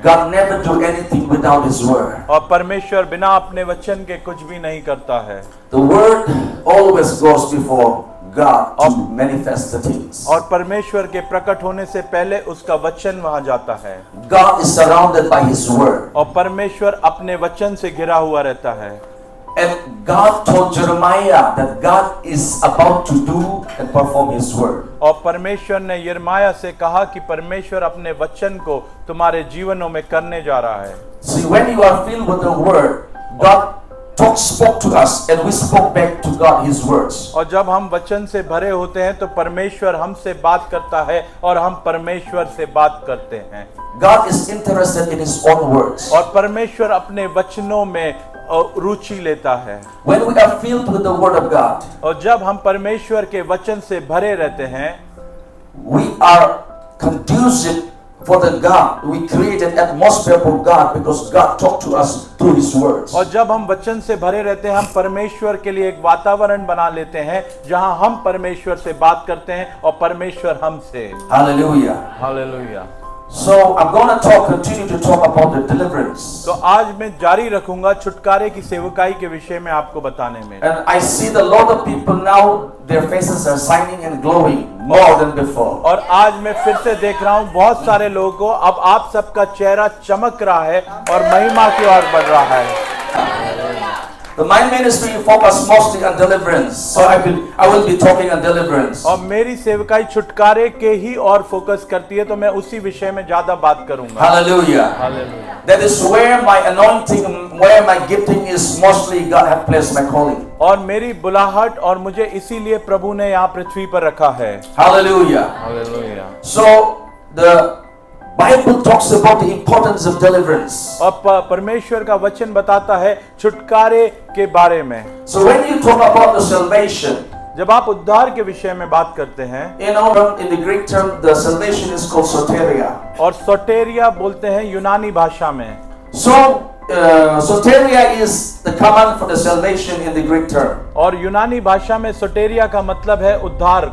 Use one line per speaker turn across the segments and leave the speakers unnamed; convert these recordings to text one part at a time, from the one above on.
God never do anything without His word.
और परमेश्वर बिना अपने वचन के कुछ भी नहीं करता है।
The word always goes before God to manifest the things.
और परमेश्वर के प्रकट होने से पहले उसका वचन वहां जाता है।
God is surrounded by His word.
और परमेश्वर अपने वचन से घिरा हुआ रहता है।
And God told Jeremiah that God is about to do and perform His word.
और परमेश्वर ने यिर्मयाह से कहा कि परमेश्वर अपने वचन को तुम्हारे जीवनों में करने जा रहा है।
See, when you are filled with the word, God spoke to us and we spoke back to God His words.
और जब हम वचन से भरे होते हैं तो परमेश्वर हमसे बात करता है और हम परमेश्वर से बात करते हैं।
God is interested in His own words.
और परमेश्वर अपने वचनों में रुचि लेता है।
When we are filled with the word of God,
और जब हम परमेश्वर के वचन से भरे रहते हैं,
we are conducive for the God. We create an atmosphere for God because God talked to us through His words.
और जब हम वचन से भरे रहते हैं, हम परमेश्वर के लिए एक वातावरण बना लेते हैं जहां हम परमेश्वर से बात करते हैं और परमेश्वर हमसे।
Hallelujah.
Hallelujah.
So I'm going to continue to talk about the deliverance.
तो आज मैं जारी रखूंगा छुटकारे की सेवकाई के विषय में आपको बताने में।
And I see the lot of people now, their faces are shining and glowing more than before.
और आज मैं फिर से देख रहा हूँ बहुत सारे लोगों को, अब आप सबका चेहरा चमक रहा है और महिमा की ओर बढ़ रहा है।
So my ministry focus mostly on deliverance. So I will be talking on deliverance.
और मेरी सेवकाई छुटकारे के ही और फोकस करती है, तो मैं उसी विषय में ज्यादा बात करूंगा।
Hallelujah.
Hallelujah.
That is where my anointing, where my gifting is mostly. God has placed my calling.
और मेरी बुलाहट और मुझे इसीलिए प्रभु ने यहाँ पृथ्वी पर रखा है।
Hallelujah.
Hallelujah.
So the Bible talks about the importance of deliverance.
और परमेश्वर का वचन बताता है छुटकारे के बारे में।
So when you talk about the salvation,
जब आप उद्धार के विषय में बात करते हैं,
you know, in the Greek term, the salvation is called soteria.
और सोटेरिया बोलते हैं यूनानी भाषा में।
So soteria is the command for the salvation in the Greek term.
और यूनानी भाषा में सोटेरिया का मतलब है उद्धार।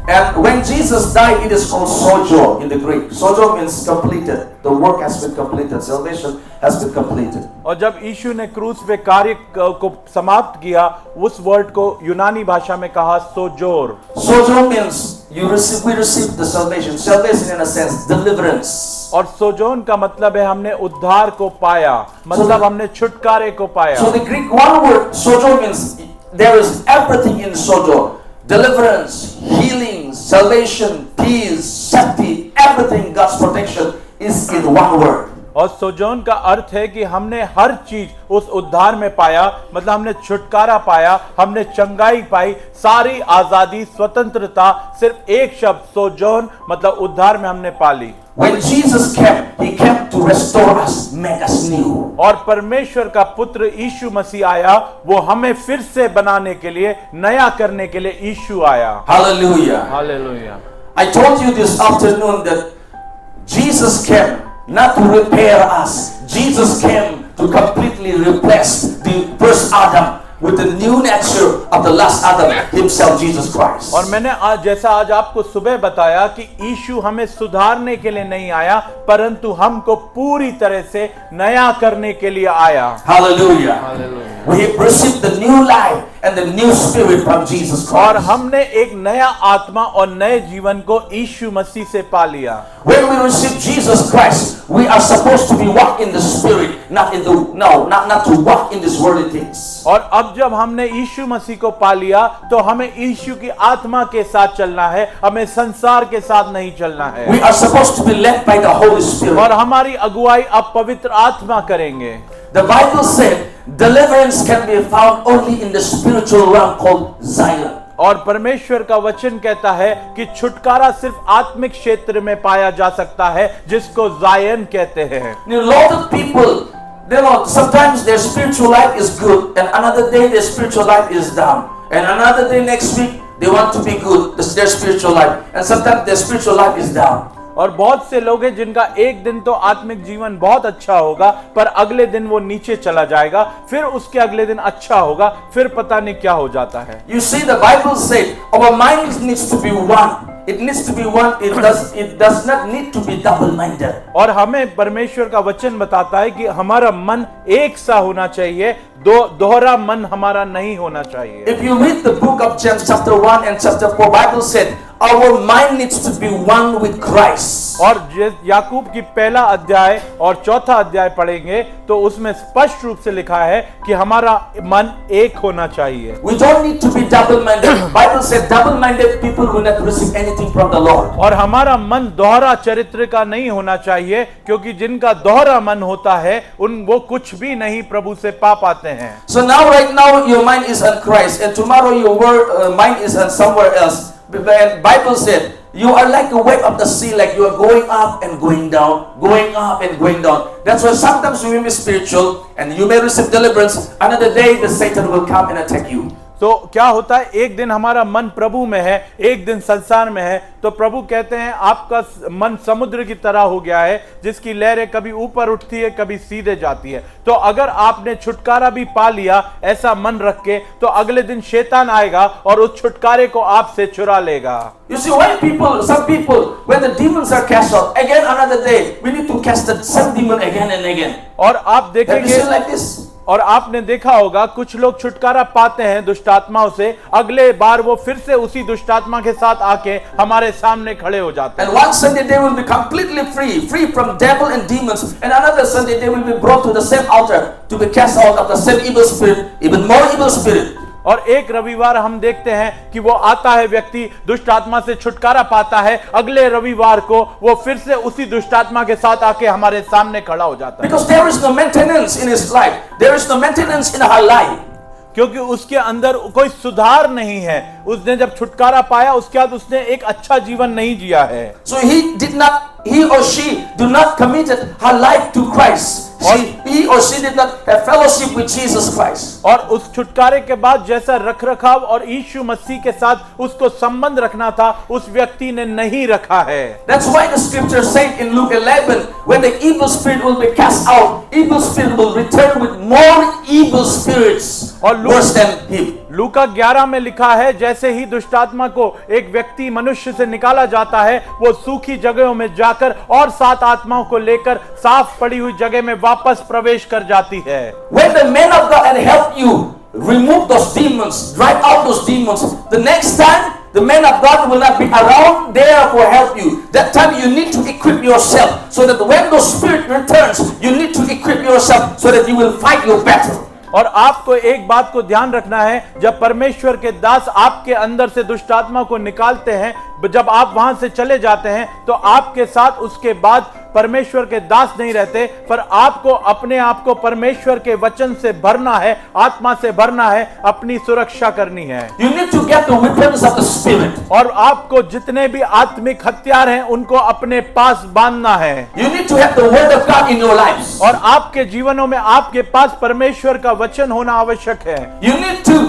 And when Jesus died, it is called sozo in the Greek. Sozo means completed. The work has been completed. Salvation has been completed.
और जब यीशु ने क्रूस पे कार्य को समाप्त किया, उस वर्ड को यूनानी भाषा में कहा सोजोर।
Sozo means we receive the salvation. Salvation in a sense, deliverance.
और सोजोन का मतलब है हमने उद्धार को पाया, मतलब हमने छुटकारे को पाया।
So the Greek one word sozo means there is everything in sozo. Deliverance, healing, salvation, peace, safety, everything, God's protection is in one word.
और सोजोन का अर्थ है कि हमने हर चीज उस उद्धार में पाया, मतलब हमने छुटकारा पाया, हमने चंगाई पाई, सारी आजादी, स्वतंत्रता सिर्फ एक शब्द सोजोन मतलब उद्धार में हमने पा ली।
When Jesus came, He came to restore us, make us new.
और परमेश्वर का पुत्र यीशु मसीह आया, वो हमें फिर से बनाने के लिए, नया करने के लिए यीशु आया।
Hallelujah.
Hallelujah.
I told you this afternoon that Jesus came not to repair us. Jesus came to completely replace the first Adam with the new nature of the last Adam himself, Jesus Christ.
और मैंने जैसा आज आपको सुबह बताया कि यीशु हमें सुधारने के लिए नहीं आया, परंतु हमको पूरी तरह से नया करने के लिए आया।
Hallelujah.
Hallelujah.
We have received the new life and the new spirit from Jesus
और
Christ.
हमने एक नया आत्मा और नए जीवन को यीशु मसीह से पा लिया।
When we receive Jesus Christ, we are supposed to be walk in the spirit, not to walk in these worldly things.
और अब जब हमने यीशु मसीह को पा लिया, तो हमें यीशु की आत्मा के साथ चलना है, हमें संसार के साथ नहीं चलना है।
We are supposed to be led by the Holy Spirit.
और हमारी अगुवाई अब पवित्र आत्मा करेंगे।
The Bible said deliverance can be found only in the spiritual realm called Zion.
और परमेश्वर का वचन कहता है कि छुटकारा सिर्फ आत्मिक क्षेत्र में पाया जा सकता है, जिसको जायन कहते हैं।
A lot of people, sometimes their spiritual life is good, and another day their spiritual life is down, and another day next week they want to be good, their spiritual life, and sometimes their spiritual life is down.
और बहुत से लोग हैं जिनका एक दिन तो आत्मिक जीवन बहुत अच्छा होगा, पर अगले दिन वो नीचे चला जाएगा, फिर उसके अगले दिन अच्छा होगा, फिर पता नहीं क्या हो जाता है।
You see, the Bible said our mind needs to be one. it needs to be one. It does not need to be double-minded.
और हमें परमेश्वर का वचन बताता है कि हमारा मन एक सा होना चाहिए, दोहरा मन हमारा नहीं होना चाहिए।
If you read the book of James chapter 1 and chapter 4, Bible said our mind needs to be one with Christ.
और याकूब की पहला अध्याय और चौथा अध्याय पढ़ेंगे तो उसमें स्पष्ट रूप से लिखा है कि हमारा मन एक होना चाहिए।
We don't need to be double-minded. Bible said double-minded people will not receive anything from the Lord.
और हमारा मन दोहरा चरित्र का नहीं होना चाहिए, क्योंकि जिनका दोहरा मन होता है वो कुछ भी नहीं प्रभु से पा पाते हैं।
So now, right now, your mind is on Christ, and tomorrow your mind is on somewhere else. The Bible said you are like a wave of the sea, like you are going up and going down, going up and going down. That's why sometimes you may be spiritual and you may receive deliverance. Another day, the Satan will come and attack you.
तो क्या होता है, एक दिन हमारा मन प्रभु में है, एक दिन संसार में है, तो प्रभु कहते हैं आपका मन समुद्र की तरह हो गया है जिसकी लहरें कभी ऊपर उठती है कभी सीधे जाती है। तो अगर आपने छुटकारा भी पा लिया ऐसा मन रख के, तो अगले दिन शैतान आएगा और उस छुटकारे को आपसे चुरा लेगा।
You see, some people, when the demons are cast out, again another day, we need to cast the same demon again and again.
और आप देखेंगे
like this?
और आपने देखा होगा कुछ लोग छुटकारा पाते हैं दुष्ट आत्माओं से, अगले बार वो फिर से उसी दुष्ट आत्मा के साथ आके हमारे सामने खड़े हो जाते हैं।
And one Sunday they will be completely free from devil and demons, and another Sunday they will be brought to the same altar to be cast out of the same evil spirit, even more evil spirit.
और एक रविवार हम देखते हैं कि वो आता है व्यक्ति दुष्ट आत्मा से छुटकारा पाता है, अगले रविवार को वो फिर से उसी दुष्ट आत्मा के साथ आके हमारे सामने खड़ा हो जाता है।
Because there is no maintenance in his life, there is no maintenance in her life.
क्योंकि उसके अंदर कोई सुधार नहीं है। उसने जब छुटकारा पाया उसके बाद उसने एक अच्छा जीवन नहीं जिया है।
So he or she do not committed her life to Christ. He or she did not have fellowship with Jesus Christ.
और उस छुटकारे के बाद जैसा रखरखाव और यीशु मसीह के साथ उसको संबंध रखना था उस व्यक्ति ने नहीं रखा है।
That's why the scripture said in Luke 11, when the evil spirit will be cast out, evil spirit will return with more evil spirits worse than him.
लूका 11 में लिखा है, जैसे ही दुष्ट आत्मा को एक व्यक्ति मनुष्य से निकाला जाता है वो सूखी जगहों में जाकर और 7 आत्माओं को लेकर साफ पड़ी हुई जगह में वापस प्रवेश कर जाती है।
When the man of God had helped you remove those demons, drive out those demons, the next time the man of God will not be around there to help you. That time you need to equip yourself so that when the spirit returns, you need to equip yourself so that you will fight your battle.
और आपको एक बात को ध्यान रखना है, जब परमेश्वर के दास आपके अंदर से दुष्ट आत्मा को निकालते हैं, जब आप वहां से चले जाते हैं तो आपके साथ उसके बाद परमेश्वर के दास नहीं रहते, पर आपको अपने आप को परमेश्वर के वचन से भरना है, आत्मा से भरना है, अपनी सुरक्षा करनी है।
You need to get the weapons of the spirit.
और आपको जितने भी आत्मिक हथियार हैं उनको अपने पास बांधना है।
You need to have the word of God in your lives.
और आपके जीवनों में आपके पास परमेश्वर का वचन होना आवश्यक है।
You need to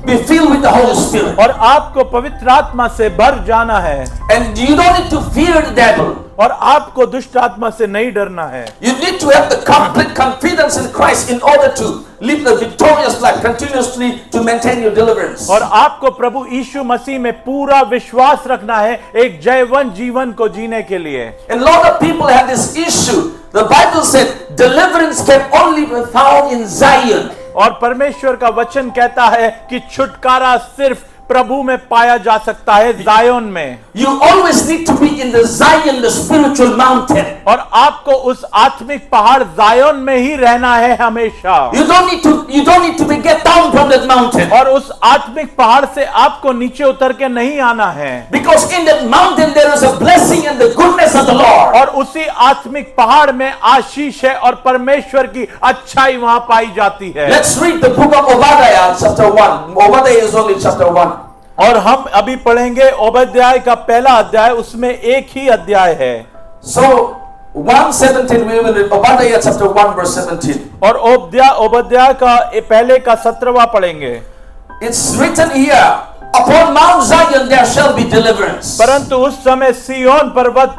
be filled with the Holy Spirit.
और आपको पवित्र आत्मा से भर जाना है।
And you don't need to fear the devil.
और आपको दुष्ट आत्मा से नहीं डरना है।
You need to have the complete confidence in Christ in order to live the victorious life continuously to maintain your deliverance.
और आपको प्रभु यीशु मसीह में पूरा विश्वास रखना है एक जयवंत जीवन को जीने के लिए।
And a lot of people have this issue. The Bible said deliverance can only be found in Zion.
और परमेश्वर का वचन कहता है कि छुटकारा सिर्फ प्रभु में पाया जा सकता है, ज़ायोन में।
You always need to be in the Zion, the spiritual mountain.
और आपको उस आत्मिक पहाड़ ज़ायोन में ही रहना है हमेशा।
You don't need to be get down from that mountain.
और उस आत्मिक पहाड़ से आपको नीचे उतर के नहीं आना है।
Because in that mountain there is a blessing and the goodness of the Lord.
और उसी आत्मिक पहाड़ में आशीष है और परमेश्वर की अच्छाई वहां पाई जाती है।
Let's read the book of Obadiah, chapter 1. Obadiah is only chapter 1.
और हम अभी पढ़ेंगे ओबद्याह का पहला अध्याय, उसमें एक ही अध्याय है।
So 1:17 we will read Obadiah chapter 1 verse 17.
और ओबद्याह का पहले का 17वां पढ़ेंगे।
It's written here, upon Mount Zion there shall be deliverance.
परंतु उस समय सिय्योन पर्वत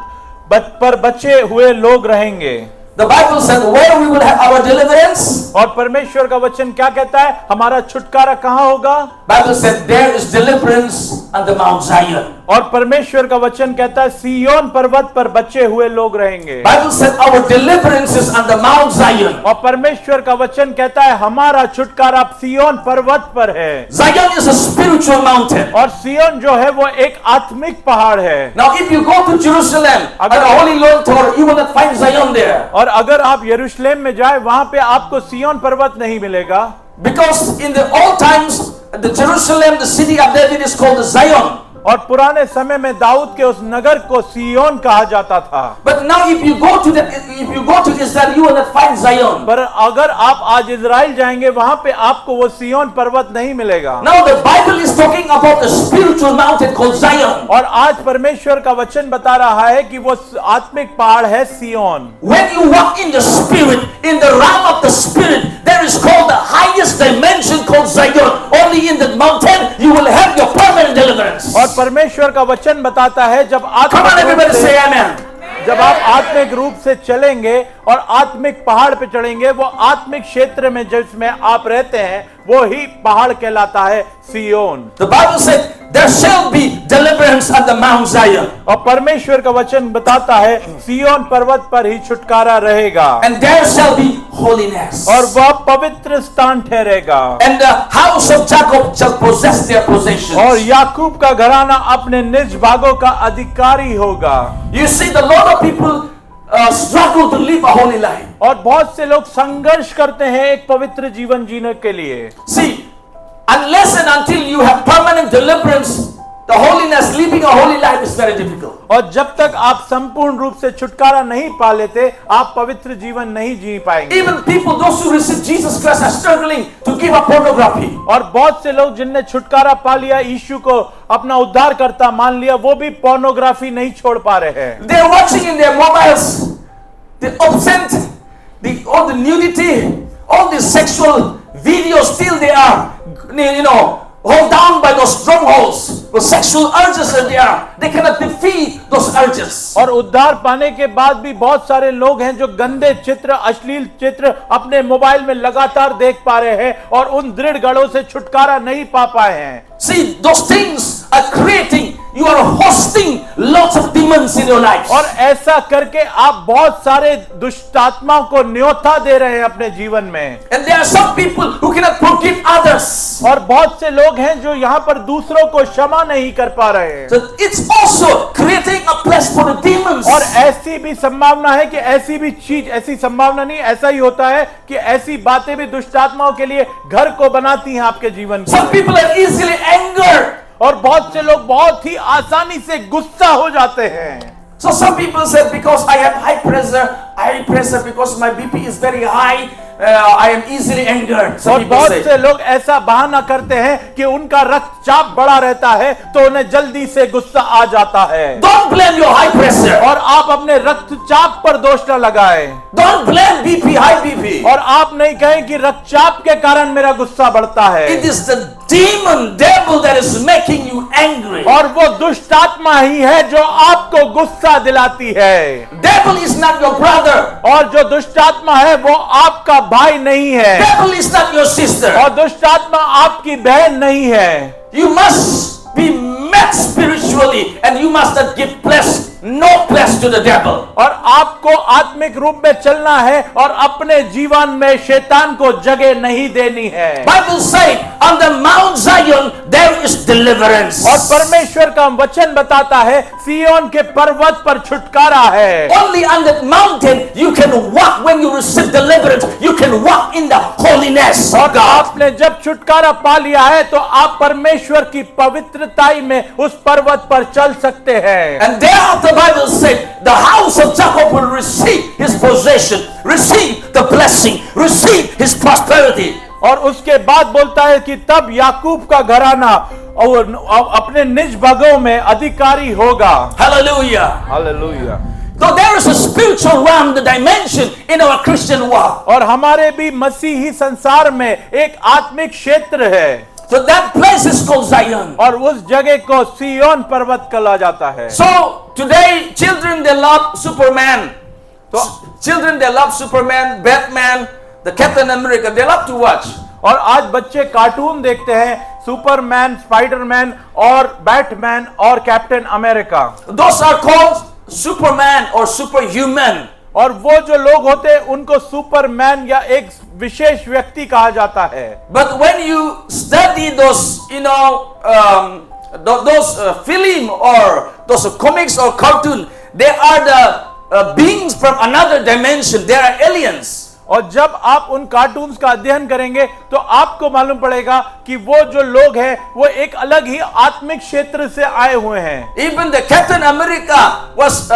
पर बचे हुए लोग रहेंगे।
The Bible said where we will have our deliverance.
और परमेश्वर का वचन क्या कहता है, हमारा छुटकारा कहाँ होगा?
Bible said there is deliverance on the Mount Zion.
और परमेश्वर का वचन कहता है सिय्योन पर्वत पर बचे हुए लोग रहेंगे।
Bible said our deliverance is on the Mount Zion.
और परमेश्वर का वचन कहता है हमारा छुटकारा सिय्योन पर्वत पर है।
Zion is a spiritual mountain.
और सिय्योन जो है वो एक आत्मिक पहाड़ है।
Now if you go to Jerusalem at the Holy Lord Tower, you will not find Zion there.
और अगर आप यरूशलेम में जाए वहां पे आपको सिय्योन पर्वत नहीं मिलेगा।
Because in the old times, the Jerusalem, the city of David, is called the Zion.
और पुराने समय में दाऊद के उस नगर को सिय्योन कहा जाता था।
But now if you go to Israel, you will not find Zion.
पर अगर आप आज इजराइल जाएंगे वहां पे आपको वो सिय्योन पर्वत नहीं मिलेगा।
Now the Bible is talking about a spiritual mountain called Zion.
और आज परमेश्वर का वचन बता रहा है कि वो आत्मिक पहाड़ है सिय्योन।
When you walk in the spirit, in the realm of the spirit, there is called the highest dimension called Zion. Only in the mountain you will have your permanent deliverance.
और परमेश्वर का वचन बताता है जब
Come on, everybody say amen.
जब आप आत्मिक रूप से चलेंगे और आत्मिक पहाड़ पे चढ़ेंगे, वो आत्मिक क्षेत्र में जिसमें आप रहते हैं वो ही पहाड़ कहलाता है सिय्योन।
The Bible said there shall be deliverance at the Mount Zion.
और परमेश्वर का वचन बताता है सिय्योन पर्वत पर ही छुटकारा रहेगा।
And there shall be holiness.
और वह पवित्र स्थान ठहरेगा।
And the house of Jacob shall possess their possessions.
और याकूब का घराना अपने निज भागों का अधिकारी होगा।
You see, the lot of people struggle to live a holy life.
और बहुत से लोग संघर्ष करते हैं एक पवित्र जीवन जीने के लिए।
See, unless and until you have permanent deliverance, the holiness, living a holy life is very difficult.
और जब तक आप संपूर्ण रूप से छुटकारा नहीं पा लेते, आप पवित्र जीवन नहीं जी पाएंगे।
Even people, those who receive Jesus Christ, are struggling to give up pornography.
और बहुत से लोग जिनने छुटकारा पा लिया, यीशु को अपना उद्धारकर्ता मान लिया, वो भी पोर्नोग्राफी नहीं छोड़ पा रहे हैं।
They are watching in their mobiles the obscene, all the nudity, all the sexual videos. Still they are, hold down by those strongholds. The sexual urges are there. They cannot defeat those urges.
और उद्धार पाने के बाद भी बहुत सारे लोग हैं जो गंदे चित्र, अश्लील चित्र अपने मोबाइल में लगातार देख पा रहे हैं और उन दृढ़ गढ़ों से छुटकारा नहीं पा पाए हैं।
See, those things are creating, you are hosting lots of demons in your life.
और ऐसा करके आप बहुत सारे दुष्ट आत्माओं को न्योता दे रहे हैं अपने जीवन में।
And there are some people who cannot forgive others.
और बहुत से लोग हैं जो यहाँ पर दूसरों को क्षमा नहीं कर पा रहे हैं।
So it's also creating a place for the demons.
और ऐसी भी संभावना है कि ऐसी भी चीज, ऐसी संभावना नहीं, ऐसा ही होता है कि ऐसी बातें भी दुष्ट आत्माओं के लिए घर को बनाती हैं आपके जीवन
Some
को।
people are easily angered.
और बहुत से लोग बहुत ही आसानी से गुस्सा हो जाते हैं।
So some people say, because I have high pressure, because my BP is very high, I am easily angered. Some
और
people
बहुत
say.
से लोग ऐसा बहाना करते हैं कि उनका रक्तचाप बढ़ा रहता है तो उन्हें जल्दी से गुस्सा आ जाता है।
Don't blame your high pressure.
और आप अपने रक्तचाप पर दोष न लगाएं।
Don't blame BP, high BP.
और आप नहीं कहें कि रक्तचाप के कारण मेरा गुस्सा बढ़ता है।
It is the demon, devil that is making you angry.
और वो दुष्ट आत्मा ही है जो आपको गुस्सा दिलाती है।
Devil is not your brother.
और जो दुष्ट आत्मा है वो आपका भाई नहीं है।
Devil is not your sister.
और दुष्ट आत्मा आपकी बहन नहीं है।
You must be met spiritually and you must not give no place to the devil.
और आपको आत्मिक रूप में चलना है और अपने जीवन में शैतान को जगह नहीं देनी है।
Bible say on the Mount Zion there is deliverance.
और परमेश्वर का वचन बताता है सिय्योन के पर्वत पर छुटकारा है।
Only on that mountain you can walk. When you receive deliverance, you can walk in the holiness of
और
God.
आपने जब छुटकारा पा लिया है तो आप परमेश्वर की पवित्रताई में उस पर्वत पर चल सकते हैं।
And there the Bible said the house of Jacob will receive his possession, receive the blessing, receive his prosperity.
और उसके बाद बोलता है कि तब याकूब का घराना और अपने निज भागों में अधिकारी होगा।
Hallelujah.
Hallelujah.
So there is a spiritual realm, the dimension in our Christian walk.
और हमारे भी मसीही संसार में एक आत्मिक क्षेत्र है।
So that place is called Zion.
और उस जगह को सिय्योन पर्वत कहा जाता है।
So today children they love Superman.
तो
Children, they love Superman, Batman, the Captain America. They love to watch.
और आज बच्चे कार्टून देखते हैं, सुपरमैन, स्पाइडरमैन और बैटमैन और captain America.
Those are called Superman or superhuman.
और वो जो लोग होते हैं उनको सुपरमैन या एक विशेष व्यक्ति कहा जाता है।
But when you study those, those film or those comics or cartoon, they are the beings from another dimension. They are aliens.
और जब आप उन कार्टून्स का अध्ययन करेंगे तो आपको मालूम पड़ेगा कि वो जो लोग हैं वो एक अलग ही आत्मिक क्षेत्र से आए हुए हैं।
Even the Captain America was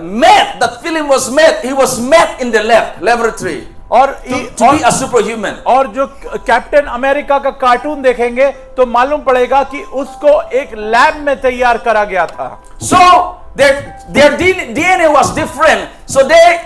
made. That film was made. He was made in the laboratory.
और
to be a superhuman.
और जो कैप्टन अमेरिका का कार्टून देखेंगे तो मालूम पड़ेगा कि उसको एक लैब में तैयार करा गया था।
So their DNA was different. So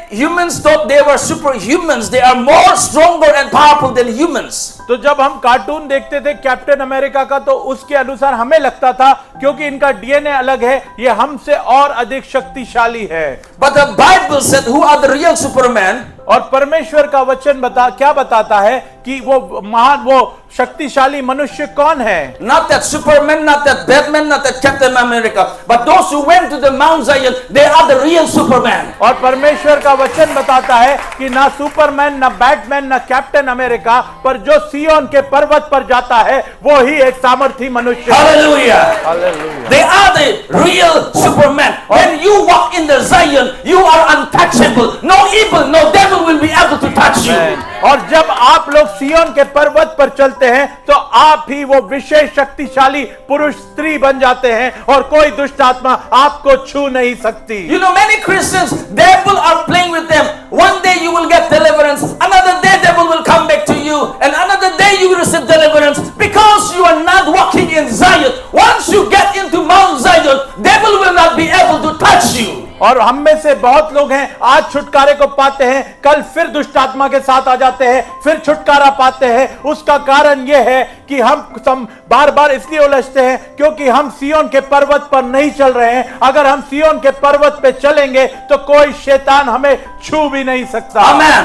humans thought they were superhumans. They are more stronger and powerful than humans.
तो जब हम कार्टून देखते थे कैप्टन अमेरिका का तो उसके अनुसार हमें लगता था क्योंकि इनका डीएनए अलग है, ये हमसे और अधिक शक्तिशाली है।
But the Bible said, who are the real Superman?
और परमेश्वर का वचन क्या बताता है कि वो महान, वो शक्तिशाली मनुष्य कौन है?
Not that Superman, not that Batman, not that Captain America, but those who went to the Mount Zion, they are the real Superman.
और परमेश्वर का वचन बताता है कि ना सुपरमैन, ना बैटमैन, ना कैप्टन अमेरिका, पर जो सियोन के पर्वत पर जाता है वो ही एक सामर्थी मनुष्य है।
Hallelujah.
Hallelujah.
They are the real Superman. When you walk in the Zion, you are untouchable. No evil, no devil will be able to touch you.
और जब आप लोग सियोन के पर्वत पर चलते हैं तो आप ही वो विशेष शक्तिशाली पुरुष स्त्री बन जाते हैं और कोई दुष्ट आत्मा आपको छू नहीं सकती।
You know, many Christians, devil are playing with them. One day you will get deliverance, another day devil will come back to you, and another day you will receive deliverance because you are not walking in Zion. Once you get into Mount Zion, devil will not be able to touch you.
और हम में से बहुत लोग हैं आज छुटकारे को पाते हैं, कल फिर दुष्ट आत्मा के साथ आ जाते हैं, फिर छुटकारा पाते हैं। उसका कारण यह है कि हम बार बार इसलिए उलझते हैं क्योंकि हम सियोन के पर्वत पर नहीं चल रहे हैं। अगर हम सियोन के पर्वत पे चलेंगे तो कोई शैतान हमें छू भी नहीं सकता।
Amen.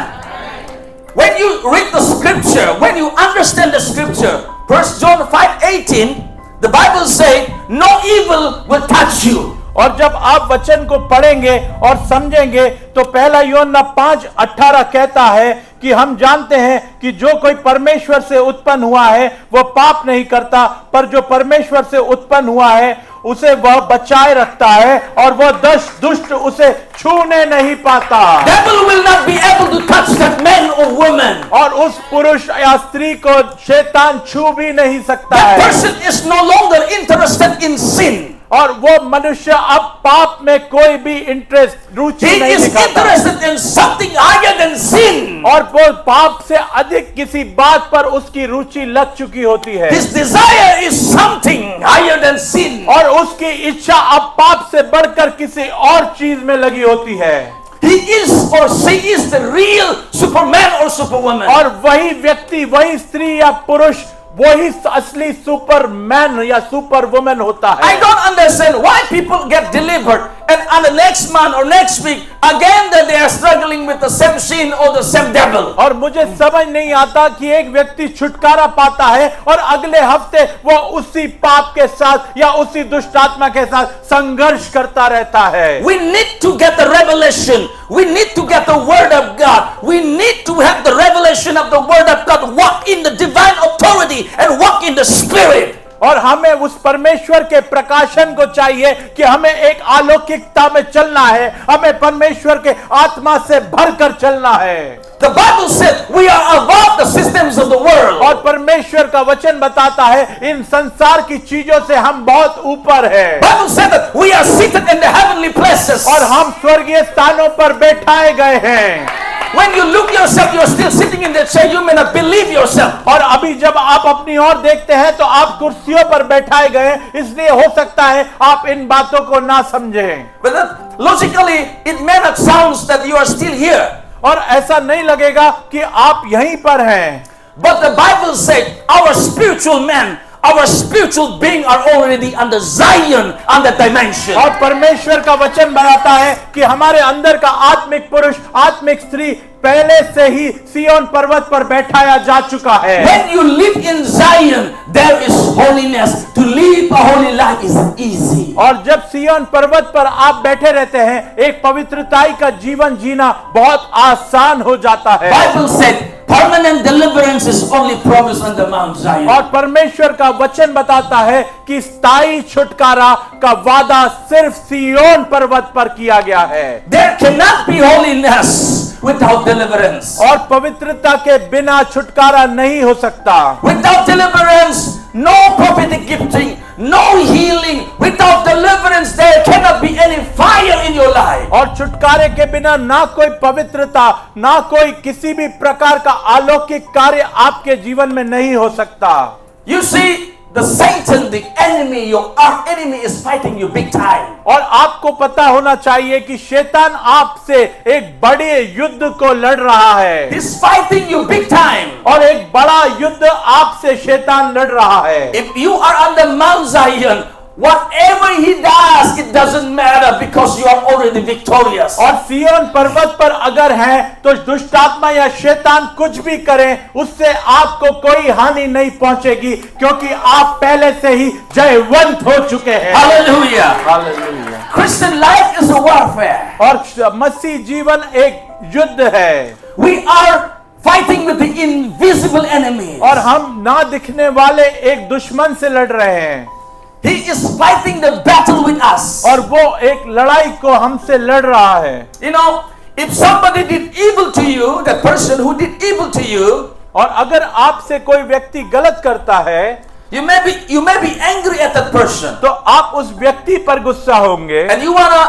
When you read the scripture, when you understand the scripture, 1 John 5:18, the Bible says, no evil will touch you.
और जब आप वचन को पढ़ेंगे और समझेंगे तो पहला यूहन्ना 5:18 कहता है कि हम जानते हैं कि जो कोई परमेश्वर से उत्पन्न हुआ है वो पाप नहीं करता, पर जो परमेश्वर से उत्पन्न हुआ है उसे वह बचाए रखता है और वह दुष्ट उसे छूने नहीं पाता।
Devil will not be able to touch that man or woman.
और उस पुरुष या स्त्री को शैतान छू भी नहीं सकता
That
है।
person is no longer interested in sin.
और वो मनुष्य अब पाप में कोई भी रुचि
He
नहीं
is
दिखाता।
interested in something higher than sin.
और वो पाप से अधिक किसी बात पर उसकी रुचि लग चुकी होती है।
His desire is something higher than sin.
और उसकी इच्छा अब पाप से बढ़कर किसी और चीज में लगी होती है।
He is or she is the real Superman or Superwoman.
और वही व्यक्ति, वही स्त्री या पुरुष, वही असली सुपरमैन या सुपर वुमन होता है।
I don't understand why people get delivered and on the next month or next week again that they are struggling with the same sin or the same devil.
और मुझे समझ नहीं आता कि एक व्यक्ति छुटकारा पाता है और अगले हफ्ते वो उसी पाप के साथ या उसी दुष्ट आत्मा के साथ संघर्ष करता रहता है।
We need to get the revelation. We need to get the word of God. We need to have the revelation of the word of God. Walk in the divine authority and walk in the spirit.
और हमें उस परमेश्वर के प्रकाशन को चाहिए कि हमें एक अलौकिकता में चलना है, हमें परमेश्वर के आत्मा से भरकर चलना है।
The Bible said we are above the systems of the world.
और परमेश्वर का वचन बताता है इन संसार की चीजों से हम बहुत ऊपर है।
Bible said that we are seated in the heavenly places.
और हम स्वर्गीय स्थानों पर बैठाए गए हैं।
When you look yourself, you are still sitting in the chair. You may not believe yourself.
और अभी जब आप अपनी ओर देखते हैं तो आप कुर्सियों पर बैठाए गए, इसलिए हो सकता है आप इन बातों को ना समझें।
But that logically, it may not sound that you are still here.
और ऐसा नहीं लगेगा कि आप यहीं पर हैं।
But the Bible said our spiritual man, our spiritual being are already under Zion, under dimension.
और परमेश्वर का वचन बताता है कि हमारे अंदर का आत्मिक पुरुष, आत्मिक स्त्री पहले से ही सिय्योन पर्वत पर बैठाया जा चुका है।
When you live in Zion, there is holiness. To live a holy life is easy.
और जब सिय्योन पर्वत पर आप बैठे रहते हैं, एक पवित्रताई का जीवन जीना बहुत आसान हो जाता है।
Bible said permanent deliverance is only promised on the Mount Zion.
और परमेश्वर का वचन बताता है कि स्थायी छुटकारा का वादा सिर्फ सिय्योन पर्वत पर किया गया है।
There cannot be holiness without deliverance.
और पवित्रता के बिना छुटकारा नहीं हो सकता।
Without deliverance, no prophetic gifting, no healing. Without deliverance, there cannot be any fire in your life.
और छुटकारे के बिना ना कोई पवित्रता, ना कोई किसी भी प्रकार का अलौकिक कार्य आपके जीवन में नहीं हो सकता।
You see, the Satan, the enemy, your arch enemy is fighting you big time.
और आपको पता होना चाहिए कि शैतान आपसे एक बड़े युद्ध को लड़ रहा है।
He's fighting you big time.
और एक बड़ा युद्ध आपसे शैतान लड़ रहा है।
If you are on the Mount Zion, whatever he does, it doesn't matter because you are already victorious.
और सिय्योन पर्वत पर अगर है तो दुष्टात्मा या शैतान कुछ भी करे, उससे आपको कोई हानि नहीं पहुंचेगी, क्योंकि आप पहले से ही जयवंत हो चुके हैं।
Hallelujah.
Hallelujah.
Christian life is a warfare.
और मसीह जीवन एक युद्ध है।
We are fighting with the invisible enemy.
और हम ना दिखने वाले एक दुश्मन से लड़ रहे हैं।
He is fighting the battle with us.
और वो एक लड़ाई को हमसे लड़ रहा है।
You know, if somebody did evil to you, the person who did evil to you,
और अगर आपसे कोई व्यक्ति गलत करता है,
you may be angry at that person.
तो आप उस व्यक्ति पर गुस्सा होंगे।
And you wanna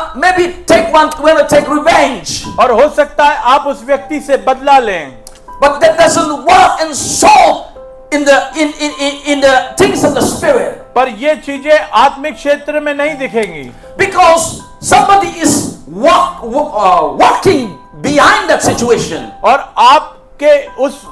take revenge.
और हो सकता है आप उस व्यक्ति से बदला लें।
But that doesn't work and solve in the things of the spirit.
पर ये चीजें आत्मिक क्षेत्र में नहीं दिखेंगी।
Because somebody is walking behind that situation.
और आपके उस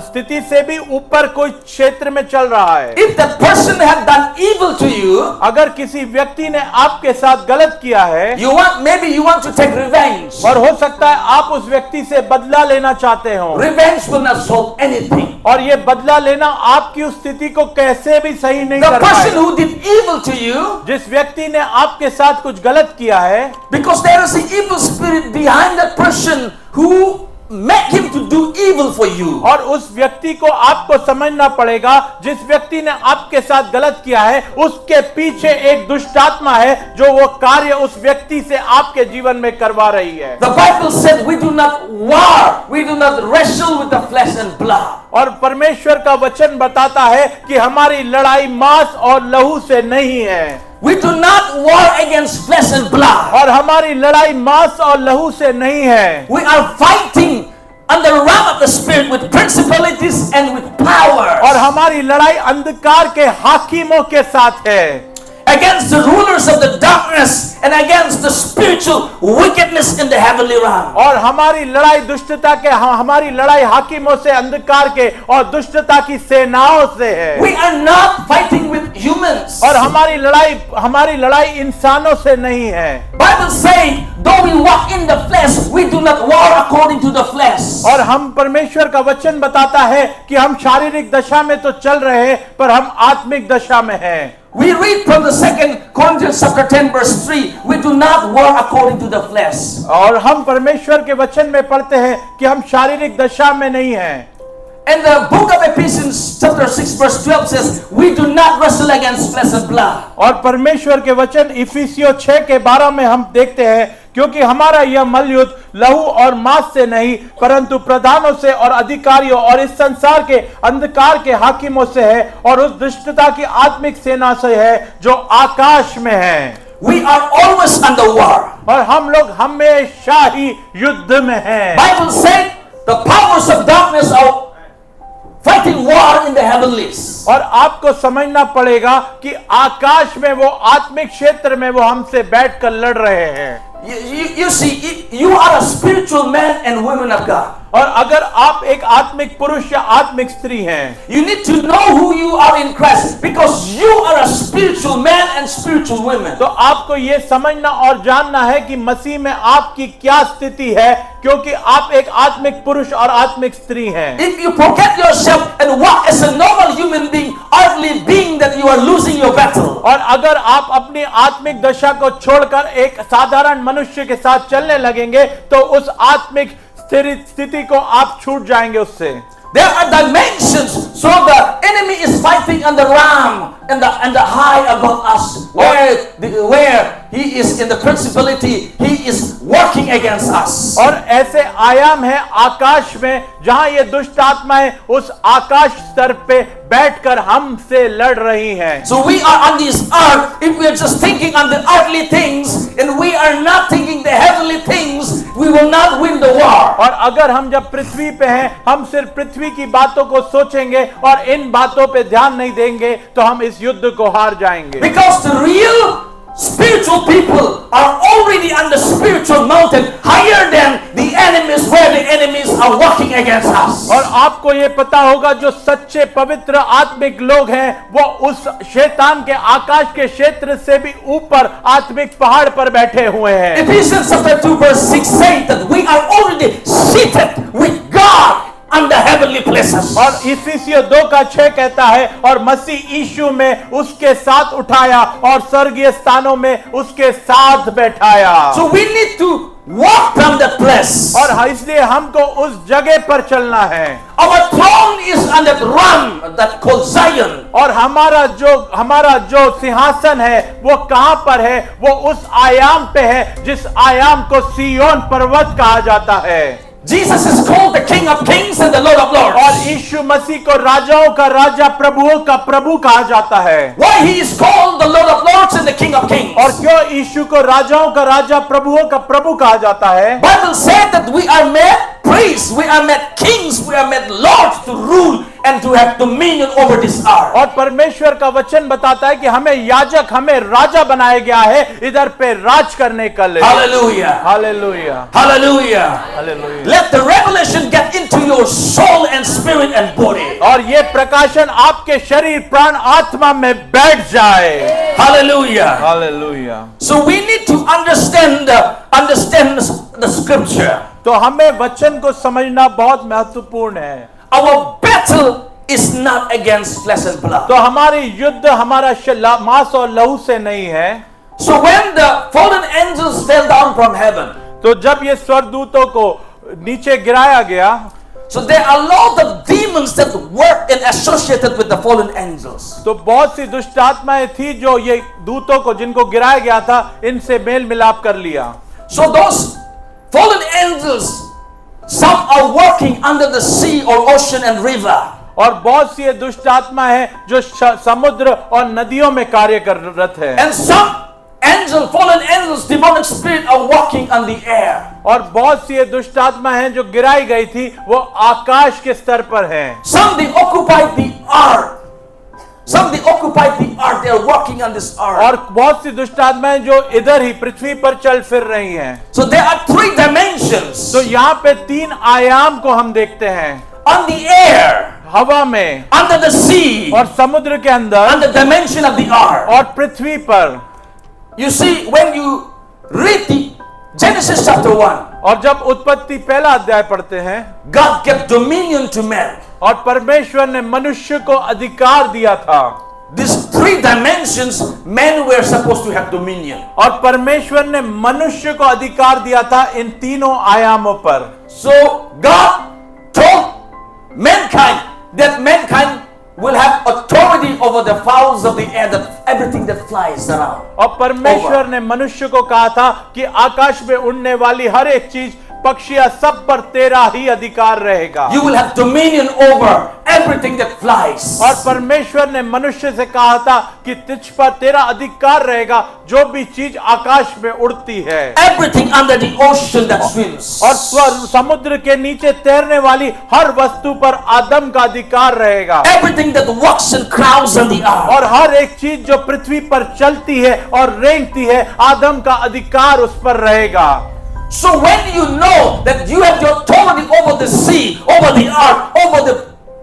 स्थिति से भी ऊपर कोई क्षेत्र में चल रहा है।
If that person had done evil to you,
अगर किसी व्यक्ति ने आपके साथ गलत किया है,
maybe you want to take revenge.
और हो सकता है आप उस व्यक्ति से बदला लेना चाहते हो।
Revenge will not solve anything.
और ये बदला लेना आपकी उस स्थिति को कैसे भी सही नहीं
The
कर
person
पाएगा।
who did evil to you,
जिस व्यक्ति ने आपके साथ कुछ गलत किया है,
because there is an evil spirit behind that person who make him to do evil for you.
और उस व्यक्ति को आपको समझना पड़ेगा, जिस व्यक्ति ने आपके साथ गलत किया है, उसके पीछे एक दुष्टात्मा है जो वो कार्य उस व्यक्ति से आपके जीवन में करवा रही है।
The Bible said we do not war, we do not wrestle with the flesh and blood.
और परमेश्वर का वचन बताता है कि हमारी लड़ाई मांस और लहू से नहीं है।
We do not war against flesh and blood.
और हमारी लड़ाई मांस और लहू से नहीं है।
We are fighting on the realm of the spirit with principalities and with powers.
और हमारी लड़ाई अंधकार के हाकिमों के साथ है।
Against the rulers of the darkness and against the spiritual wickedness in the heavenly realm.
और हमारी लड़ाई दुष्टता के, हमारी लड़ाई हाकिमों से, अंधकार के और दुष्टता की सेनाओं से है।
We are not fighting with humans.
और हमारी लड़ाई इंसानों से नहीं है।
Bible saying, though we walk in the flesh, we do not war according to the flesh.
और हम परमेश्वर का वचन बताता है कि हम शारीरिक दशा में तो चल रहे हैं, पर हम आत्मिक दशा में हैं।
We read from the 2 Corinthians chapter 10 verse 3, we do not war according to the flesh.
और हम परमेश्वर के वचन में पढ़ते हैं कि हम शारीरिक दशा में नहीं हैं।
And the book of Ephesians chapter 6 verse 12 says, we do not wrestle against flesh and blood.
और परमेश्वर के वचन इफिसियों 6 के 12 में हम देखते हैं, क्योंकि हमारा यह मल्लयुद्ध लहू और मांस से नहीं, परंतु प्रधानों से और अधिकारियों और इस संसार के अंधकार के हाकिमों से है, और उस दुष्टता की आत्मिक सेना से है जो आकाश में है।
We are always under war.
और हम लोग हमेशा ही युद्ध में हैं।
Bible said the powers of darkness are fighting war in the heavenlies.
और आपको समझना पड़ेगा कि आकाश में वो आत्मिक क्षेत्र में वो हमसे बैठकर लड़ रहे हैं।
You see, you are a spiritual man and woman of God.
और अगर आप एक आत्मिक पुरुष या आत्मिक स्त्री हैं,
You need to know who you are in Christ because you are a spiritual man and spiritual women.
तो आपको ये समझना और जानना है कि मसीह में आपकी क्या स्थिति है, क्योंकि आप एक आत्मिक पुरुष और आत्मिक स्त्री हैं।
If you forget yourself and walk as a normal human being, earthly being, that you are losing your battle.
और अगर आप अपनी आत्मिक दशा को छोड़कर एक साधारण मनुष्य के साथ चलने लगेंगे तो उस आत्मिक स्थिति को आप छूट जाएंगे उससे।
There are dimensions, so the enemy is fighting on the realm and the high above us, where he is in the principality, he is working against us.
और ऐसे आयाम है आकाश में जहां ये दुष्ट आत्माएं उस आकाश स्तर पे बैठकर हमसे लड़ रही हैं।
So we are on this earth. If we are just thinking on the earthly things and we are not thinking the heavenly things, we will not win the war.
और अगर हम जब पृथ्वी पे हैं, हम सिर्फ पृथ्वी की बातों को सोचेंगे और इन बातों पे ध्यान नहीं देंगे तो हम इस युद्ध को हार जाएंगे।
Because the real spiritual people are already on the spiritual mountain, higher than the enemies, where the enemies are working against us.
और आपको ये पता होगा जो सच्चे पवित्र आत्मिक लोग हैं वो उस शैतान के आकाश के क्षेत्र से भी ऊपर आत्मिक पहाड़ पर बैठे हुए हैं।
Ephesians chapter 2 verse 6 says that we are already seated with God on the heavenly places.
और इफिसियों 2:6 कहता है और मसीह यीशु में उसके साथ उठाया और स्वर्गीय स्थानों में उसके साथ बैठाया।
So we need to walk from that place.
और इसलिए हमको उस जगह पर चलना है।
Our throne is on that realm that called Zion.
और हमारा जो सिंहासन है वो कहां पर है? वो उस आयाम पे है जिस आयाम को सिय्योन पर्वत कहा जाता है।
Jesus is called the King of Kings and the Lord of Lords.
और यीशु मसीह को राजाओं का राजा प्रभुओं का प्रभु कहा जाता है।
Why he is called the Lord of Lords and the King of Kings?
और क्यों यीशु को राजाओं का राजा प्रभुओं का प्रभु कहा जाता है?
Bible said that we are made priests, we are made kings, we are made lords to rule and to have dominion over this earth.
और परमेश्वर का वचन बताता है कि हमें याजक, हमें राजा बनाया गया है इधर पे राज करने के लिए।
Hallelujah.
Hallelujah,
Hallelujah.
Hallelujah.
Let the revelation get into your soul and spirit and body.
और ये प्रकाशन आपके शरीर, प्राण, आत्मा में बैठ जाए।
Hallelujah.
Hallelujah.
So we need to understand the scripture.
तो हमें वचन को समझना बहुत महत्वपूर्ण है।
Our battle is not against flesh and blood.
तो हमारी युद्ध हमारा मांस और लहू से नहीं है।
So when the fallen angels fell down from heaven,
तो जब ये स्वर्गदूतों को नीचे गिराया गया,
so there are a lot of demons that work and associated with the fallen angels.
तो बहुत सी दुष्ट आत्माएं थी जो ये दूतों को जिनको गिराया गया था इनसे मेल मिलाप कर लिया।
So those fallen angels, some are working under the sea or ocean and river.
और बहुत सी दुष्ट आत्मा है जो समुद्र और नदियों में कार्य कररत है।
And some fallen angels, demonic spirit are walking on the air.
और बहुत सी दुष्ट आत्मा हैं जो गिराई गई थी वो आकाश के स्तर पर हैं।
Some they occupied the earth. They are walking on this earth.
और बहुत सी दुष्ट आत्माएं जो इधर ही पृथ्वी पर चल फिर रही हैं।
So there are 3 dimensions.
तो यहाँ पे 3 आयाम को हम देखते हैं।
On the air,
हवा में,
under the sea,
और समुद्र के अंदर,
on the dimension of the earth.
और पृथ्वी पर।
You see, when you read the Genesis chapter 1,
और जब उत्पत्ति पहला अध्याय पढ़ते हैं,
God gave dominion to man.
और परमेश्वर ने मनुष्य को अधिकार दिया था।
These 3 dimensions, men were supposed to have dominion.
और परमेश्वर ने मनुष्य को अधिकार दिया था इन तीनों आयामों पर।
So God told mankind that mankind will have authority over the fowls of the air, that everything that flies around.
और परमेश्वर ने मनुष्य को कहा था कि आकाश में उड़ने वाली हर एक चीज पक्षियां, सब पर तेरा ही अधिकार रहेगा।
You will have dominion over everything that flies.
और परमेश्वर ने मनुष्य से कहा था कि तुझ पर तेरा अधिकार रहेगा, जो भी चीज आकाश में उड़ती है,
Everything under the ocean that swims.
और समुद्र के नीचे तैरने वाली हर वस्तु पर आदम का अधिकार रहेगा,
Everything that walks and crawls on the earth.
और हर एक चीज जो पृथ्वी पर चलती है और रेंगती है, आदम का अधिकार उस पर रहेगा।
So when you know that you have the authority over the sea, over the earth, over the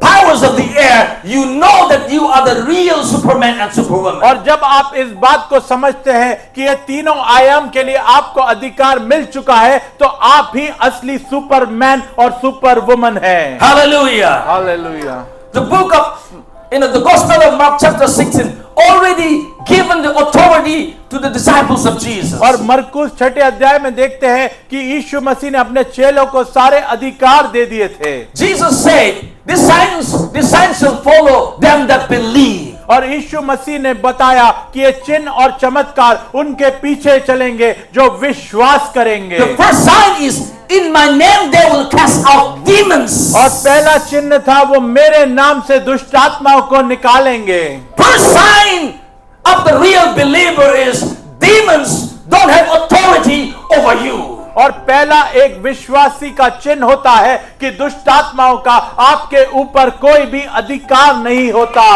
powers of the air, you know that you are the real Superman and Superwoman.
और जब आप इस बात को समझते हैं कि ये तीनों आयाम के लिए आपको अधिकार मिल चुका है, तो आप ही असली सुपरमैन और सुपरवुमन हैं।
Hallelujah.
Hallelujah.
The book of, the Gospel of Mark chapter 16 already given the authority to the disciples of Jesus.
और मरकुस 6 अध्याय में देखते हैं कि यीशु मसीह ने अपने चेलों को सारे अधिकार दे दिए थे।
Jesus said, "These signs shall follow them that believe."
और यीशु मसीह ने बताया कि ये चिन्ह और चमत्कार उनके पीछे चलेंगे जो विश्वास करेंगे।
The first sign is, "In my name they will cast out demons."
और पहला चिन्ह था, वो मेरे नाम से दुष्ट आत्माओं को निकालेंगे।
First sign of the real believer is demons don't have authority over you.
और पहला एक विश्वासी का चिन्ह होता है कि दुष्ट आत्माओं का आपके ऊपर कोई भी अधिकार नहीं होता।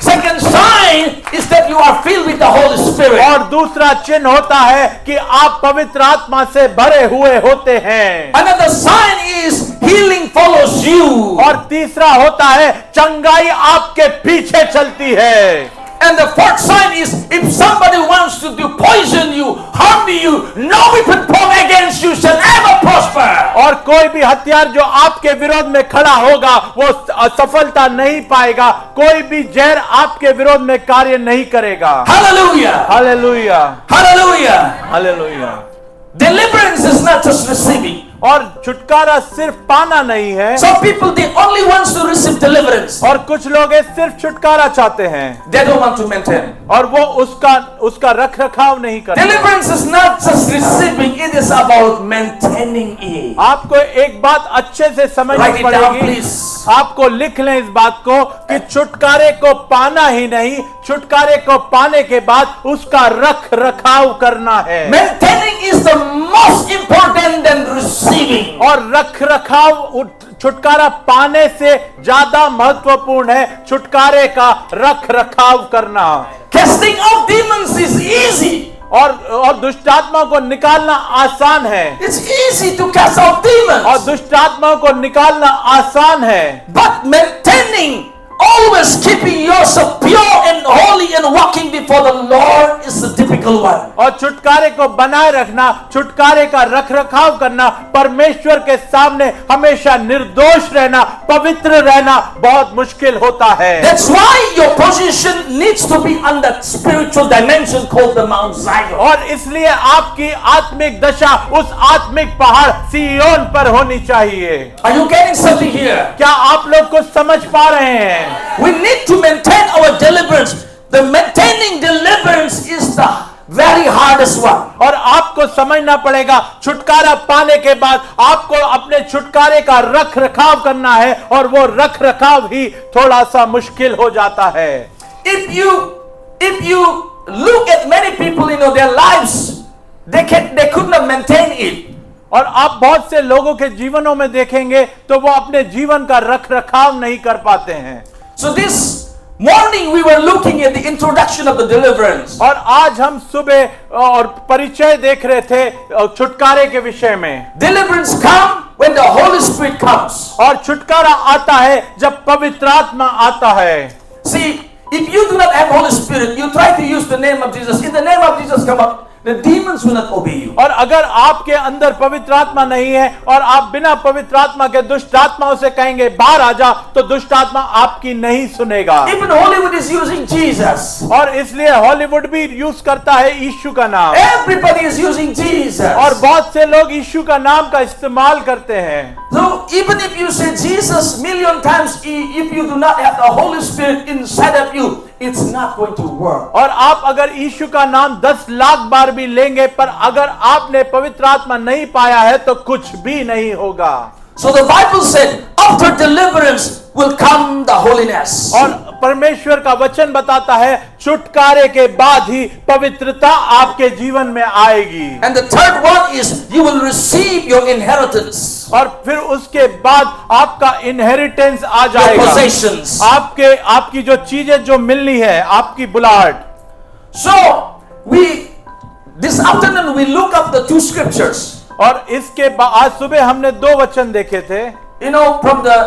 Second sign is that you are filled with the Holy Spirit.
और दूसरा चिन्ह होता है कि आप पवित्र आत्मा से भरे हुए होते हैं।
Another sign is healing follows you.
और तीसरा होता है चंगाई आपके पीछे चलती है।
And the fourth sign is, if somebody wants to poison you, harm you, no weapon formed against you shall ever prosper.
और कोई भी हथियार जो आपके विरोध में खड़ा होगा वो सफलता नहीं पाएगा, कोई भी जहर आपके विरोध में कार्य नहीं करेगा।
Hallelujah.
Hallelujah,
Hallelujah.
Hallelujah.
Deliverance is not just receiving.
और छुटकारा सिर्फ पाना नहीं है।
Some people, they only wants to receive deliverance.
और कुछ लोग सिर्फ छुटकारा चाहते हैं,
They don't want to maintain.
और वो उसका रख रखाव नहीं करते।
Deliverance is not just receiving, it is about maintaining it.
आपको एक बात अच्छे से समझनी
Write it down,
पड़ेगी।
please.
आपको लिख लें इस बात को कि छुटकारे को पाना ही नहीं, छुटकारे को पाने के बाद उसका रख रखाव करना है।
Maintaining is the most important than receiving.
और रख रखाव छुटकारा पाने से ज्यादा महत्वपूर्ण है छुटकारे का रख रखाव करना।
Casting out demons is easy.
और दुष्ट आत्मा को निकालना आसान है।
It's easy to cast out demons.
और दुष्ट आत्मा को निकालना आसान है,
But maintaining, always keeping yourself pure and holy and walking before the Lord is the difficult one.
और छुटकारे को बनाए रखना, छुटकारे का रख रखाव करना, परमेश्वर के सामने हमेशा निर्दोष रहना, पवित्र रहना बहुत मुश्किल होता है।
That's why your position needs to be on that spiritual dimension called the Mount Zion.
और इसलिए आपकी आत्मिक दशा उस आत्मिक पहाड़ सिय्योन पर होनी चाहिए।
Are you getting something here?
क्या आप लोग कुछ समझ पा रहे हैं?
We need to maintain our deliverance. The maintaining deliverance is the very hardest one.
और आपको समझना पड़ेगा, छुटकारा पाने के बाद आपको अपने छुटकारे का रख रखाव करना है, और वो रख रखाव ही थोड़ा सा मुश्किल हो जाता है।
If you look at many people, their lives, they could not maintain it.
और आप बहुत से लोगों के जीवनों में देखेंगे तो वो अपने जीवन का रख रखाव नहीं कर पाते हैं।
So this morning we were looking at the introduction of the deliverance.
और आज हम सुबह और परिचय देख रहे थे छुटकारे के विषय में।
Deliverance come when the Holy Spirit comes.
और छुटकारा आता है जब पवित्र आत्मा आता है।
See, if you do not have Holy Spirit, you try to use the name of Jesus. In the name of Jesus come up, the demons will not obey you.
और अगर आपके अंदर पवित्र आत्मा नहीं है और आप बिना पवित्र आत्मा के दुष्ट आत्माओं से कहेंगे बाहर आ जा, तो दुष्ट आत्मा आपकी नहीं सुनेगा।
Even Hollywood is using Jesus.
और इसलिए हॉलीवुड भी यूज करता है यीशु का नाम।
Everybody is using Jesus.
और बहुत से लोग यीशु का नाम का इस्तेमाल करते हैं।
So even if you say Jesus million times, if you do not have the Holy Spirit inside of you, it's not going to work.
और आप अगर यीशु का नाम 10 लाख बार भी लेंगे, पर अगर आपने पवित्र आत्मा नहीं पाया है तो कुछ भी नहीं होगा।
So the Bible said, after deliverance will come the holiness.
और परमेश्वर का वचन बताता है छुटकारे के बाद ही पवित्रता आपके जीवन में आएगी।
And the third one is you will receive your inheritance.
और फिर उसके बाद आपका इनहेरिटेंस आ
Your
जाएगा,
possessions.
आपकी जो चीजें जो मिलनी है, आपकी बुलाहट।
So this afternoon we look up the two scriptures.
और इसके बाद आज सुबह हमने 2 वचन देखे थे,
You know, from the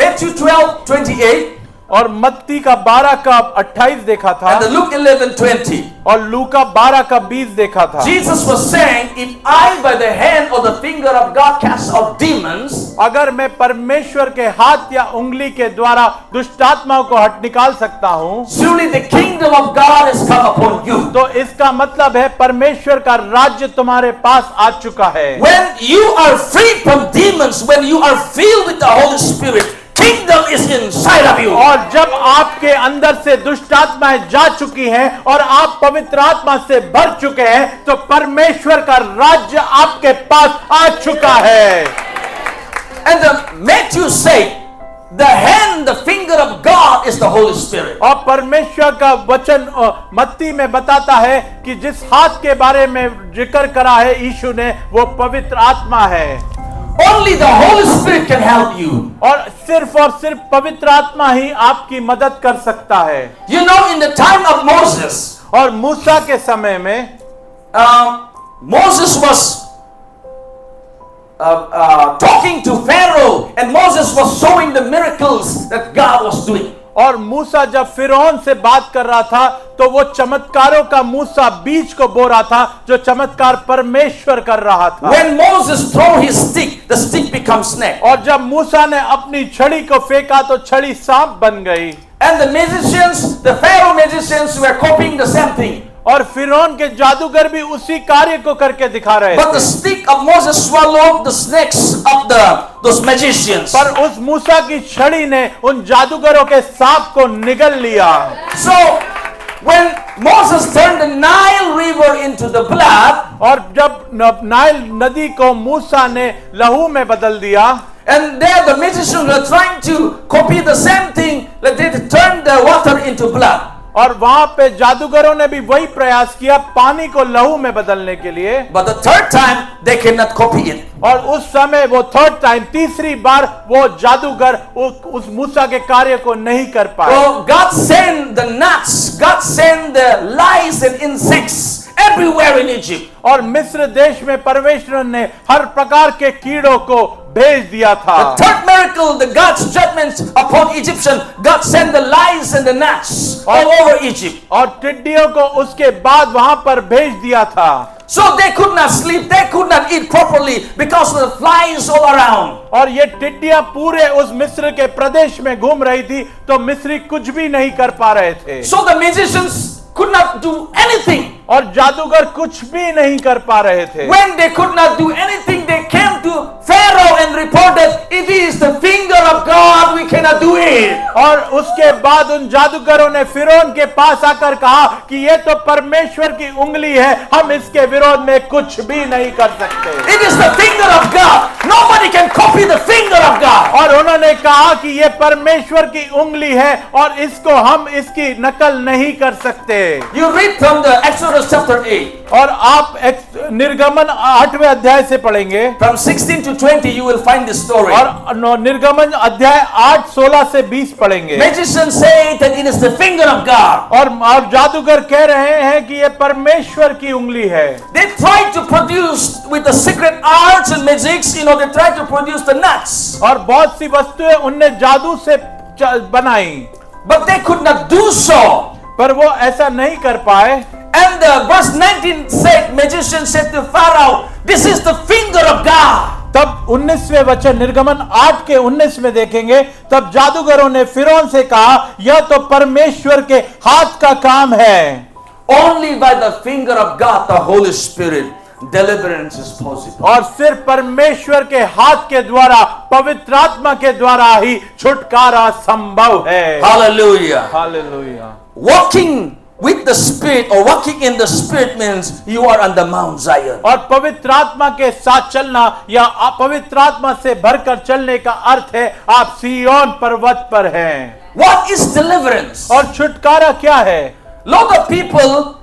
Matthew 12:28
और मत्ती का 12 का 28 देखा था,
and the Luke 11:20.
और लूका 12 का 20 देखा था।
Jesus was saying, if I by the hand or the finger of God cast out demons,
अगर मैं परमेश्वर के हाथ या उंगली के द्वारा दुष्ट आत्माओं को निकाल सकता हूं,
surely the kingdom of God has come upon you.
तो इसका मतलब है परमेश्वर का राज्य तुम्हारे पास आ चुका है।
When you are free from demons, when you are filled with the Holy Spirit, kingdom is inside of you.
और जब आपके अंदर से दुष्ट आत्माएं जा चुकी हैं और आप पवित्र आत्मा से भर चुके हैं, तो परमेश्वर का राज्य आपके पास आ चुका है।
And the Matthew said, the hand, the finger of God is the Holy Spirit.
और परमेश्वर का वचन मत्ती में बताता है कि जिस हाथ के बारे में जिक्र करा है यीशु ने, वो पवित्र आत्मा है।
Only the Holy Spirit can help you.
और सिर्फ पवित्र आत्मा ही आपकी मदद कर सकता है।
You know, in the time of Moses,
और मूसा के समय में
Moses was talking to Pharaoh, and Moses was showing the miracles that God was doing.
और मूसा जब फिरौन से बात कर रहा था, तो वो चमत्कारों का मूसा बीज को बो रहा था, जो चमत्कार परमेश्वर कर रहा था।
When Moses threw his stick, the stick becomes snake.
और जब मूसा ने अपनी छड़ी को फेंका तो छड़ी सांप बन गई।
And the magicians, the Pharaoh magicians, were copying the same thing.
और फिरौन के जादूगर भी उसी कार्य को करके दिखा रहे
But the
थे।
stick of Moses swallowed the snakes of those magicians.
पर उस मूसा की छड़ी ने उन जादूगरों के सांप को निगल लिया।
So when Moses turned the Nile River into the blood,
और जब नाइल नदी को मूसा ने लहू में बदल दिया,
and there the magicians were trying to copy the same thing, that they turned the water into blood.
और वहां पे जादूगरों ने भी वही प्रयास किया पानी को लहू में बदलने के लिए।
But the third time they cannot copy it.
और उस समय वो थर्ड टाइम, तीसरी बार वो जादूगर उस मूसा के कार्य को नहीं कर पाए।
So God sent the gnats, God sent the lice and insects everywhere in Egypt.
और मिस्र देश में परमेश्वर ने हर प्रकार के कीड़ों को भेज दिया था।
The third miracle, the God's judgment upon Egyptian, God sent the lice and the gnats all over Egypt.
और टिड्डियों को उसके बाद वहां पर भेज दिया था।
So they could not sleep, they could not eat properly because of the flies all around.
और ये टिड्डियां पूरे उस मिस्र के प्रदेश में घूम रही थी, तो मिस्री कुछ भी नहीं कर पा रहे थे।
So the magicians could not do anything.
और जादूगर कुछ भी नहीं कर पा रहे थे।
When they could not do anything, they came to Pharaoh and reported, it is the finger of God, we cannot do it.
और उसके बाद उन जादूगरों ने फिरौन के पास आकर कहा कि ये तो परमेश्वर की उंगली है, हम इसके विरोध में कुछ भी नहीं कर सकते।
It is the finger of God. Nobody can copy the finger of God.
और उन्होंने कहा कि ये परमेश्वर की उंगली है और इसको हम इसकी नकल नहीं कर सकते।
You read from the Exodus chapter 8.
और आप निर्गमन 8वें अध्याय से पढ़ेंगे,
From 16 to 20 you will find this story.
और निर्गमन अध्याय 8 16 से 20 पढ़ेंगे।
Magicians say that it is the finger of God.
और जादूगर कह रहे हैं कि ये परमेश्वर की उंगली है।
They tried to produce with the secret arts and magics, they tried to produce the nuts.
और बहुत सी वस्तुएं उनने जादू से बनाई,
But they could not do so.
पर वो ऐसा नहीं कर पाए।
And verse 19 said, magician said to Pharaoh, this is the finger of God.
तब 19वें वचन निर्गमन 8 के 19 में देखेंगे, तब जादूगरों ने फिरौन से कहा, यह तो परमेश्वर के हाथ का काम है।
Only by the finger of God, the Holy Spirit, deliverance is possible.
और सिर्फ परमेश्वर के हाथ के द्वारा, पवित्र आत्मा के द्वारा ही छुटकारा संभव है।
Hallelujah.
Hallelujah.
walking with the Spirit or walking in the Spirit means you are on the Mount Zion.
और पवित्र आत्मा के साथ चलना या पवित्र आत्मा से भरकर चलने का अर्थ है आप सिय्योन पर्वत पर हैं।
What is deliverance?
और छुटकारा क्या है?
Lot of people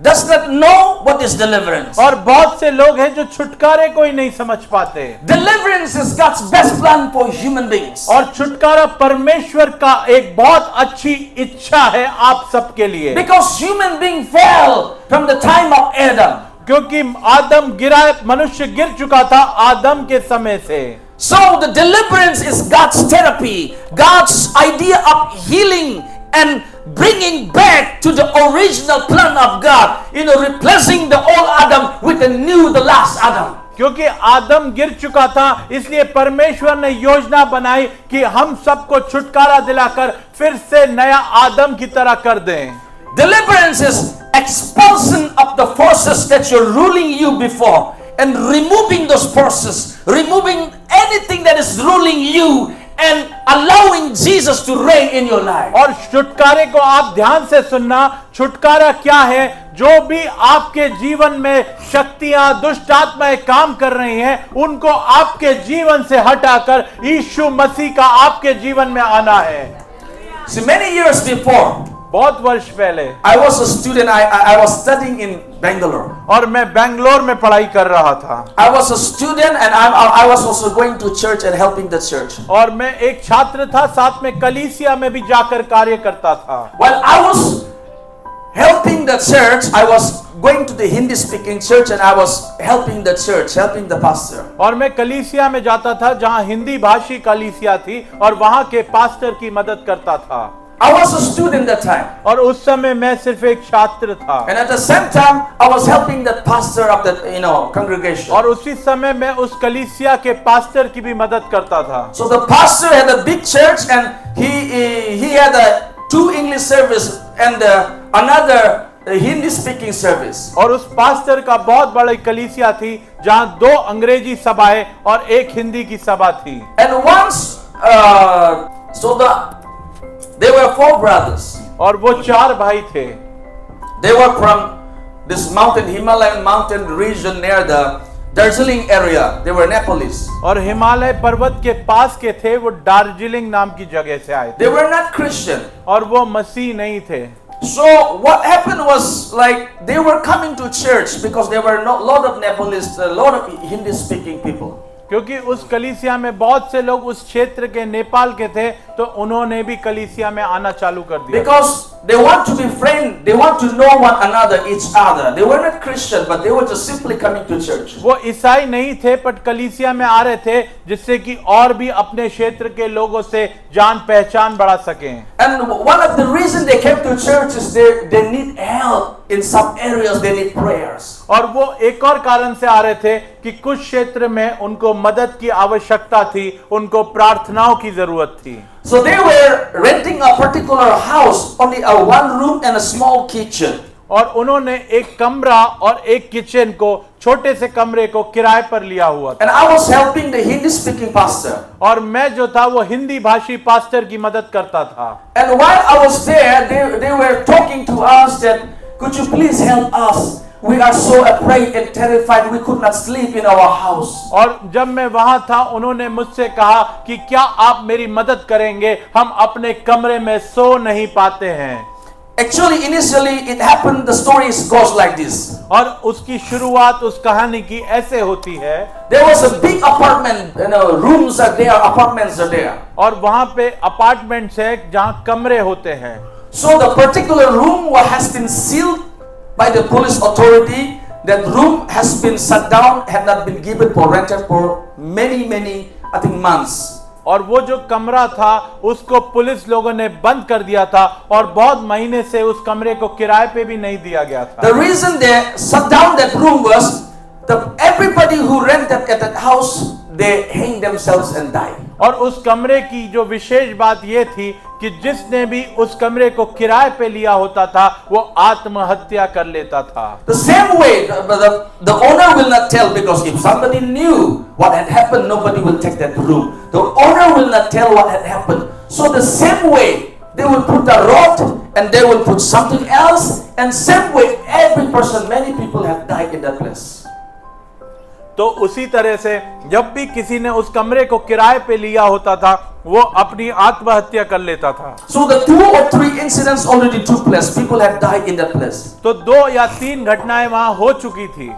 does not know what is deliverance.
और बहुत से लोग हैं जो छुटकारे को ही नहीं समझ पाते।
Deliverance is God's best plan for human beings.
और छुटकारा परमेश्वर का एक बहुत अच्छी इच्छा है आप सबके लिए।
Because human being fell from the time of Adam.
क्योंकि आदम गिरा, मनुष्य गिर चुका था आदम के समय से।
So the deliverance is God's therapy, God's idea of healing and bringing back to the original plan of God, replacing the old Adam with the new, the last Adam.
क्योंकि आदम गिर चुका था इसलिए परमेश्वर ने योजना बनाई कि हम सबको छुटकारा दिलाकर फिर से नया आदम की तरह कर दें।
Deliverance is expulsion of the forces that you're ruling you before and removing those forces, removing anything that is ruling you and allowing Jesus to reign in your life.
और छुटकारे को आप ध्यान से सुनना, छुटकारा क्या है? जो भी आपके जीवन में शक्तियां, दुष्ट आत्माएं काम कर रही हैं, उनको आपके जीवन से हटाकर यीशु मसीह का आपके जीवन में आना है।
See, many years before,
बहुत वर्ष पहले
I was a student. I was studying in Bangalore.
और मैं बेंगलोर में पढ़ाई कर रहा था।
I was a student and I was also going to church and helping the church.
और मैं एक छात्र था, साथ में कलीसिया में भी जाकर कार्य करता था।
While I was helping the church, I was going to the Hindi speaking church and I was helping the church, helping the pastor.
और मैं कलीसिया में जाता था जहां हिंदी भाषी कलीसिया थी और वहां के पास्टर की मदद करता था।
I was a student that time.
और उस समय मैं सिर्फ एक छात्र था।
And at the same time, I was helping the pastor of the congregation.
और उसी समय मैं उस कलीसिया के पास्टर की भी मदद करता था।
So the pastor had a big church and he had two English service and another Hindi speaking service.
और उस पास्टर का बहुत बड़ी कलीसिया थी जहां 2 अंग्रेजी सभाएं और एक हिंदी की सभा थी।
And once, there were 4 brothers.
और वो 4 भाई थे।
They were from this mountain, Himalayan mountain region near the Darjeeling area. They were Nepalese.
और हिमालय पर्वत के पास के थे, वो दार्जिलिंग नाम की जगह से आए थे।
They were not Christian.
और वो मसीह नहीं थे।
So what happened was like they were coming to church because there were a lot of Nepalese, a lot of Hindi speaking people.
क्योंकि उस कलीसिया में बहुत से लोग उस क्षेत्र के नेपाल के थे, तो उन्होंने भी कलीसिया में आना चालू कर दिया।
Because they want to be friends, they want to know one another, each other. They were not Christian, but they were just simply coming to church.
वो ईसाई नहीं थे, पर कलीसिया में आ रहे थे जिससे कि और भी अपने क्षेत्र के लोगों से जान पहचान बढ़ा सकें।
And one of the reasons they came to church is they need help in some areas. They need prayers.
और वो एक और कारण से आ रहे थे कि कुछ क्षेत्र में उनको मदद की आवश्यकता थी, उनको प्रार्थनाओं की जरूरत थी।
So they were renting a particular house, only a 1 room and a small kitchen.
और उन्होंने एक कमरा और एक किचन को, छोटे से कमरे को किराए पर लिया हुआ था।
And I was helping the Hindi speaking pastor.
और मैं जो था वो हिंदी भाषी पास्टर की मदद करता था।
And while I was there, they were talking to us that, could you please help us? We are so afraid and terrified. We could not sleep in our house.
और जब मैं वहां था, उन्होंने मुझसे कहा कि क्या आप मेरी मदद करेंगे? हम अपने कमरे में सो नहीं पाते हैं।
Actually, initially it happened. The story goes like this.
और उसकी शुरुआत उस कहानी की ऐसे होती है।
There was a big apartment. Rooms are there, apartments are there.
और वहां पे अपार्टमेंट्स है जहां कमरे होते हैं।
So the particular room has been sealed by the police authority. That room has been shut down, had not been given for rented for many, I think, months.
और वो जो कमरा था उसको पुलिस लोगों ने बंद कर दिया था और बहुत महीने से उस कमरे को किराए पे भी नहीं दिया गया था।
The reason they shut down that room was everybody who rented at that house, they hang themselves and die.
और उस कमरे की जो विशेष बात ये थी कि जिसने भी उस कमरे को किराए पे लिया होता था वो आत्महत्या कर लेता था।
The same way, the owner will not tell, because if somebody knew what had happened, nobody will take that room. The owner will not tell what had happened. So the same way, they will put the rod and they will put something else, and same way every person, many people have died in that place.
तो उसी तरह से जब भी किसी ने उस कमरे को किराए पे लिया होता था, वो अपनी आत्महत्या कर लेता था।
So the 2 or 3 incidents already took place. People have died in that place.
तो 2 या 3 घटनाएं वहां हो चुकी थी।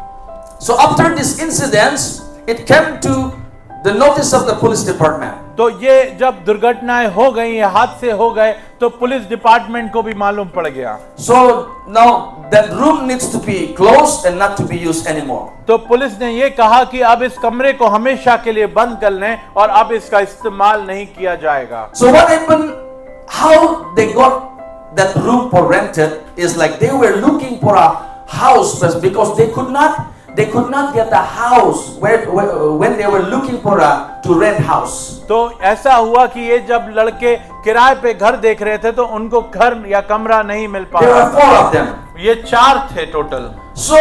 So after these incidents, it came to the notice of the police department.
तो ये जब दुर्घटनाएं हो गई, ये हादसे हो गए, तो पुलिस डिपार्टमेंट को भी मालूम पड़ गया।
So now that room needs to be closed and not to be used anymore.
तो पुलिस ने ये कहा कि अब इस कमरे को हमेशा के लिए बंद कर लें और अब इसका इस्तेमाल नहीं किया जाएगा।
So what happened? How they got that room for rented is like they were looking for a house, but because they could not get a house when they were looking for to rent house.
तो ऐसा हुआ कि ये जब लड़के किराए पे घर देख रहे थे तो उनको घर या कमरा नहीं मिल पा
There
रहा
were 4 of them.
ये 4 थे total.
So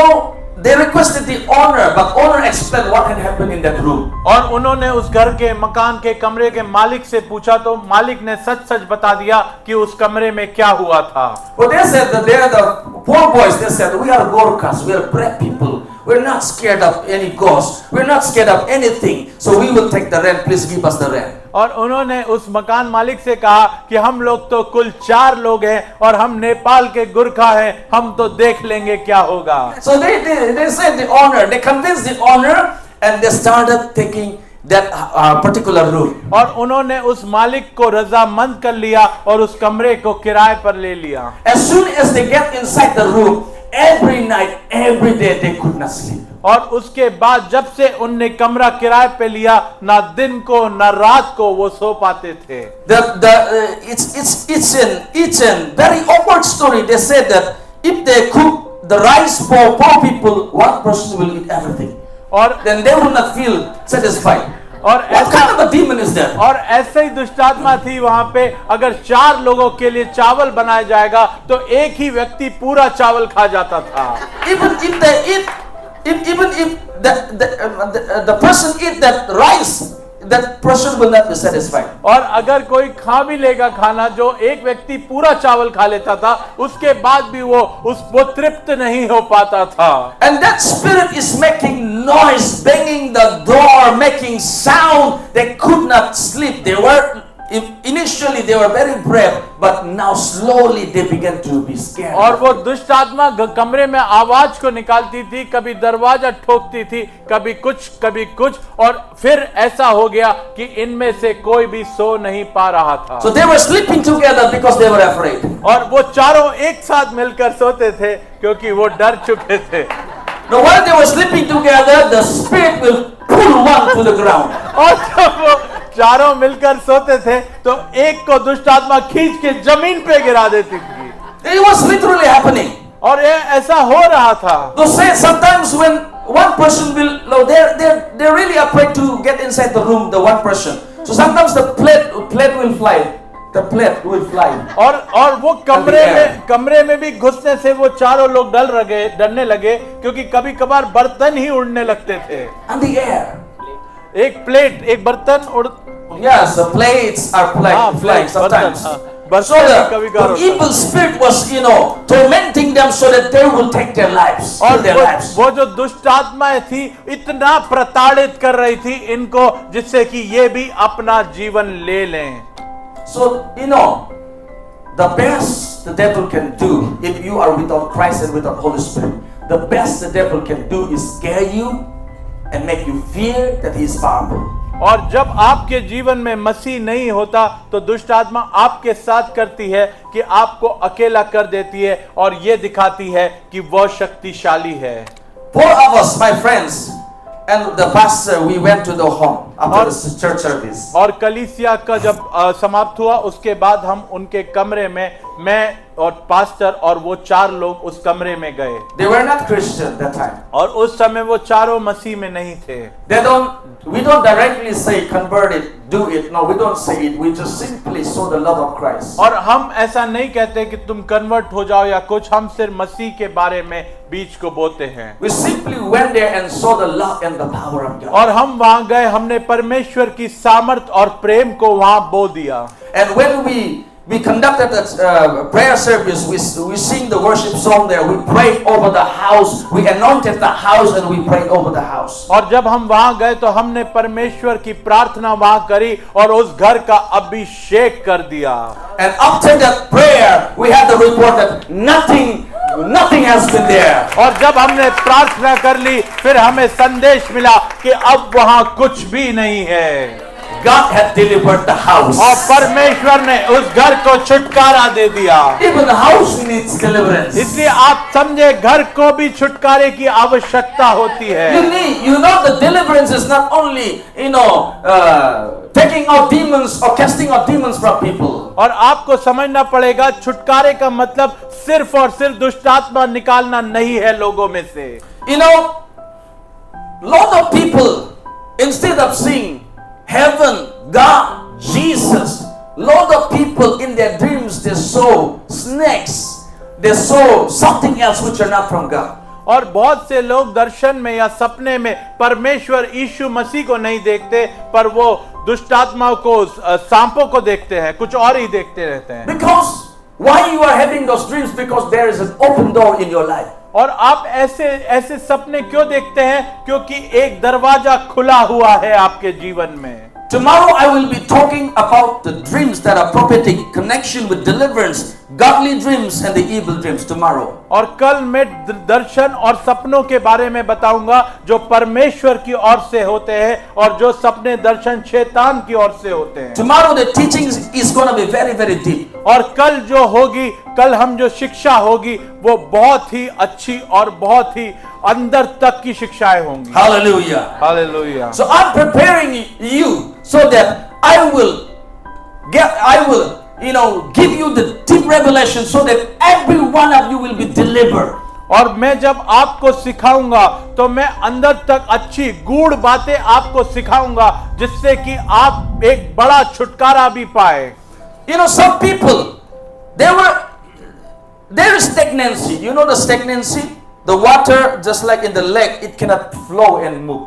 they requested the owner, but owner explained what had happened in that room.
और उन्होंने उस घर के मकान के कमरे के मालिक से पूछा तो मालिक ने सच बता दिया कि उस कमरे में क्या हुआ था।
But they said that they are the poor boys. They said, we are Gorkhas, we are brave people. We're not scared of any ghost. We're not scared of anything. So we will take the rent. Please give us the rent.
और उन्होंने उस मकान मालिक से कहा कि हम लोग तो कुल 4 लोग हैं और हम नेपाल के गुरखा हैं, हम तो देख लेंगे क्या होगा।
So they said the owner, they convinced the owner and they started taking that particular room.
और उन्होंने उस मालिक को रजामंद कर लिया और उस कमरे को किराए पर ले लिया।
As soon as they get inside the room, every night, every day they could not sleep.
और उसके बाद जब से उनने कमरा किराए पे लिया, ना दिन को ना रात को वो सो पाते थे।
It's a very awkward story. They said that if they cook the rice for poor people, one person will eat everything.
और
Then they will not feel satisfied.
और
What kind of a demon is that?
और ऐसे ही दुष्टात्मा थी वहां पे। अगर 4 लोगों के लिए चावल बनाया जाएगा तो एक ही व्यक्ति पूरा चावल खा जाता था।
Even if they eat, even if the person eat that rice, that person will not be satisfied.
और अगर कोई खा भी लेगा खाना, जो एक व्यक्ति पूरा चावल खा लेता था, उसके बाद भी वो तृप्त नहीं हो पाता था।
And that spirit is making noise, banging the door, making sound. They could not sleep. Initially they were very brave, but now slowly they began to be scared.
और वो दुष्ट आत्मा कमरे में आवाज को निकालती थी, कभी दरवाजा ठोकती थी, कभी कुछ, और फिर ऐसा हो गया कि इनमें से कोई भी सो नहीं पा रहा था।
So they were sleeping together because they were afraid.
और वो चारों एक साथ मिलकर सोते थे क्योंकि वो डर चुके थे।
Now while they were sleeping together, the spirit will pull one to the ground.
और जब वो चारों मिलकर सोते थे तो एक को दुष्ट आत्मा खींच के जमीन पे गिरा देती थी।
It was literally happening.
और ये ऐसा हो रहा था।
So say sometimes when one person will, no, they're really afraid to get inside the room, the one person. So sometimes the plate will fly. The plate will fly.
और वो कमरे में भी घुसने से वो चारों लोग डरने लगे क्योंकि कभी कभार बर्तन ही उड़ने लगते थे।
And the air.
एक बर्तन उड़।
Yes, the plates are flying sometimes. So the evil spirit was, tormenting them so that they will take their lives.
और
their lives.
वो जो दुष्ट आत्माएं थी इतना प्रताड़ित कर रही थी इनको, जिससे कि ये भी अपना जीवन ले लें।
So the best the devil can do if you are without Christ and without Holy Spirit, the best the devil can do is scare you and make you fear that he is powerful.
और जब आपके जीवन में मसीह नहीं होता तो दुष्ट आत्मा आपके साथ करती है कि आपको अकेला कर देती है और ये दिखाती है कि वह शक्तिशाली है।
4 of us, my friends, and the pastor, we went to the home after the church service.
और कलीसिया का जब समाप्त हुआ उसके बाद हम उनके कमरे में, मैं और पास्टर और वो 4 लोग उस कमरे में गए।
They were not Christian that time.
और उस समय वो चारों मसीह में नहीं थे।
We don't directly say convert it, do it. No, we don't say it. We just simply show the love of Christ.
और हम ऐसा नहीं कहते कि तुम कन्वर्ट हो जाओ या कुछ, हम सिर्फ मसीह के बारे में बीज को बोते हैं।
We simply went there and saw the love and the power of God.
और हम वहां गए, हमने परमेश्वर की सामर्थ और प्रेम को वहां बो दिया।
And when we we conducted a prayer service. We sing the worship song there. We prayed over the house. We anointed the house and we prayed over the house.
और जब हम वहां गए तो हमने परमेश्वर की प्रार्थना वहां करी और उस घर का अभिषेक कर दिया.
And after that prayer, we had the report that nothing has been there.
और जब हमने प्रार्थना कर ली फिर हमें संदेश मिला कि अब वहां कुछ भी नहीं है.
God had delivered the house.
और परमेश्वर ने उस घर को छुटकारा दे दिया.
Even the house needs deliverance.
इसलिए आप समझे घर को भी छुटकारे की आवश्यकता होती है.
You know the deliverance is not only taking out demons or casting out demons from people.
और आपको समझना पड़ेगा छुटकारे का मतलब सिर्फ और सिर्फ दुष्ट आत्मा निकालना नहीं है लोगों में से.
You know, lot of people instead of seeing heaven, God, Jesus, lot of people in their dreams they saw snakes, they saw something else which are not from God.
और बहुत से लोग दर्शन में या सपने में परमेश्वर यीशु मसीह को नहीं देखते पर वो दुष्ट आत्माओं को सांपों को देखते हैं, कुछ और ही देखते रहते हैं.
Because why you are having those dreams? Because there is an open door in your life.
और आप ऐसे सपने क्यों देखते हैं? क्योंकि एक दरवाजा खुला हुआ है आपके जीवन में.
Tomorrow I will be talking about the dreams that are prophetic, connection with deliverance, godly dreams and the evil dreams tomorrow.
और कल मैं दर्शन और सपनों के बारे में बताऊंगा जो परमेश्वर की ओर से होते हैं और जो सपने दर्शन शैतान की ओर से होते हैं.
Tomorrow the teaching is going to be very very deep.
और कल जो होगी, कल हम जो शिक्षा होगी वो बहुत ही अच्छी और बहुत ही अंदर तक की शिक्षाएं होंगी.
Hallelujah.
Hallelujah.
So I'm preparing you so that I will give you the deep revelation so that every one of you will be delivered.
और मैं जब आपको सिखाऊंगा तो मैं अंदर तक अच्छी गूढ़ बातें आपको सिखाऊंगा जिससे कि आप एक बड़ा छुटकारा भी पाए.
You know, some people there is stagnancy. You know the stagnancy? The water, just like in the lake, it cannot flow and move.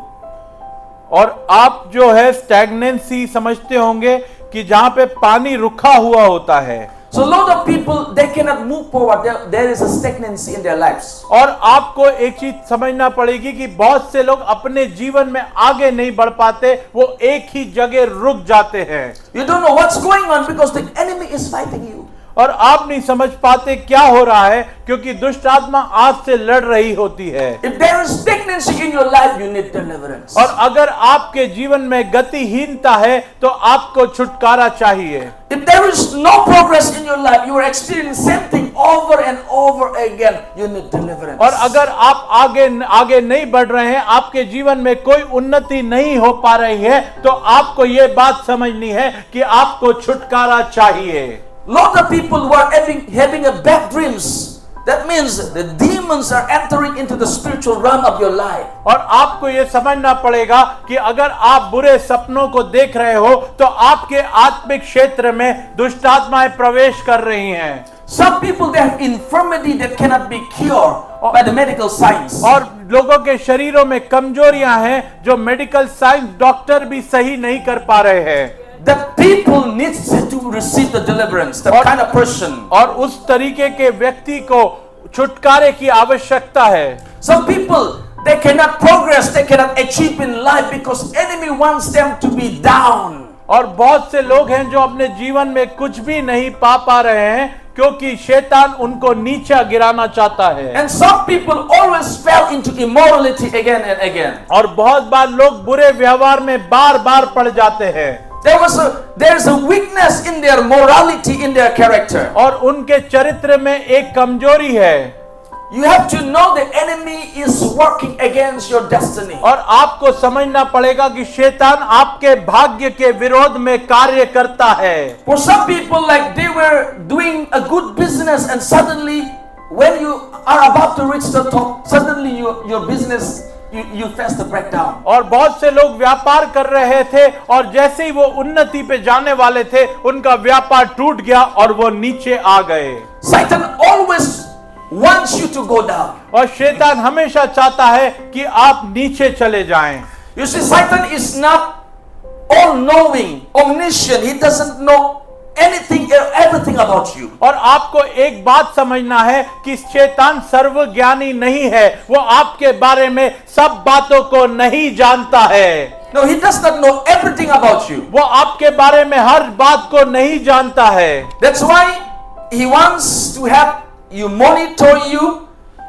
और आप जो है स्टैग्नेंसी समझते होंगे कि जहां पे पानी रुका हुआ होता है.
So a lot of people they cannot move forward. There is a stagnancy in their lives.
और आपको एक चीज समझना पड़ेगी कि बहुत से लोग अपने जीवन में आगे नहीं बढ़ पाते, वो एक ही जगह रुक जाते हैं.
You don't know what's going on because the enemy is fighting you.
और आप नहीं समझ पाते क्या हो रहा है क्योंकि दुष्ट आत्मा आपसे लड़ रही होती है.
If there is stagnancy in your life, you need deliverance.
और अगर आपके जीवन में गतिहीनता है तो आपको छुटकारा चाहिए.
If there is no progress in your life, you are experiencing same thing over and over again, you need deliverance.
और अगर आप आगे नहीं बढ़ रहे हैं, आपके जीवन में कोई उन्नति नहीं हो पा रही है, तो आपको ये बात समझनी है कि आपको छुटकारा चाहिए.
Lot of people who are having a bad dreams. That means the demons are entering into the spiritual realm of your life.
और आपको ये समझना पड़ेगा कि अगर आप बुरे सपनों को देख रहे हो तो आपके आत्मिक क्षेत्र में दुष्ट आत्माएं प्रवेश कर रही हैं.
Some people they have infirmity that cannot be cured by the medical science.
और लोगों के शरीरों में कमजोरियां हैं जो मेडिकल साइंस डॉक्टर भी सही नहीं कर पा रहे हैं.
That people needs to receive the deliverance. That kind of person.
और उस तरीके के व्यक्ति को छुटकारे की आवश्यकता है.
Some people they cannot progress, they cannot achieve in life because enemy wants them to be down.
और बहुत से लोग हैं जो अपने जीवन में कुछ भी नहीं पा रहे हैं क्योंकि शैतान उनको नीचा गिराना चाहता है.
And some people always fell into immorality again and again.
और बहुत बार लोग बुरे व्यवहार में बार-बार पड़ जाते हैं.
There is a weakness in their morality, in their character.
और उनके चरित्र में एक कमजोरी है.
You have to know the enemy is working against your destiny.
और आपको समझना पड़ेगा कि शैतान आपके भाग्य के विरोध में कार्य करता है.
For some people, like they were doing a good business and suddenly when you are about to reach the top, suddenly your business you face the breakdown.
और बहुत से लोग व्यापार कर रहे थे और जैसे ही वो उन्नति पे जाने वाले थे उनका व्यापार टूट गया और वो नीचे आ गए.
Satan always wants you to go down.
और शैतान हमेशा चाहता है कि आप नीचे चले जाएं.
You see, Satan is not all knowing, omniscient. He doesn't know anything, everything about you.
और आपको एक बात समझना है कि शैतान सर्वज्ञानी नहीं है, वो आपके बारे में सब बातों को नहीं जानता है।
No, he does not know everything about you.
वो आपके बारे में हर बात को नहीं जानता है।
That's why he wants to have you monitor you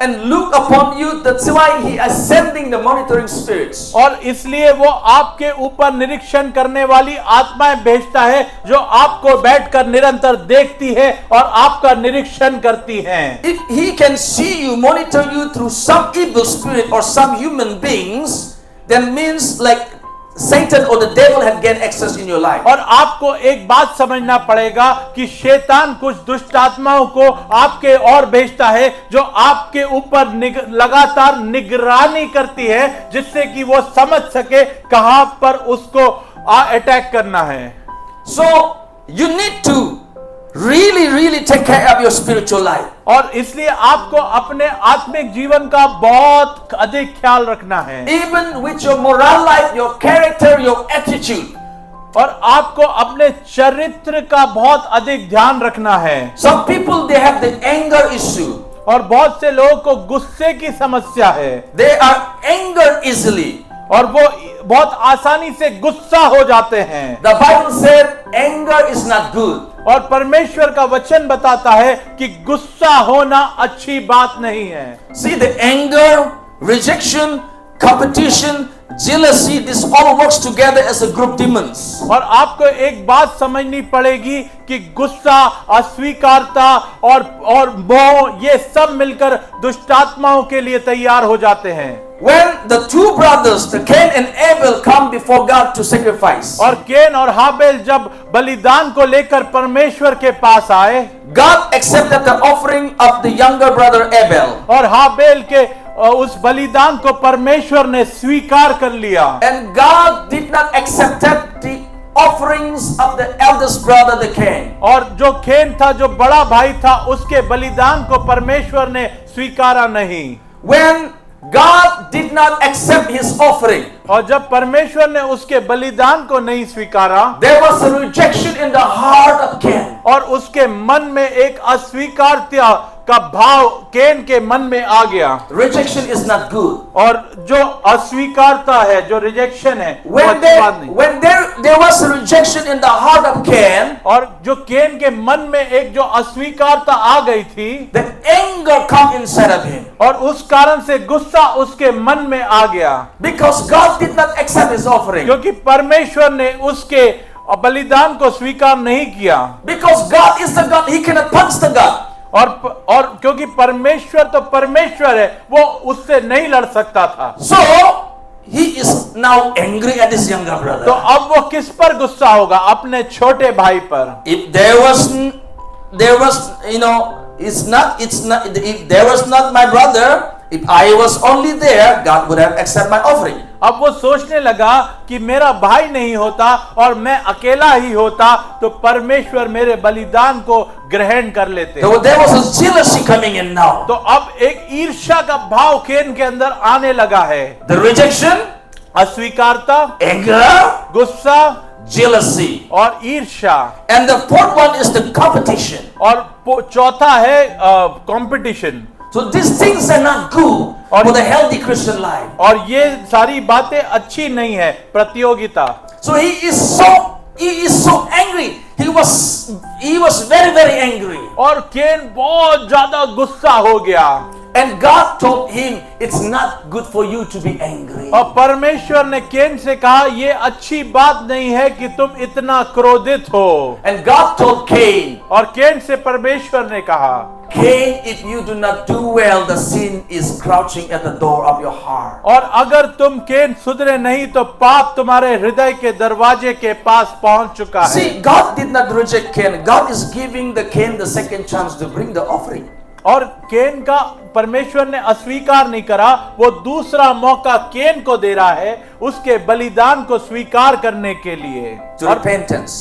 and look upon you. That's why he is sending the monitoring spirits.
और इसलिए वो आपके ऊपर निरीक्षण करने वाली आत्माएं भेजता है, जो आपको बैठकर निरंतर देखती है और आपका निरीक्षण करती हैं।
If he can see you, monitor you through some evil spirit or some human beings, then means like Satan or the devil have gained access in your life.
और आपको एक बात समझना पड़ेगा कि शैतान कुछ दुष्ट आत्माओं को आपके और भेजता है, जो आपके ऊपर लगातार निगरानी करती है, जिससे कि वो समझ सके कहां पर उसको अटैक करना है।
So you need to really take care of your spiritual life.
और इसलिए आपको अपने आत्मिक जीवन का बहुत अधिक ख्याल रखना है।
Even with your moral life, your character, your attitude.
और आपको अपने चरित्र का बहुत अधिक ध्यान रखना है।
Some people they have the anger issue.
और बहुत से लोगों को गुस्से की समस्या है।
They are angered easily.
और वो बहुत आसानी से गुस्सा हो जाते हैं।
The Bible said anger is not good.
और परमेश्वर का वचन बताता है कि गुस्सा होना अच्छी बात नहीं है।
See, the anger, rejection, competition, jealousy, this all works together as a group demons.
और आपको एक बात समझनी पड़ेगी कि गुस्सा, अस्वीकारता और मोह, ये सब मिलकर दुष्टात्माओं के लिए तैयार हो जाते हैं।
When the two brothers, the Cain and Abel, come before God to sacrifice,
और केन और हाबेल जब बलिदान को लेकर परमेश्वर के पास आए,
God accepted the offering of the younger brother Abel.
और हाबेल के उस बलिदान को परमेश्वर ने स्वीकार कर लिया।
And God did not accept the offerings of the eldest brother, the Cain.
और जो केन था, जो बड़ा भाई था, उसके बलिदान को परमेश्वर ने स्वीकारा नहीं।
When God did not accept his offering,
और जब परमेश्वर ने उसके बलिदान को नहीं स्वीकारा,
there was a rejection in the heart of Cain.
और उसके मन में एक अस्वीकारता का भाव केन के मन में आ गया।
Rejection is not good.
और जो अस्वीकारता है, जो रिजेक्शन है, वो
When
अच्छी बात नहीं।
there was a rejection in the heart of Cain,
और जो केन के मन में एक जो अस्वीकारता आ गई थी,
the anger come inside of him.
और उस कारण से गुस्सा उसके मन में आ गया,
Because God did not accept his offering.
क्योंकि परमेश्वर ने उसके बलिदान को स्वीकार नहीं किया।
Because God is the God, he cannot punch the God.
और क्योंकि परमेश्वर तो परमेश्वर है, वो उससे नहीं लड़ सकता था।
So he is now angry at his younger
तो
brother.
अब वो किस पर गुस्सा होगा? अपने छोटे भाई पर।
If there was if there was not my brother, if I was only there, God would have accepted my offering.
अब वो सोचने लगा कि मेरा भाई नहीं होता और मैं अकेला ही होता, तो परमेश्वर मेरे बलिदान को ग्रहण कर लेते।
So there was a jealousy coming in now.
तो अब एक ईर्ष्या का भाव केन के अंदर आने लगा है।
The rejection,
अस्वीकारता,
anger,
गुस्सा,
jealousy.
और ईर्ष्या।
And the fourth one is the competition.
और चौथा है competition.
So these things are not good for the healthy Christian life.
और ये सारी बातें अच्छी नहीं है, प्रतियोगिता।
So he is so angry. He was very angry.
और केन बहुत ज्यादा गुस्सा हो गया।
And God told him, it's not good for you to be angry.
और परमेश्वर ने केन से कहा, ये अच्छी बात नहीं है कि तुम इतना क्रोधित हो।
And God told Cain,
और केन से परमेश्वर ने कहा,
Cain, if you do not do well, the sin is crouching at the door of your heart.
और अगर तुम केन सुधरे नहीं तो पाप तुम्हारे हृदय के दरवाजे के पास पहुंच चुका है।
See, God did not reject Cain. God is giving the Cain the second chance to bring the offering.
और केन का परमेश्वर ने अस्वीकार नहीं करा, वो दूसरा मौका केन को दे रहा है उसके बलिदान को स्वीकार करने के लिए।
To repentance.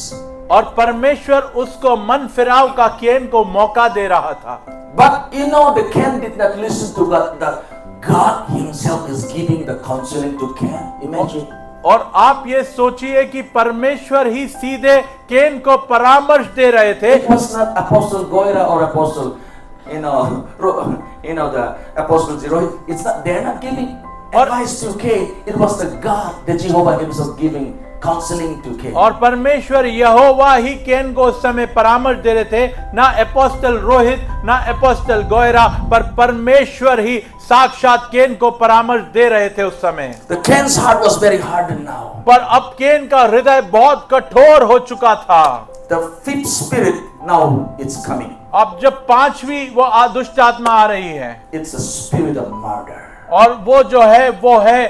और परमेश्वर उसको मन फिराव का केन को मौका दे रहा था।
But you know, the Cain did not listen to God. God himself is giving the counseling to Cain. Imagine.
और आप ये सोचिए कि परमेश्वर ही सीधे केन को परामर्श दे रहे थे।
It was not Apostle Goira or Apostle, the Apostle Zero. It's not. They're not giving advice to Cain. It was the God, the Jehovah Himself, giving counseling to Cain.
और परमेश्वर यहोवा ही केन को उस समय परामर्श दे रहे थे, ना अपोस्टल रोहित, ना अपोस्टल गोयरा, पर परमेश्वर ही साक्षात केन को परामर्श दे रहे थे उस समय।
The Cain's heart was very hardened now.
पर अब केन का हृदय बहुत कठोर हो चुका था।
The fifth spirit now it's coming.
अब जब पांचवी वो दुष्ट आत्मा आ रही है,
It's a spirit of murder.
और वो जो है वो है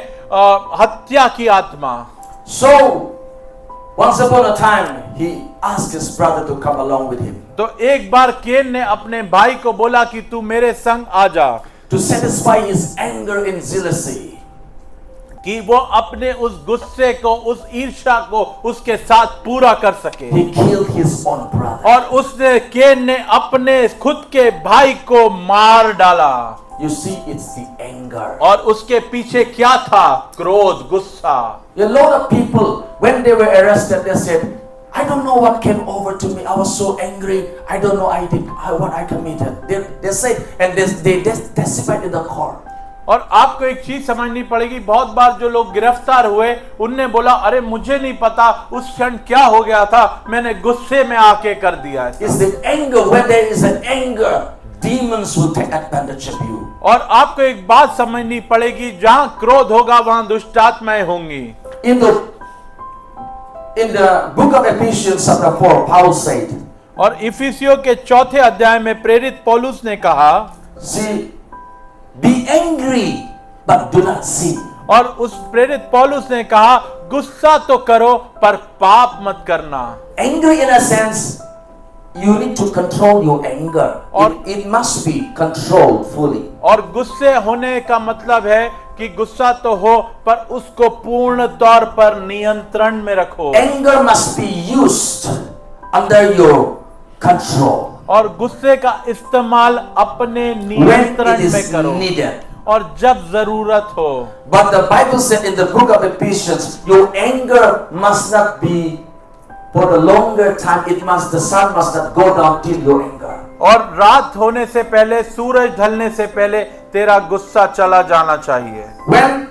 हत्या की आत्मा।
So once upon a time he asked his brother to come along with him
तो एक बार केन ने अपने भाई को बोला कि तू मेरे संग आ जा,
to satisfy his anger and jealousy.
कि वो अपने उस गुस्से को, उस ईर्ष्या को उसके साथ पूरा कर सके।
He killed his own brother.
और उसने केन ने अपने खुद के भाई को मार डाला।
You see, it's the anger.
और उसके पीछे क्या था? क्रोध, गुस्सा।
A lot of people, when they were arrested, they said, I don't know what came over to me. I was so angry. I don't know what I committed. They said, and they testified in the court.
और आपको एक चीज समझनी पड़ेगी, बहुत बार जो लोग गिरफ्तार हुए उनने बोला, अरे मुझे नहीं पता उस क्षण क्या हो गया था, मैंने गुस्से में आके कर दिया।
It's the anger. When there is an anger, demons will take advantage of you.
और आपको एक बात समझनी पड़ेगी, जहां क्रोध होगा वहां दुष्ट आत्माएं होंगी।
In the book of Ephesians chapter 4, Paul said,
और इफिसियों के 4 अध्याय में प्रेरित पौलुस ने कहा,
see, be angry but do not sin.
और उस प्रेरित पौलुस ने कहा, गुस्सा तो करो पर पाप मत करना।
Angry in a sense, you need to control your anger. It must be controlled fully.
और गुस्से होने का मतलब है कि गुस्सा तो हो पर उसको पूर्ण तौर पर नियंत्रण में रखो।
Anger must be used under your control.
और गुस्से का इस्तेमाल अपने नियंत्रण में करो
needed.
और जब जरूरत हो।
But the Bible said in the book of Ephesians, your anger must not be for the longer time. The sun must not go down till your anger.
और रात होने से पहले, सूरज ढलने से पहले तेरा गुस्सा चला जाना चाहिए।
When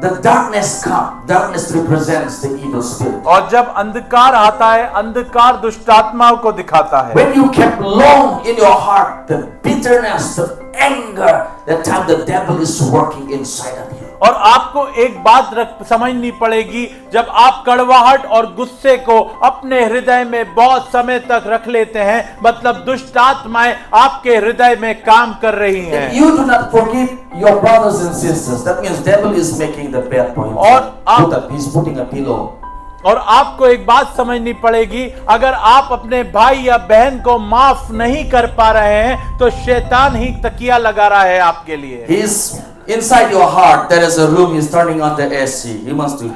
the darkness comes, darkness represents the evil spirit.
और जब अंधकार आता है, अंधकार दुष्टात्माओं को दिखाता है।
When you kept long in your heart the bitterness, the anger, that time the devil is working inside of you.
और आपको एक बात समझनी पड़ेगी, जब आप कड़वाहट और गुस्से को अपने हृदय में बहुत समय तक रख लेते हैं, मतलब दुष्ट आत्माएं आपके हृदय में काम कर रही हैं।
You do not forgive your brothers and sisters. That means devil is making the bed for him.
और
he's putting a pillow.
और आपको एक बात समझनी पड़ेगी, अगर आप अपने भाई या बहन को माफ नहीं कर पा रहे हैं तो शैतान ही तकिया लगा रहा है आपके लिए।
He's inside your heart. There is a room. He's turning on the AC. He wants to,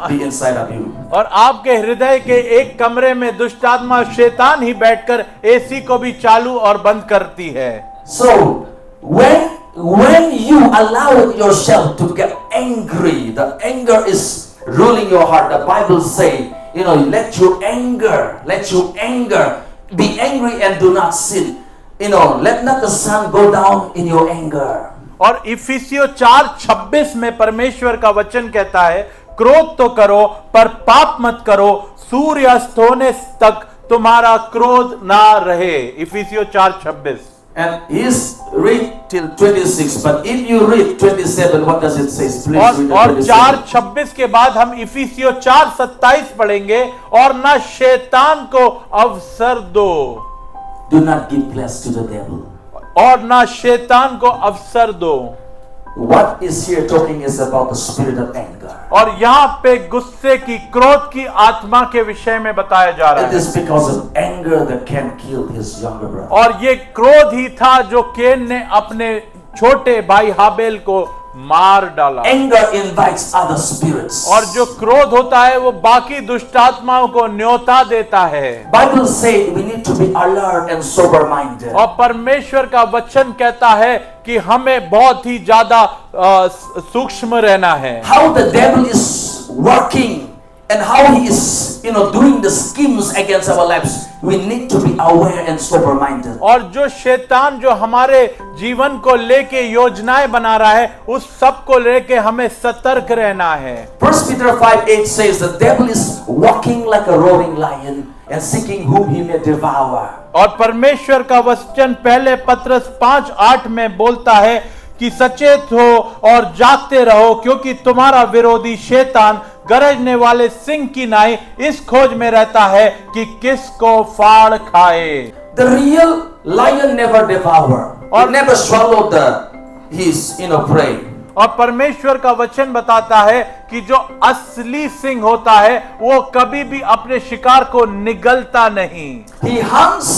be inside of you.
और आपके हृदय के एक कमरे में दुष्ट आत्मा शैतान ही बैठकर एसी को भी चालू और बंद करती है।
So when you allow yourself to get angry, the anger is ruling your heart. The Bible say, let your anger be angry and do not sin. Let not the sun go down in your anger.
और इफिसियों 4:26 में परमेश्वर का वचन कहता है, क्रोध तो करो पर पाप मत करो, सूर्य अस्त होने तक तुम्हारा क्रोध ना रहे। इफिसियों 4:26।
And he's read till 26, but if you read 27, what does it say? Please read
और
27.
4:26 के बाद हम इफिसियों 4:27 पढ़ेंगे, और ना शैतान को अवसर दो।
Do not give place to the devil.
और ना शैतान को अवसर दो।
What is here talking is about the spirit of anger.
और यहाँ पे गुस्से की, क्रोध की आत्मा के विषय में बताया जा रहा
It
है।
is because of anger that Cain killed his younger brother.
और ये क्रोध ही था जो केन ने अपने छोटे भाई हाबेल को मार डाला।
Anger invites other spirits.
और जो क्रोध होता है वो बाकी दुष्ट आत्माओं को न्योता देता है।
Bible says we need to be alert and sober-minded.
और परमेश्वर का वचन कहता है कि हमें बहुत ही ज्यादा सूक्ष्म रहना है।
How the devil is working and how he is, doing the schemes against our lives. We need to be aware and sober-minded.
और जो शैतान जो हमारे जीवन को लेके योजनाएं बना रहा है, उस सब को लेके हमें सतर्क रहना है।
1 Peter 5:8 says the devil is walking like a roaring lion and seeking whom he may devour.
और परमेश्वर का वचन पहले पत्रस 5:8 में बोलता है कि सचेत हो और जागते रहो, क्योंकि तुम्हारा विरोधी शैतान गरजने वाले सिंह की नाई इस खोज में रहता है कि किसको फाड़ खाए।
The real lion never devour or never swallow his prey.
और परमेश्वर का वचन बताता है कि जो असली सिंह होता है वो कभी भी अपने शिकार को निगलता नहीं।
He hunts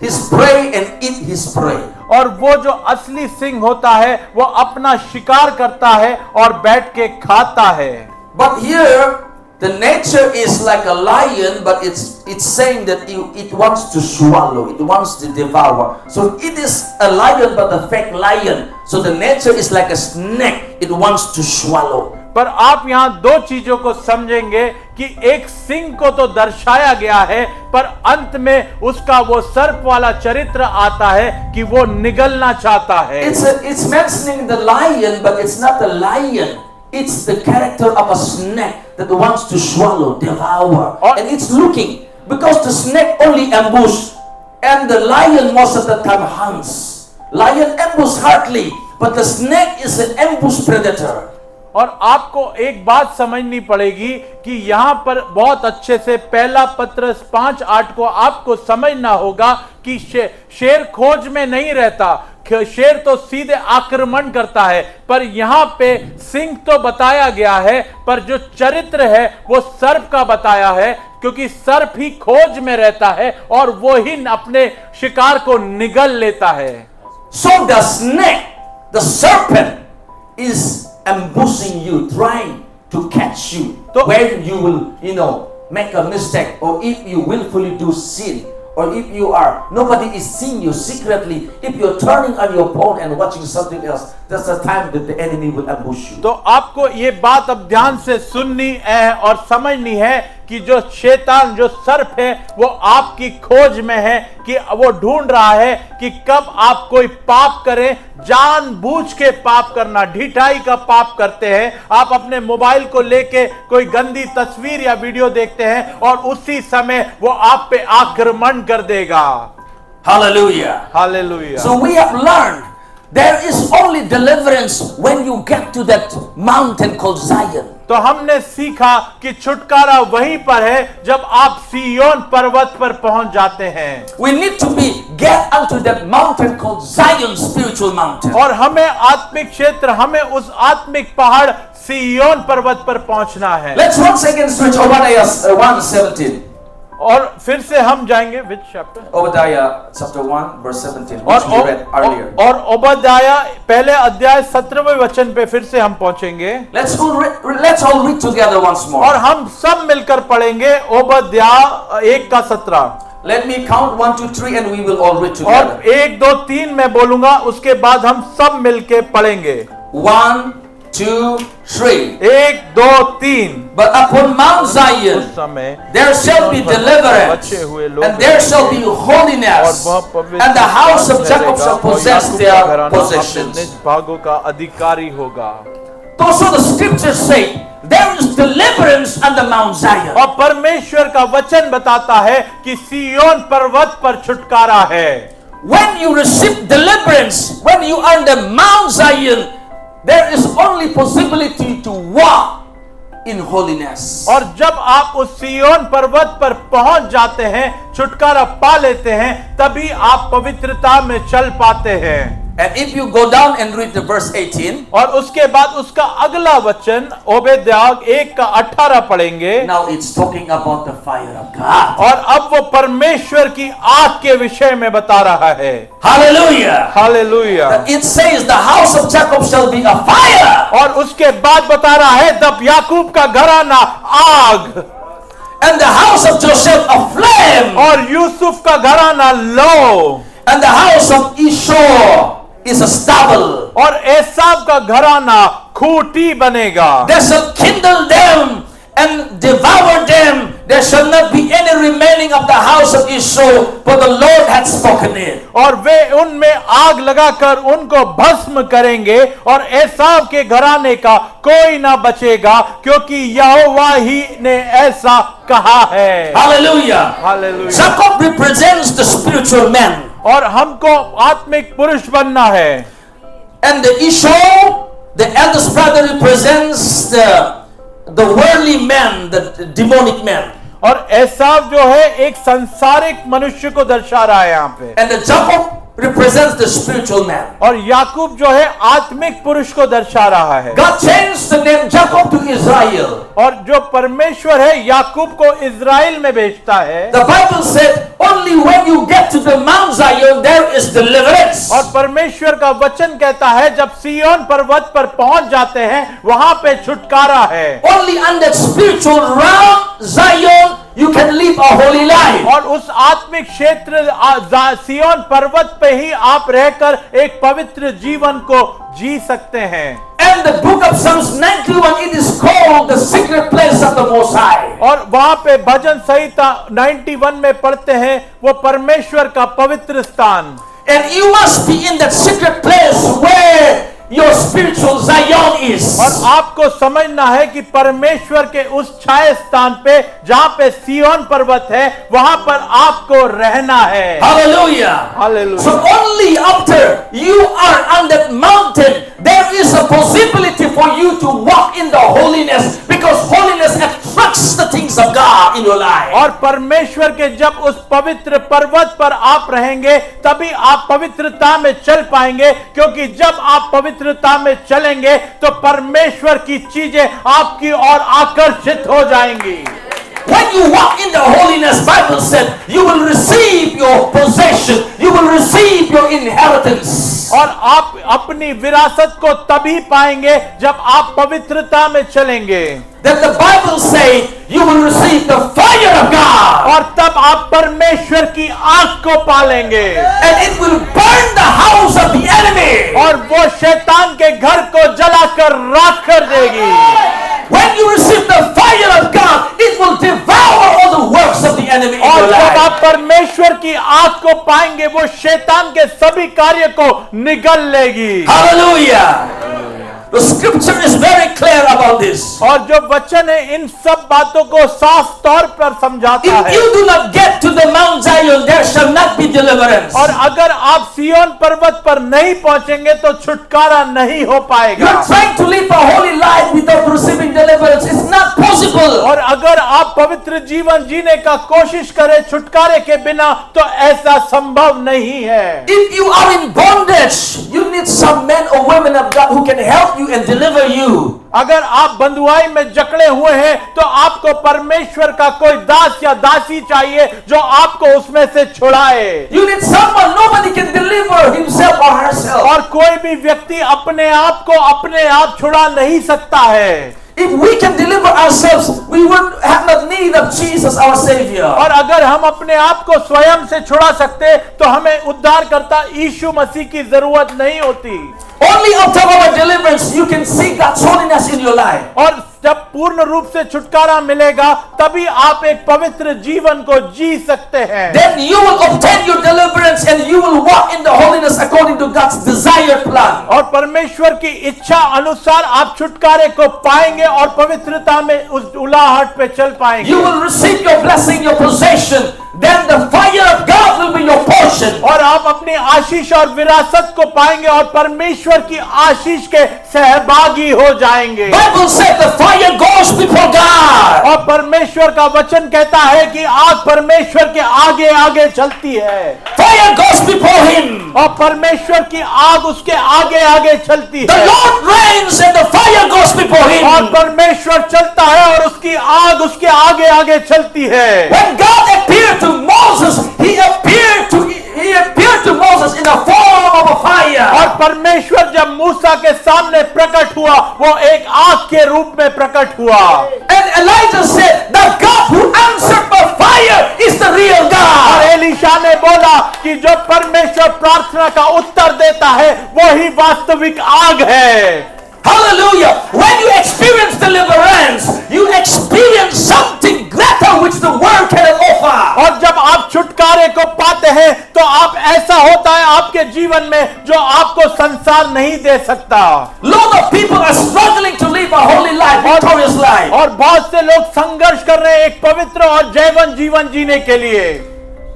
his prey and eat his prey.
और वो जो असली सिंह होता है वो अपना शिकार करता है और बैठ के खाता है।
But here the nature is like a lion, but it's saying that it wants to swallow, it wants to devour. So it is a lion but a fake lion. So the nature is like a snake, it wants to swallow.
पर आप यहाँ दो चीजों को समझेंगे कि एक सिंह को तो दर्शाया गया है, पर अंत में उसका वो सर्प वाला चरित्र आता है कि वो निगलना चाहता है।
It's mentioning the lion, but it's not the lion. It's the character of a snake that wants to swallow, devour, and it's looking, because the snake only ambush, and the lion most of the time hunts. Lion ambush hardly, but the snake is an ambush predator.
और आपको एक बात समझनी पड़ेगी कि यहाँ पर बहुत अच्छे से पहला पत्रस 5:8 को आपको समझना होगा कि शेर खोज में नहीं रहता, शेर तो सीधे आक्रमण करता है, पर यहाँ पे सिंह तो बताया गया है, पर जो चरित्र है वो सर्प का बताया है, क्योंकि सर्प ही खोज में रहता है और वो ही अपने शिकार को निगल लेता है।
So the snake, the serpent, is ambushing you, trying to catch you when you will, make a mistake, or if you willfully do sin, or if you are, nobody is seeing you secretly, if you're turning on your phone and watching something else, that's the time that the enemy will ambush you.
तो आपको ये बात अब ध्यान से सुननी है और समझनी है कि जो शैतान, जो सर्प है, वो आपकी खोज में है, कि वो ढूंढ रहा है कि कब आप कोई पाप करें, जानबूझ के पाप करना, ढिठाई का पाप करते हैं। आप अपने मोबाइल को लेके कोई गंदी तस्वीर या वीडियो देखते हैं और उसी समय वो आप पे आक्रमण कर देगा।
Hallelujah.
Hallelujah.
So we have learned there is only deliverance when you get to that mountain called Zion.
तो हमने सीखा कि छुटकारा वहीं पर है जब आप सिय्योन पर्वत पर पहुंच जाते हैं।
We need to get onto that mountain called Zion, spiritual mountain.
और हमें आत्मिक क्षेत्र, हमें उस आत्मिक पहाड़ सिय्योन पर्वत पर पहुंचना है।
Let's once again switch Obadiah 1:17.
और फिर से हम जाएंगे which chapter?
Obadiah chapter 1 verse 17, which we read earlier.
और ओबद्याह पहले अध्याय 17वें वचन पे फिर से हम पहुंचेंगे।
Let's all read together once more.
और हम सब मिलकर पढ़ेंगे ओबद्याह 1:17।
Let me count 1, 2, 3 and we will all read together.
और 1, 2, 3 मैं बोलूंगा, उसके बाद हम सब मिलके पढ़ेंगे।
1, 2, 3.
1, 2, 3।
But upon Mount Zion
उस समय
there shall be deliverance, and there shall be holiness, and the house of Jacob shall possess their possessions.
निज भागों का अधिकारी होगा।
So the scriptures say there is deliverance on the Mount Zion.
और परमेश्वर का वचन बताता है कि सिय्योन पर्वत पर छुटकारा है।
When you receive deliverance, when you are on the Mount Zion, there is only possibility to walk in holiness.
और जब आप उस सिय्योन पर्वत पर पहुंच जाते हैं, छुटकारा पा लेते हैं, तभी आप पवित्रता में चल पाते हैं।
And if you go down and read the verse 18,
और उसके बाद उसका अगला वचन ओबेद्याग 1:18 पढ़ेंगे।
now it's talking about the fire of God.
और अब वो परमेश्वर की आग के विषय में बता रहा है।
Hallelujah.
Hallelujah.
It says the house of Jacob shall be a fire.
और उसके बाद बता रहा है तब याकूब का घराना आग,
And the house of Joseph a flame.
और यूसुफ का घराना लौ,
And the house of Esau is a stubble.
और एसाव का घराना खूंटी बनेगा।
They shall kindle them and devour them. There shall not be any remaining of the house of Esau, for the Lord hath spoken it.
और वे उनमें आग लगाकर उनको भस्म करेंगे, और एसाव के घराने का कोई ना बचेगा, क्योंकि यहोवा ही ने ऐसा कहा है।
Hallelujah.
Hallelujah.
Jacob represents the spiritual man.
और हमको आत्मिक पुरुष बनना है।
And the Esau, the eldest brother, represents the worldly man, the demonic man.
और एसाव जो है एक सांसारिक मनुष्य को दर्शा रहा है यहाँ पे,
And the Jacob represents the spiritual man.
और याकूब जो है आत्मिक पुरुष को दर्शा रहा है।
God changed the name Jacob to Israel.
और जो परमेश्वर है याकूब को इज़राइल में भेजता है।
The Bible said only when you get to the Mount Zion there is deliverance.
और परमेश्वर का वचन कहता है जब सिय्योन पर्वत पर पहुंच जाते हैं वहां पे छुटकारा है।
Only on that spiritual realm Zion you can live a holy life.
और उस आत्मिक क्षेत्र सिय्योन पर्वत पे ही आप रहकर एक पवित्र जीवन को जी सकते हैं।
And the book of Psalms 91, it is called the secret place of the Most High.
और वहां पे भजन संहिता 91 में पढ़ते हैं वो परमेश्वर का पवित्र स्थान।
And you must be in that secret place where your spiritual Zion is.
और आपको समझना है कि परमेश्वर के उस छाया स्थान पे जहां पे सिय्योन पर्वत है वहां पर आपको रहना है।
Hallelujah.
Hallelujah.
So only after you are on that mountain there is a possibility for you to walk in the holiness, because holiness attracts the things of God in your life.
और परमेश्वर के जब उस पवित्र पर्वत पर आप रहेंगे तभी आप पवित्रता में चल पाएंगे, क्योंकि जब आप पवित्रता में चलेंगे तो परमेश्वर की चीजें आपकी ओर आकर्षित हो जाएंगी।
When you walk in the holiness, Bible said you will receive your possession, you will receive your inheritance.
और आप अपनी विरासत को तभी पाएंगे जब आप पवित्रता में चलेंगे।
Then the Bible say you will receive the fire of God.
और तब आप परमेश्वर की आग को पालेंगे।
And it will burn the house of the enemy.
और वो शैतान के घर को जलाकर राख कर देगी।
When you receive the fire of God, it will devour all the works of the enemy in
और
your
जब
life.
आप परमेश्वर की आग को पाएंगे वो शैतान के सभी कार्य को निगल लेगी।
Hallelujah. The scripture is very clear about this.
और जो वचन है इन सब बातों को साफ तौर पर समझाता
If
है।
you do not get to the Mount Zion, there shall not be deliverance.
और अगर आप सिय्योन पर्वत पर नहीं पहुंचेंगे तो छुटकारा नहीं हो
You
पाएगा।
are trying to live a holy life without receiving deliverance. It's not possible.
और अगर आप पवित्र जीवन जीने का कोशिश करें छुटकारे के बिना तो ऐसा संभव नहीं है।
If you are in bondage, you need some men or women of God who can help you and deliver you.
अगर आप बंधुआई में जकड़े हुए हैं तो आपको परमेश्वर का कोई दास या दासी चाहिए जो आपको उसमें से छुड़ाए।
You need someone. Nobody can deliver himself or herself.
और कोई भी व्यक्ति अपने आप को अपने आप छुड़ा नहीं सकता है।
If we can deliver ourselves, we would have no need of Jesus, our Savior.
और अगर हम अपने आप को स्वयं से छुड़ा सकते तो हमें उद्धारकर्ता यीशु मसीह की जरूरत नहीं होती।
Only after our deliverance you can see God's holiness in your life.
और जब पूर्ण रूप से छुटकारा मिलेगा तभी आप एक पवित्र जीवन को जी सकते हैं।
Then you will obtain your deliverance and you will walk in the holiness according to God's desired plan.
और परमेश्वर की इच्छा अनुसार आप छुटकारे को पाएंगे और पवित्रता में उस उलाहट पे चल पाएंगे।
You will receive your blessing, your possession. Then the fire of God will be your portion.
और आप अपनी आशीष और विरासत को पाएंगे और परमेश्वर की आशीष के सहभागी हो जाएंगे।
Bible said the fire goes before God.
और परमेश्वर का वचन कहता है कि आग परमेश्वर के आगे आगे चलती है
Fire goes before him.
और परमेश्वर की आग उसके आगे आगे चलती
The
है
Lord reigns and the fire goes before
और
him.
परमेश्वर चलता है और उसकी आग उसके आगे आगे चलती है।
When God appeared to Moses, he appeared to Moses in the form of a fire.
और परमेश्वर जब मूसा के सामने प्रकट हुआ वो एक आग के रूप में प्रकट हुआ।
And Elijah said, the God who answered by fire is the real
और
God.
एलीशा ने बोला कि जो परमेश्वर प्रार्थना का उत्तर देता है वही वास्तविक आग है।
Hallelujah. When you experience deliverance, you experience something greater which the world cannot offer.
और जब आप छुटकारे को पाते हैं तो आप ऐसा होता है आपके जीवन में जो आपको संसार नहीं दे सकता।
Lot of people are struggling to live a holy life, victorious life.
और बहुत से लोग संघर्ष कर रहे हैं एक पवित्र और जयवंत जीवन जीने के लिए।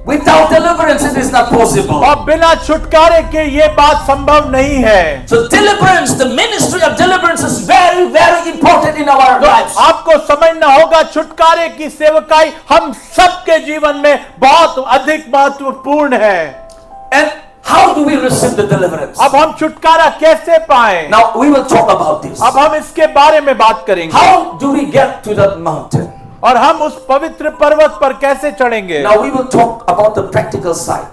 Without deliverance, it is not possible.
और बिना छुटकारे के ये बात संभव नहीं है।
So deliverance, the ministry of deliverance is very, very important in our lives.
आपको समझना होगा छुटकारे की सेवकाई हम सबके जीवन में बहुत अधिक महत्वपूर्ण है।
And how do we receive the deliverance?
अब हम छुटकारा कैसे पाएं?
Now we will talk about this.
अब हम इसके बारे में बात करेंगे।
How do we get to that mountain?
और हम उस पवित्र पर्वत पर कैसे चढ़ेंगे?
Now we will talk about the practical side.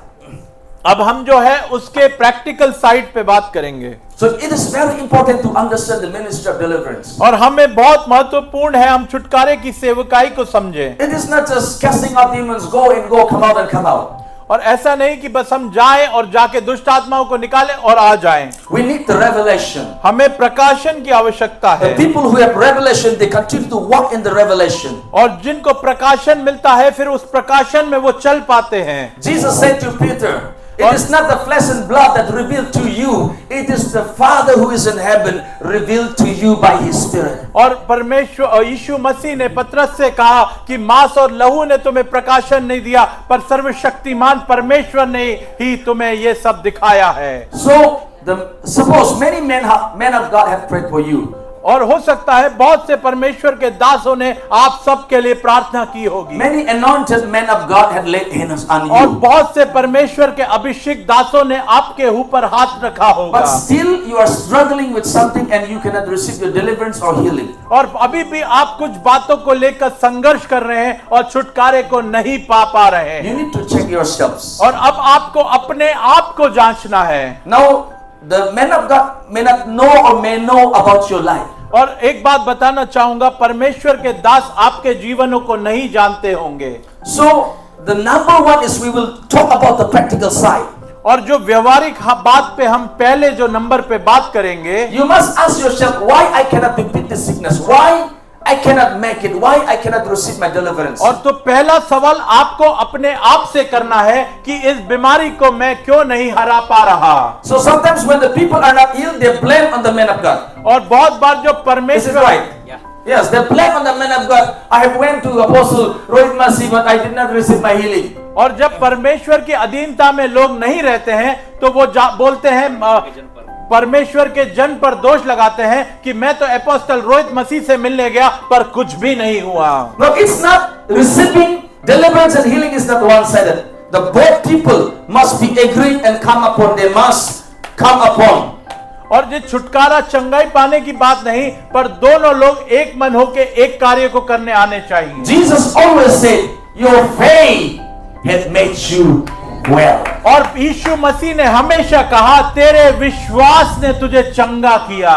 अब हम जो है उसके प्रैक्टिकल साइड पे बात करेंगे।
So it is very important to understand the ministry of deliverance.
और हमें बहुत महत्वपूर्ण है हम छुटकारे की सेवकाई को समझें।
It is not just casting out demons, go and go, come out and come out.
और ऐसा नहीं कि बस हम जाएं और जाके दुष्ट आत्माओं को निकालें और आ जाएं।
We need the revelation.
हमें प्रकाशन की आवश्यकता
The
है।
people who have revelation, they continue to walk in the revelation.
और जिनको प्रकाशन मिलता है फिर उस प्रकाशन में वो चल पाते हैं।
Jesus said to Peter, it is not the flesh and blood that revealed to you, it is the Father who is in heaven revealed to you by his Spirit.
और परमेश्वर यीशु मसीह ने पतरस से कहा कि मांस और लहू ने तुम्हें प्रकाशन नहीं दिया पर सर्वशक्तिमान परमेश्वर ने ही तुम्हें ये सब दिखाया है।
So, suppose many men of God have prayed for you.
और हो सकता है बहुत से परमेश्वर के दासों ने आप सब के लिए प्रार्थना की होगी।
Many anointed men of God had laid hands on
और
you.
बहुत से परमेश्वर के अभिषेक दासों ने आपके ऊपर हाथ रखा होगा।
But still you are struggling with something and you cannot receive your deliverance or healing.
और अभी भी आप कुछ बातों को लेकर संघर्ष कर रहे हैं और छुटकारे को नहीं पा रहे हैं।
You need to check yourselves.
और अब आपको अपने आप को जांचना है।
Now, the men of God may not know or may know about your life.
और एक बात बताना चाहूंगा परमेश्वर के दास आपके जीवनों को नहीं जानते होंगे।
So, the number one is we will talk about the practical side.
और जो व्यवहारिक बात पे हम पहले जो नंबर पे बात करेंगे,
You must ask yourself, why I cannot defeat this sickness? Why I cannot make it? Why I cannot receive my deliverance?
और तो पहला सवाल आपको अपने आप से करना है कि इस बीमारी को मैं क्यों नहीं हरा पा रहा।
So sometimes when the people are not healed, they blame on the men of God.
और बहुत बार जो
Is it
परमेश्वर
right? Yes, they blame on the men of God. I have went to Apostle Rohit Masi, but I did not receive my healing.
और जब परमेश्वर की अधीनता में लोग नहीं रहते हैं तो वो बोलते हैं परमेश्वर के जन पर दोष लगाते हैं कि मैं तो अपोस्टल रोहित मसीह से मिलने गया पर कुछ भी नहीं हुआ।
No, it's not receiving deliverance and healing is not one-sided. The both people must be agreed and come upon. They must come upon.
और ये छुटकारा चंगाई पाने की बात नहीं पर दोनों लोग एक मन होके एक कार्य को करने आने चाहिए।
Jesus always said, "Your faith has made you well."
और यीशु मसीह ने हमेशा कहा तेरे विश्वास ने तुझे चंगा किया।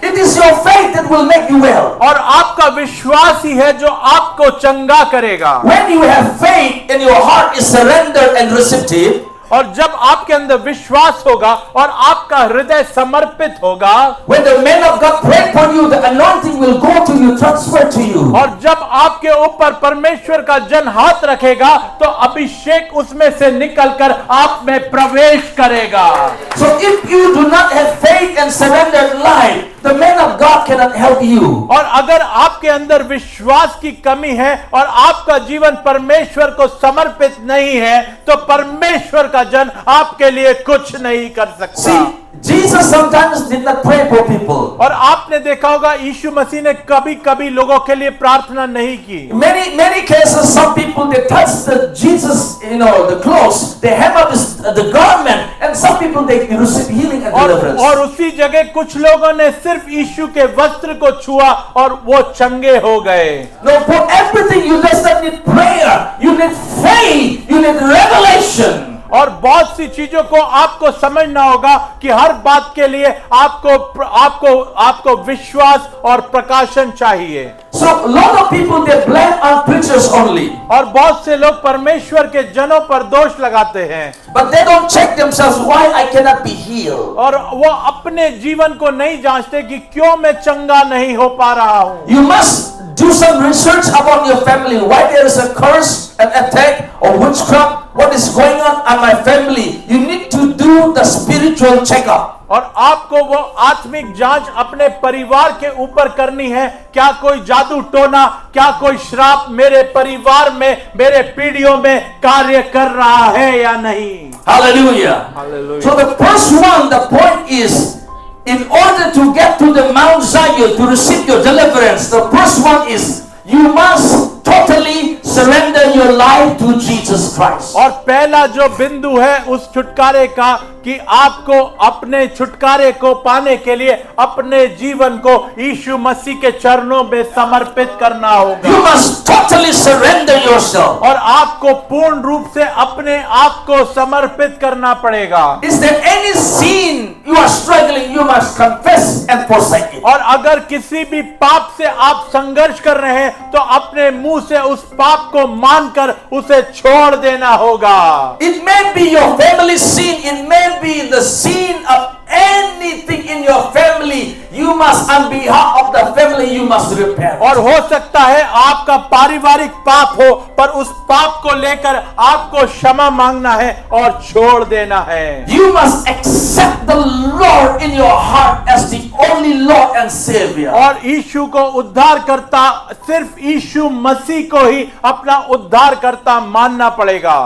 It is your faith that will make you well.
और आपका विश्वास ही है जो आपको चंगा करेगा।
When you have faith and your heart is surrendered and receptive,
और जब आपके अंदर विश्वास होगा और आपका हृदय समर्पित होगा,
when the men of God pray for you, the anointing will go to you, transfer to you.
और जब आपके ऊपर परमेश्वर का जन हाथ रखेगा तो अभिषेक उसमें से निकलकर आप में प्रवेश करेगा।
So if you do not have faith and surrendered life, the man of God cannot help you,
और अगर आपके अंदर विश्वास की कमी है और आपका जीवन परमेश्वर को समर्पित नहीं है, तो परमेश्वर का जन आपके लिए कुछ नहीं कर सकता।
see, Jesus sometimes did not pray for people.
और आपने देखा होगा यीशु मसीह ने कभी कभी लोगों के लिए प्रार्थना नहीं की।
Many cases, some people they touch the Jesus, the clothes, they hem up the garment, and some people they receive healing and deliverance.
और उसी जगह कुछ लोगों ने सिर्फ यीशु के वस्त्र को छुआ और वो चंगे हो गए।
No, for everything you just not need prayer, you need faith, you need revelation.
और बहुत सी चीजों को आपको समझना होगा कि हर बात के लिए आपको विश्वास और प्रकाशन चाहिए।
So a lot of people they blame on preachers only,
और बहुत से लोग परमेश्वर के जनों पर दोष लगाते हैं,
but they don't check themselves why I cannot be healed.
और वो अपने जीवन को नहीं जांचते कि क्यों मैं चंगा नहीं हो पा रहा हूं।
You must do some research about your family, why there is a curse, an attack, or witchcraft. What is going on in my family? You need to do the spiritual checkup.
और आपको वो आत्मिक जांच अपने परिवार के ऊपर करनी है। क्या कोई जादू टोना, क्या कोई श्राप मेरे परिवार में, मेरे पीढ़ियों में कार्य कर रहा है या नहीं।
Hallelujah.
Hallelujah.
So the first one, the point is, in order to get to the Mount Zion to receive your deliverance, the first one is you must totally surrender your life to Jesus Christ.
और पहला जो बिंदु है उस छुटकारे का कि आपको अपने छुटकारे को पाने के लिए अपने जीवन को यीशु मसीह के चरणों में समर्पित करना होगा।
You must totally surrender yourself.
और आपको पूर्ण रूप से अपने आप को समर्पित करना पड़ेगा।
Is there any sin you are struggling? You must confess and forsake it.
और अगर किसी भी पाप से आप संघर्ष कर रहे हैं तो अपने मुंह से उस पाप को मानकर उसे छोड़ देना होगा।
It may be your family sin, it may be the sin of anything in your family. You must, on behalf of the family, you must repent.
और हो सकता है आपका पारिवारिक पाप हो, पर उस पाप को लेकर आपको क्षमा मांगना है और छोड़ देना है।
You must accept the Lord in your heart as the only Lord and Savior.
और यीशु को उद्धार करता, सिर्फ यीशु मसीह को ही अपना उद्धार करता मानना पड़ेगा।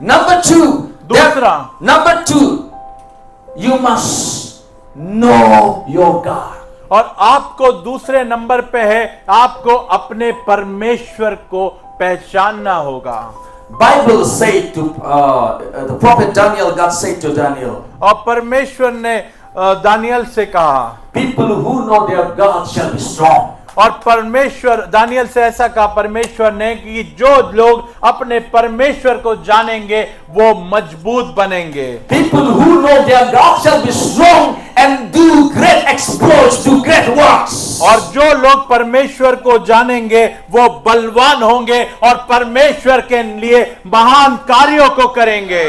Number two,
दूसरा,
number two, you must know your God.
और आपको दूसरे नंबर पे है, आपको अपने परमेश्वर को पहचानना होगा।
Bible said to the prophet Daniel, God said to Daniel,
और परमेश्वर ने दानियल से कहा,
people who know their God shall be strong.
और परमेश्वर दानियल से ऐसा कहा परमेश्वर ने कि जो लोग अपने परमेश्वर को जानेंगे वो मजबूत बनेंगे।
People who know their God shall be strong and do great exploits, do great works.
और जो लोग परमेश्वर को जानेंगे वो बलवान होंगे और परमेश्वर के लिए महान कार्यों को करेंगे।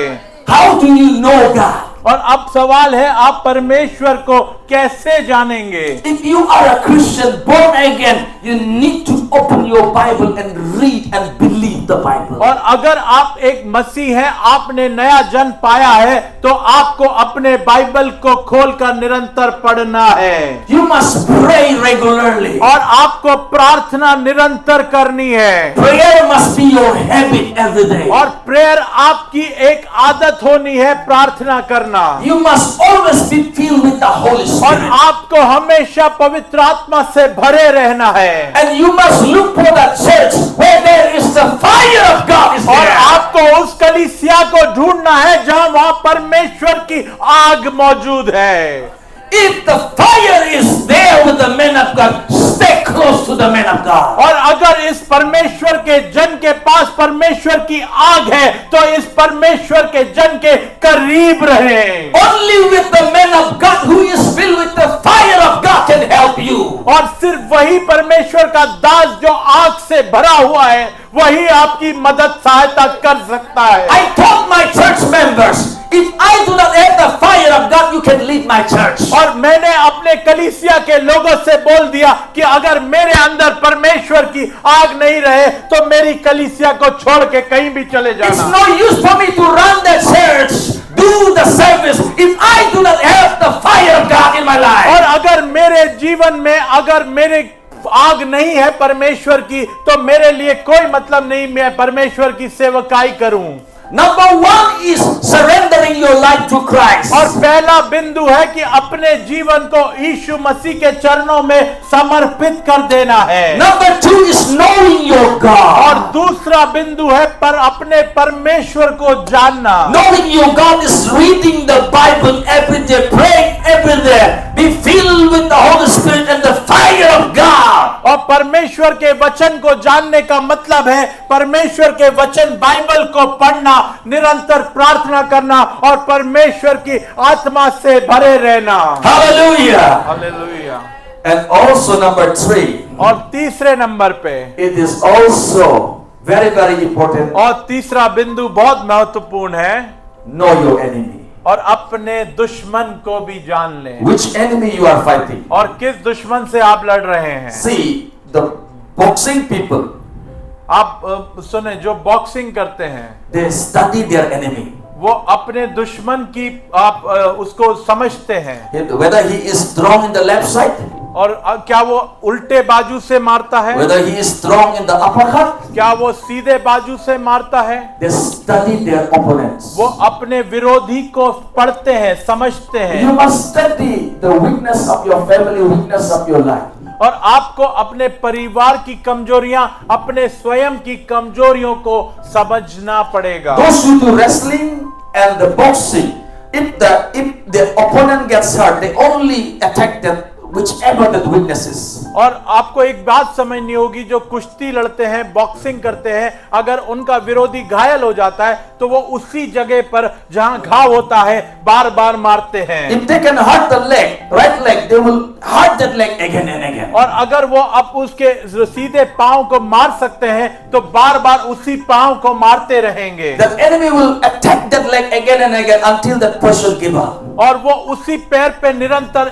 How do you know God?
और अब सवाल है, आप परमेश्वर को कैसे जानेंगे?
If you are a Christian born again, you need to open your Bible and read and believe the Bible.
और अगर आप एक मसीह हैं, आपने नया जन्म पाया है, तो आपको अपने बाइबल को खोलकर निरंतर पढ़ना है।
You must pray regularly.
और आपको प्रार्थना निरंतर करनी है।
Prayer must be your habit every day.
और प्रेयर आपकी एक आदत होनी है, प्रार्थना करना।
You must always be filled with the Holy
और
Spirit.
आपको हमेशा पवित्र आत्मा से भरे रहना है।
And you must look for the church where there is the fire of God is
और
there.
आपको उस कलीसिया को ढूंढना है जहां वहां परमेश्वर की आग मौजूद है।
If the fire is there with the man of God, stay close to the man of God.
और अगर इस परमेश्वर के जन के पास परमेश्वर की आग है तो इस परमेश्वर के जन के करीब रहें।
Only with the man of God who is filled with the fire of God can help you.
और सिर्फ वही परमेश्वर का दास जो आग से भरा हुआ है वही आपकी मदद सहायता कर सकता है।
I told my church members, if I do not have the fire of God, you can lead my church.
और मैंने अपने कलीसिया के लोगों से बोल दिया कि अगर मेरे अंदर परमेश्वर की आग नहीं रहे तो मेरी कलीसिया को छोड़ के कहीं भी चले
It's
जाना।
no use for me to run the church, do the service, if I do not have the fire of God in my my life.
और अगर मेरे जीवन में अगर मेरे आग नहीं है परमेश्वर की, तो मेरे लिए कोई मतलब नहीं मैं परमेश्वर की सेवकाई करूं।
Number one is surrendering your life to Christ.
और पहला बिंदु है कि अपने जीवन को यीशु मसीह के चरणों में समर्पित कर देना है।
Number two is knowing your
और
God.
दूसरा बिंदु है पर अपने परमेश्वर को जानना।
Knowing your God is reading the Bible every day, praying every day. Be filled with the Holy Spirit and the fire of God.
और परमेश्वर के वचन को जानने का मतलब है परमेश्वर के वचन बाइबल को पढ़ना, निरंतर प्रार्थना करना और परमेश्वर की आत्मा से भरे रहना।
Hallelujah.
Hallelujah.
And also number three,
और तीसरे नंबर पे
it is also very, very important.
और तीसरा बिंदु बहुत महत्वपूर्ण है,
Know your enemy.
और अपने दुश्मन को भी जान लें।
Which enemy you are fighting?
और किस दुश्मन से आप लड़ रहे हैं।
See, the boxing people,
आप सुने, जो बॉक्सिंग करते हैं
they study their enemy.
वो अपने दुश्मन की आप उसको समझते हैं।
Whether he is strong in the left side,
और क्या वो उल्टे बाजू से मारता है,
whether he is strong in the uppercut,
क्या वो सीधे बाजू से मारता है।
they study their opponents.
वो अपने विरोधी को पढ़ते हैं, समझते हैं।
You must study the weakness of your family, weakness of your life.
और आपको अपने परिवार की कमजोरियां, अपने स्वयं की कमजोरियों को समझना पड़ेगा।
Those who do wrestling and the boxing, if the opponent gets hurt, they only attack them whichever the weakness is.
और आपको एक बात समझनी होगी, जो कुश्ती लड़ते हैं, बॉक्सिंग करते हैं, अगर उनका विरोधी घायल हो जाता है तो वो उसी जगह पर जहां घाव होता है बार बार मारते हैं।
If they can hurt the leg, right leg, they will hurt that leg again and again.
और अगर वो अब उसके सीधे पांव को मार सकते हैं तो बार बार उसी पांव को मारते रहेंगे।
The enemy will attack that leg again and again until that person give up.
और वो उसी पैर पे निरंतर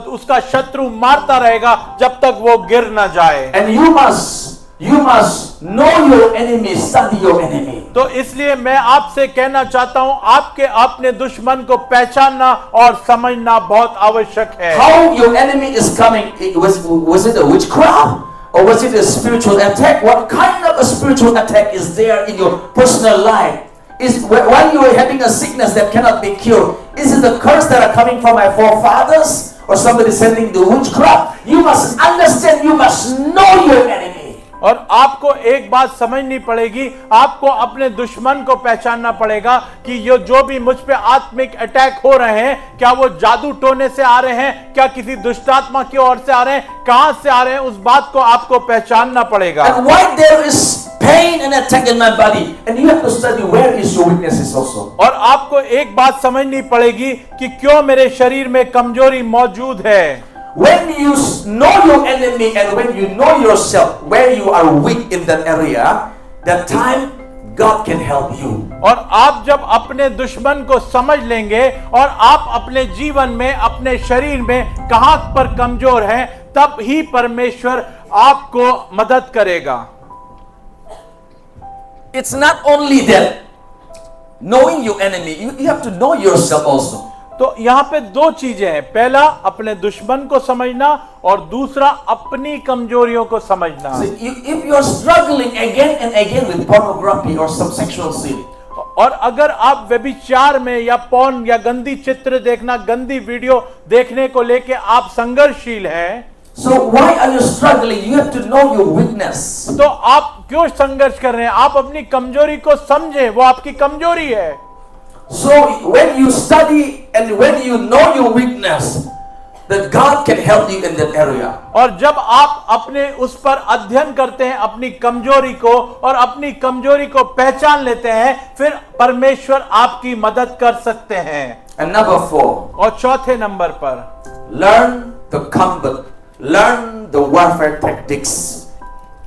उसका शत्रु मारता रहेगा जब तक वो गिर ना जाए।
And you must know your enemy, study your enemy.
तो इसलिए मैं आपसे कहना चाहता हूं, आपके अपने दुश्मन को पहचानना और समझना बहुत आवश्यक है।
How your enemy is coming? Was it a witchcraft? Or was it a spiritual attack? What kind of a spiritual attack is there in your personal life? Is while you are having a sickness that cannot be cured, is it the curse that are coming from my forefathers? Or somebody sending the witchcraft? You must understand, you must know your enemy.
और आपको एक बात समझनी पड़ेगी, आपको अपने दुश्मन को पहचानना पड़ेगा कि ये जो भी मुझ पे आत्मिक अटैक हो रहे हैं, क्या वो जादू टोने से आ रहे हैं, क्या किसी दुष्टात्मा की ओर से आ रहे हैं, कहां से आ रहे हैं, उस बात को आपको पहचानना पड़ेगा।
And why there is pain and attack in my body, and you have to study where is your weaknesses also.
और आपको एक बात समझनी पड़ेगी कि क्यों मेरे शरीर में कमजोरी मौजूद है।
When you know your enemy and when you know yourself where you are weak in that area, that time God can help you.
और आप जब अपने दुश्मन को समझ लेंगे और आप अपने जीवन में, अपने शरीर में कहां पर कमजोर हैं, तब ही परमेश्वर आपको मदद करेगा।
It's not only that knowing your enemy, you have to know yourself also.
तो यहाँ पे दो चीजें हैं, पहला अपने दुश्मन को समझना और दूसरा अपनी कमजोरियों को समझना।
So if you are struggling again and again with pornography or some sexual sin,
और अगर आप व्यभिचार में या पॉर्न या गंदी चित्र देखना, गंदी वीडियो देखने को लेके आप संघर्षशील हैं,
so why are you struggling? You have to know your weakness.
तो आप क्यों संघर्ष कर रहे हैं? आप अपनी कमजोरी को समझें, वो आपकी कमजोरी है।
So when you study and when you know your weakness, that God can help you in that area.
और जब आप अपने उस पर अध्ययन करते हैं, अपनी कमजोरी को, और अपनी कमजोरी को पहचान लेते हैं, फिर परमेश्वर आपकी मदद कर सकते हैं।
And number 4,
और चौथे नंबर पर
learn the combat, learn the warfare tactics,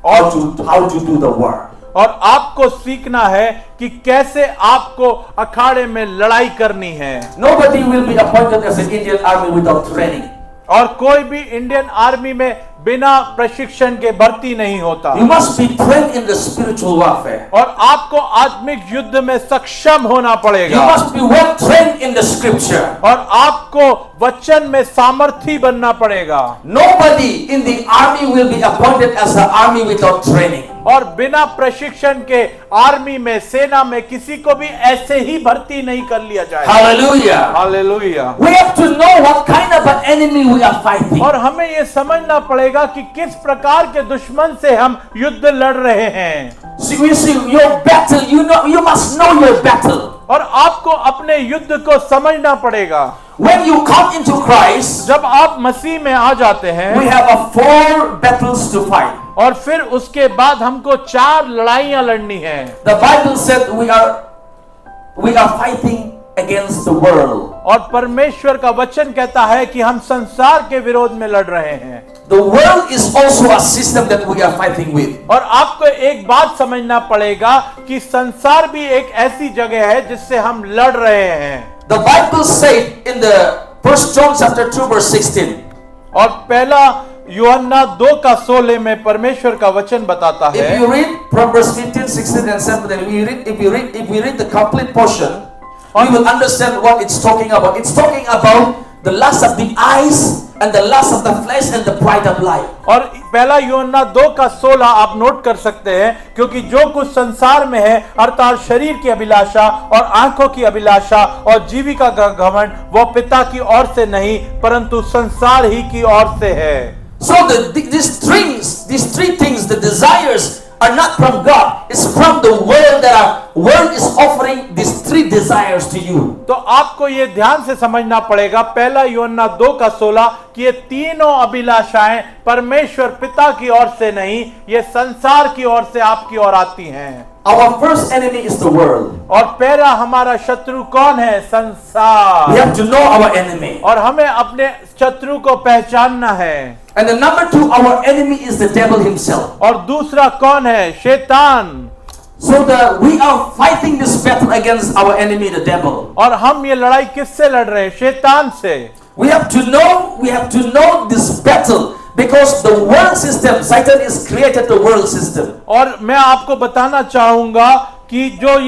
how to do the war.
और आपको सीखना है कि कैसे आपको अखाड़े में लड़ाई करनी है।
Nobody will be appointed as an Indian army without training.
और कोई भी इंडियन आर्मी में बिना प्रशिक्षण के भर्ती नहीं होता।
You must be trained in the spiritual warfare.
और आपको आत्मिक युद्ध में सक्षम होना
You
पड़ेगा
must be well trained in the scripture.
और आपको वचन में सामर्थी बनना पड़ेगा।
Nobody in the army will be appointed as an army without training.
और बिना प्रशिक्षण के आर्मी में, सेना में किसी को भी ऐसे ही भर्ती नहीं कर लिया जाएगा।
Hallelujah.
Hallelujah.
We have to know what kind of an enemy we are fighting.
और हमें ये समझना पड़ेगा कि किस प्रकार के दुश्मन से हम युद्ध लड़ रहे हैं।
See, we see your battle. You must know your battle.
और आपको अपने युद्ध को समझना पड़ेगा।
When you come into Christ,
जब आप मसीह में आ जाते हैं,
we have 4 battles to fight.
और फिर उसके बाद हमको 4 लड़ाइयां लड़नी है।
The Bible said we are fighting against the world.
और परमेश्वर का वचन कहता है कि हम संसार के विरोध में लड़ रहे हैं।
The world is also a system that we are fighting with.
और आपको एक बात समझना पड़ेगा कि संसार भी एक ऐसी जगह है जिससे हम लड़ रहे हैं।
The Bible said in the 1 John chapter 2 verse 16.
और पहला यूहन्ना 2:16 में परमेश्वर का वचन बताता है।
If you read from verse 15, 16 and 17, if we read the complete portion, you will understand what it's talking about. It's talking about the lust of the eyes and the lust of the flesh and the pride of life.
और पहला यूहन्ना 2:16 आप note कर सकते हैं, क्योंकि जो कुछ संसार में है अर्थात शरीर की अभिलाषा और आंखों की अभिलाषा और जीविका का घमंड, वो पिता की ओर से नहीं परंतु संसार ही की ओर से है।
So these three things, the desires are not from God. It's from the world that our world is offering these 3 desires to you.
तो आपको ये ध्यान से समझना पड़ेगा, पहला यूहन्ना 2:16 कि ये तीनों अभिलाषाएं परमेश्वर पिता की ओर से नहीं, ये संसार की ओर से आपकी ओर आती हैं।
Our first enemy is the world.
और पहला हमारा शत्रु कौन है? संसार।
We have to know our enemy.
और हमें अपने शत्रु को पहचानना है।
And the number 2, our enemy is the devil himself.
और दूसरा कौन है? शैतान।
So we are fighting this battle against our enemy, the devil.
और हम ये लड़ाई किससे लड़ रहे हैं? शैतान से।
We have to know this battle because the world system, Satan has created the world system.
और मैं आपको बताना चाहूंगा कि जो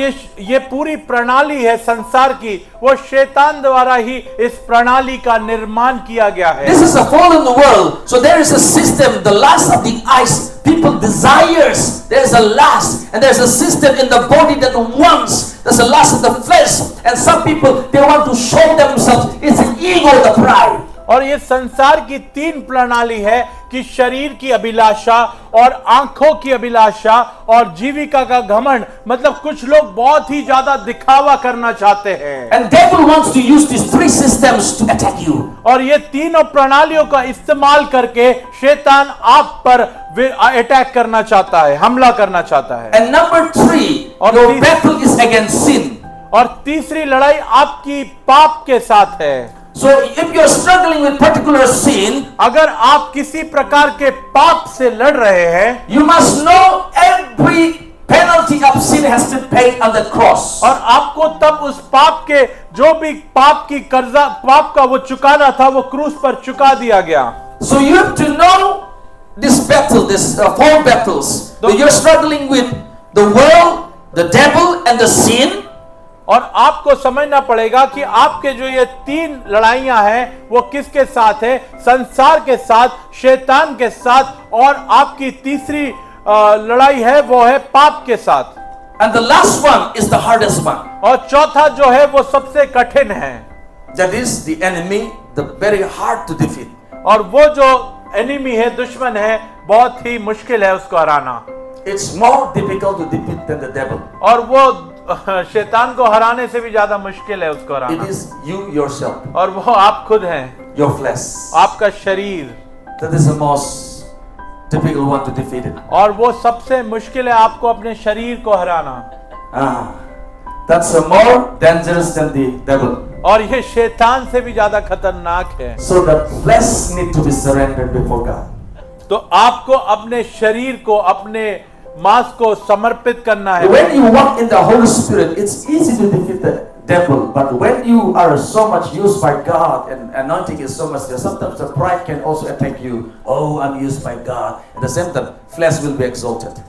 ये पूरी प्रणाली है संसार की, वो शैतान द्वारा ही इस प्रणाली का निर्माण किया गया है।
This is a fallen world, so there is a system, the lust of the eyes, people desires, there is a lust, and there is a system in the body that wants, there's a lust of the flesh, and some people, they want to show themselves, it's an ego, the pride.
और ये संसार की 3 प्रणाली है कि शरीर की अभिलाषा और आंखों की अभिलाषा और जीविका का घमंड, मतलब कुछ लोग बहुत ही ज्यादा दिखावा करना चाहते हैं।
And devil wants to use these 3 systems to attack you.
और ये तीनों प्रणालियों का इस्तेमाल करके शैतान आप पर अटैक करना चाहता है, हमला करना चाहता है।
And number 3, your battle is against sin.
और तीसरी लड़ाई आपकी पाप के साथ है।
So if you're struggling with particular sin,
अगर आप किसी प्रकार के पाप से लड़ रहे हैं,
you must know every penalty of sin has been paid on the cross.
और आपको तब उस पाप के जो भी पाप की कर्जा, पाप का वो चुकाना था, वो क्रूस पर चुका दिया गया।
So you have to know this battle, this 4 battles. So you're struggling with the world, the devil, and the sin.
और आपको समझना पड़ेगा कि आपके जो ये 3 लड़ाइयां हैं वो किसके साथ है? संसार के साथ, शैतान के साथ, और आपकी तीसरी लड़ाई है वो है पाप के साथ।
And the last one is the hardest one.
और चौथा जो है वो सबसे कठिन है।
That is the enemy, the very hard to defeat.
और वो जो एनिमी है, दुश्मन है, बहुत ही मुश्किल है उसको हराना।
It's more difficult to defeat than the devil.
और वो शैतान को हराने से भी ज्यादा मुश्किल है उसको हराना।
It is you yourself.
और वो आप खुद हैं,
your flesh.
आपका शरीर।
That is the most difficult one to defeat it.
और वो सबसे मुश्किल है आपको अपने शरीर को हराना।
That's more dangerous than the devil.
और ये शैतान से भी ज्यादा खतरनाक है।
So the flesh need to be surrendered before God.
तो आपको अपने शरीर को, अपने मांस को समर्पित करना है।
When you walk in the Holy Spirit, it's easy to defeat devil. But when you are so much used by God and anointing is so much there, sometimes the pride can also attack you. Oh, I'm used by God. At the same time, flesh will be exalted.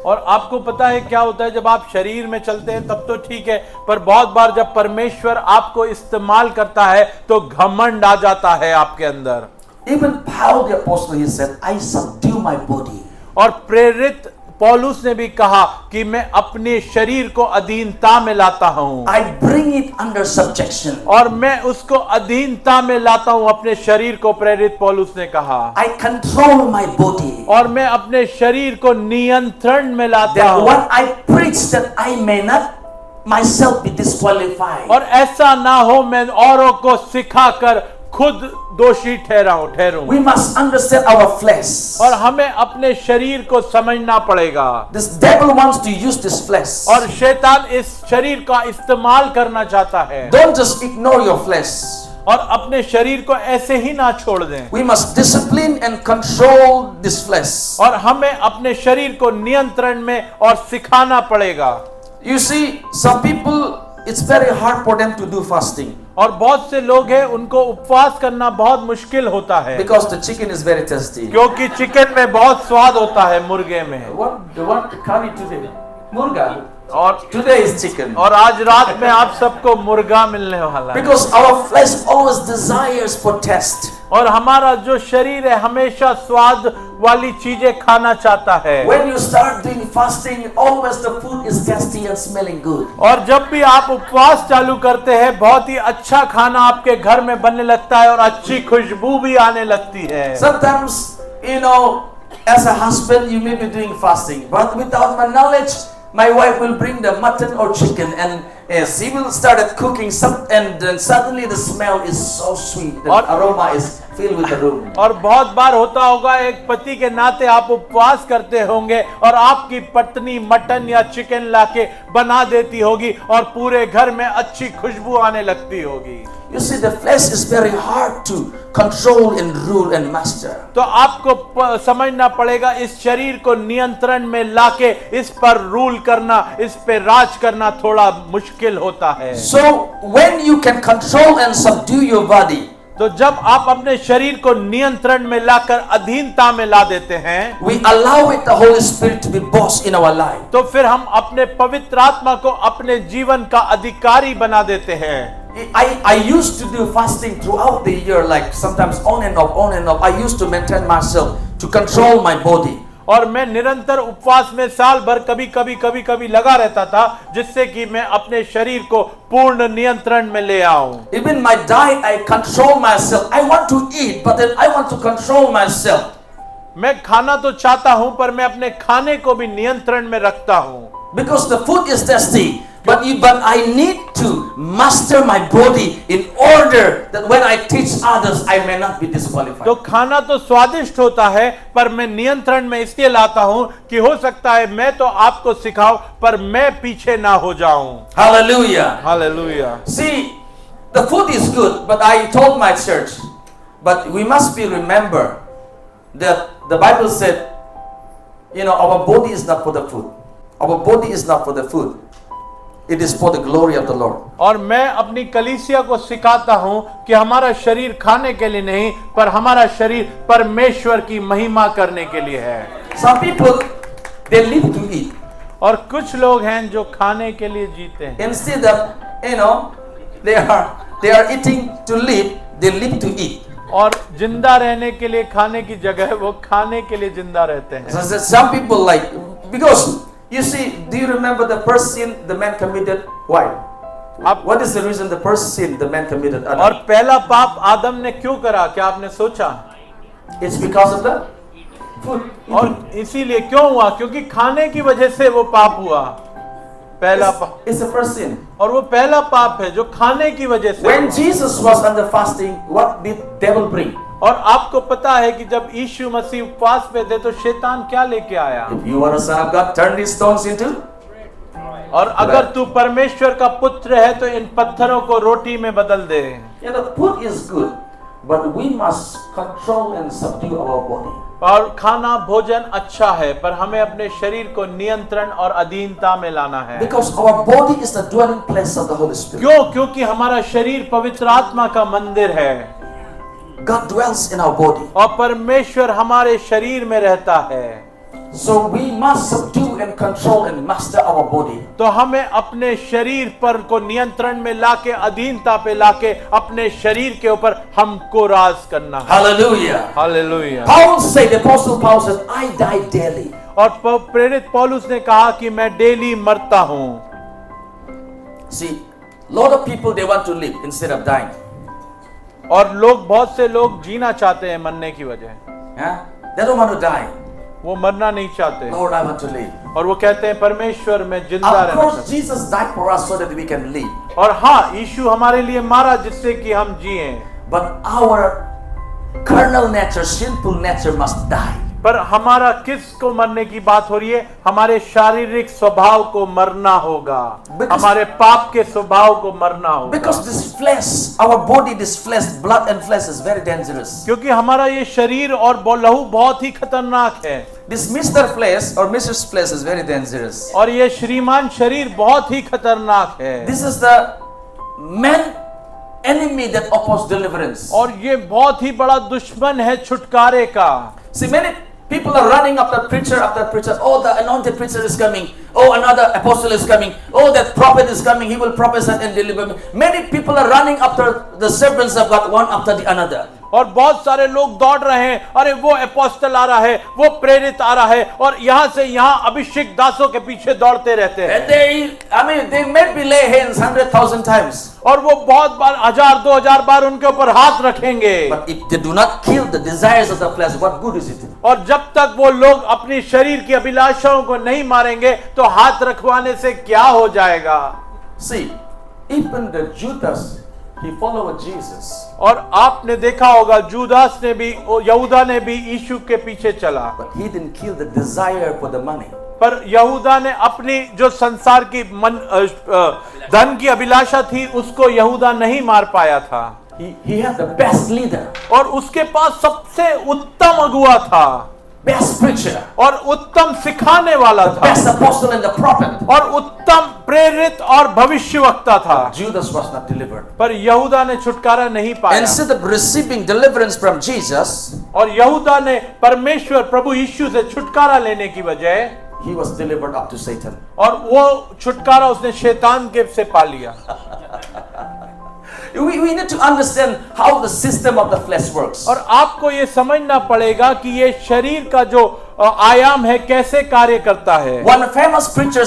और आपको पता है क्या होता है जब आप शरीर में चलते हैं तब तो ठीक है, पर बहुत बार जब परमेश्वर आपको इस्तेमाल करता है तो घमंड आ जाता है आपके अंदर।
Even Paul the apostle, he said, I subdue my body.
और प्रेरित पौलुस ने भी कहा कि मैं अपने शरीर को अधीनता में लाता हूं,
I bring it under subjection.
और मैं उसको अधीनता में लाता हूं अपने शरीर को। प्रेरित पौलुस ने कहा
I control my body.
और मैं अपने शरीर को नियंत्रण में लाता
That
हूं,
what I preach that I may not myself be disqualified.
और ऐसा ना हो मैं औरों को सिखाकर खुद दोषी ठहरूं।
We must understand our flesh.
और हमें अपने शरीर को समझना पड़ेगा।
This devil wants to use this flesh.
और शैतान इस शरीर का इस्तेमाल करना चाहता है।
Don't just ignore your flesh.
और अपने शरीर को ऐसे ही ना छोड़ दें।
We must discipline and control this flesh.
और हमें अपने शरीर को नियंत्रण में और सिखाना पड़ेगा।
You see, some people, it's very hard for them to do fasting
और बहुत से लोग हैं उनको उपवास करना बहुत मुश्किल होता है,
because the chicken is very tasty.
क्योंकि चिकन में बहुत स्वाद होता है मुर्गे में।
What curry today? Murga.
और
Today is chicken.
और आज रात में आप सबको मुर्गा मिलने वाला है।
Because our flesh always desires for taste.
और हमारा जो शरीर है हमेशा स्वाद वाली चीजें खाना चाहता है।
When you start doing fasting, always the food is tasty and smelling good.
और जब भी आप उपवास चालू करते हैं बहुत ही अच्छा खाना आपके घर में बनने लगता है और अच्छी खुशबू भी आने लगती है।
Sometimes, you know, as a husband, you may be doing fasting, but without my knowledge, my wife will bring the mutton or chicken, and she will start cooking some, and then suddenly the smell is so sweet, the aroma is filled with the room.
और बहुत बार होता होगा एक पति के नाते आप उपवास करते होंगे और आपकी पत्नी मटन या चिकन लाके बना देती होगी और पूरे घर में अच्छी खुशबू आने लगती होगी।
You see, the flesh is very hard to control and rule and master.
तो आपको समझना पड़ेगा इस शरीर को नियंत्रण में लाके इस पर रूल करना, इस पे राज करना थोड़ा मुश्किल होता है।
So when you can control and subdue your body,
तो जब आप अपने शरीर को नियंत्रण में लाकर अधीनता में ला देते हैं,
we allow it the Holy Spirit to be boss in our life.
तो फिर हम अपने पवित्र आत्मा को अपने जीवन का अधिकारी बना देते हैं।
I used to do fasting throughout the year, like sometimes on and off, on and off. I used to maintain myself to control my body.
और मैं निरंतर उपवास में साल भर कभी लगा रहता था जिससे कि मैं अपने शरीर को पूर्ण नियंत्रण में ले आऊं।
Even my diet, I control myself. I want to eat, but then I want to control myself.
मैं खाना तो चाहता हूं पर मैं अपने खाने को भी नियंत्रण में रखता हूं।
Because the food is tasty, but I need to master my body in order that when I teach others, I may not be disqualified.
तो खाना तो स्वादिष्ट होता है पर मैं नियंत्रण में इसलिए लाता हूं कि हो सकता है मैं तो आपको सिखाऊं पर मैं पीछे ना हो जाऊं।
Hallelujah.
Hallelujah.
See, the food is good, but I told my church, but we must be remember that the Bible said, you know, our body is not for the food. Our body is not for the food. It is for the glory of the Lord.
और मैं अपनी कलीसिया को सिखाता हूं कि हमारा शरीर खाने के लिए नहीं पर हमारा शरीर परमेश्वर की महिमा करने के लिए है।
Some people, they live to eat.
और कुछ लोग हैं जो खाने के लिए जीते हैं।
Instead of, you know, they are eating to live, they live to eat.
और जिंदा रहने के लिए खाने की जगह वो खाने के लिए जिंदा रहते हैं।
So some people like, because you see, do you remember the first sin the man committed? Why? What is the reason the first sin the man committed?
और पहला पाप आदम ने क्यों करा, क्या आपने सोचा?
It's because of the food.
और इसीलिए क्यों हुआ? क्योंकि खाने की वजह से वो पाप हुआ। पहला पाप,
It's the first sin.
और वो पहला पाप है जो खाने की वजह से
When
हुआ।
Jesus was under fasting, what did devil bring?
और आपको पता है कि जब यीशु मसीह उपवास पे थे तो शैतान क्या लेके आया?
If you are a son of God, turn these stones into.
और अगर तू परमेश्वर का पुत्र है तो इन पत्थरों को रोटी में बदल दे।
You know, food is good, but we must control and subdue our body.
और खाना भोजन अच्छा है, पर हमें अपने शरीर को नियंत्रण और अधीनता में लाना है।
Because our body is the dwelling place of the Holy Spirit.
क्यों? क्योंकि हमारा शरीर पवित्र आत्मा का मंदिर है
God dwells in our body.
और परमेश्वर हमारे शरीर में रहता है।
So we must subdue and control and master our body.
तो हमें अपने शरीर पर को नियंत्रण में लाके, अधीनता पे लाके अपने शरीर के ऊपर हमको राज करना है।
Hallelujah.
Hallelujah.
Paul said, the Apostle Paul said, I die daily.
और प्रेरित पौलुस ने कहा कि मैं डेली मरता हूं।
See, lot of people, they want to live instead of dying.
और बहुत से लोग जीना चाहते हैं मरने की वजह।
Yeah? They don't want to die.
वो मरना नहीं चाहते
Lord, I want to live.
और वो कहते हैं परमेश्वर मैं जिंदा
Of
रहना
course,
चाहता
Jesus died for us so that we can live.
हूं। और हाँ, यीशु हमारे लिए मारा जिससे कि हम जिएं।
But our carnal nature, sinful nature must die.
पर हमारा किसको मरने की बात हो रही है? हमारे शारीरिक स्वभाव को मरना होगा। हमारे पाप के स्वभाव को मरना होगा।
Because this flesh, our body, this flesh, blood and flesh is very dangerous.
क्योंकि हमारा ये शरीर और लहू बहुत ही खतरनाक है।
This Mr. Flesh or Mrs. Flesh is very dangerous.
और ये श्रीमान शरीर बहुत ही खतरनाक है।
This is the main enemy that opposes deliverance.
और ये बहुत ही बड़ा दुश्मन है छुटकारे का।
See, many people are running after preacher after preacher. Oh, the anointed preacher is coming. Oh, another apostle is coming. Oh, that prophet is coming. He will prophesy and deliver me. Many people are running after the servants of God, one after the another.
और बहुत सारे लोग दौड़ रहे हैं, अरे वो apostle आ रहा है, वो प्रेरित आ रहा है, और यहाँ से यहाँ अभिषेक दासों के पीछे दौड़ते रहते हैं।
And they maybe lay hands 100,000 times.
और वो बहुत बार 1000-2000 बार उनके ऊपर हाथ रखेंगे।
But if they do not kill the desires of the flesh, what good is it?
और जब तक वो लोग अपनी शरीर की अभिलाषाओं को नहीं मारेंगे तो हाथ रखवाने से क्या हो जाएगा?
See, even the Judas, he followed Jesus.
और आपने देखा होगा जूदास ने भी, यहूदा ने भी यीशु के पीछे चला,
But he didn't kill the desire for the money.
पर यहूदा ने अपनी जो संसार की धन की अभिलाषा थी उसको यहूदा नहीं मार पाया था।
He had the best leader,
और उसके पास सबसे उत्तम अगुआ था,
best preacher,
और उत्तम सिखाने वाला था,
best apostle and the prophet.
और उत्तम प्रेरित और भविष्यवक्ता था।
Judas was not delivered.
पर यहूदा ने छुटकारा नहीं पाया।
Instead of receiving deliverance from Jesus,
और यहूदा ने परमेश्वर प्रभु यीशु से छुटकारा लेने की बजाय
he was delivered up to Satan.
और वो छुटकारा उसने शैतान के से पा लिया।
We need to understand how the system of the flesh works.
और आपको ये समझना पड़ेगा कि ये शरीर का जो आयाम है कैसे कार्य करता है।
One famous preacher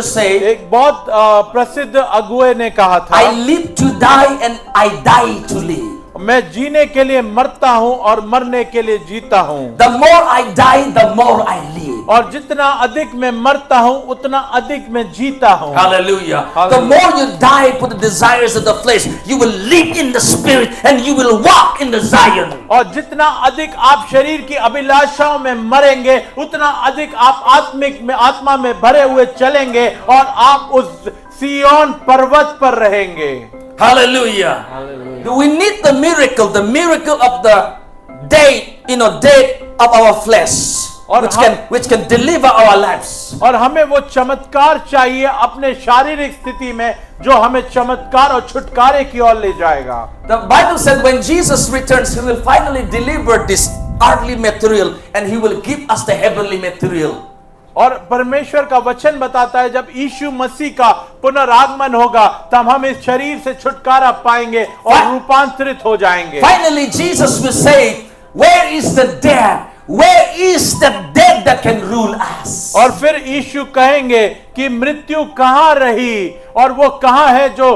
said,
एक बहुत प्रसिद्ध अगुए ने कहा था,
I live to die and I die to live.
मैं जीने के लिए मरता हूँ और मरने के लिए जीता हूँ।
The more I die, the more I live.
और जितना अधिक मैं मरता हूँ उतना अधिक मैं जीता हूँ।
Hallelujah.
Hallelujah.
The more you die for the desires of the flesh, you will live in the spirit and you will walk in the Zion.
और जितना अधिक आप शरीर की अभिलाषाओं में मरेंगे उतना अधिक आप आत्मा में भरे हुए चलेंगे और आप उस सिय्योन पर्वत पर रहेंगे।
Hallelujah.
Hallelujah.
We need the miracle of the death of our flesh, which can deliver our lives.
और हमें वो चमत्कार चाहिए अपने शारीरिक स्थिति में जो हमें चमत्कार और छुटकारे की ओर ले जाएगा।
The Bible said when Jesus returns, he will finally deliver this earthly material and he will give us the heavenly material.
और परमेश्वर का वचन बताता है जब यीशु मसीह का पुनरागमन होगा तब हम इस शरीर से छुटकारा पाएंगे और रूपांतरित हो जाएंगे।
Finally Jesus will say, where is the dead? Where is the dead that can rule us?
और फिर यीशु कहेंगे कि मृत्यु कहाँ रही और वो कहाँ है जो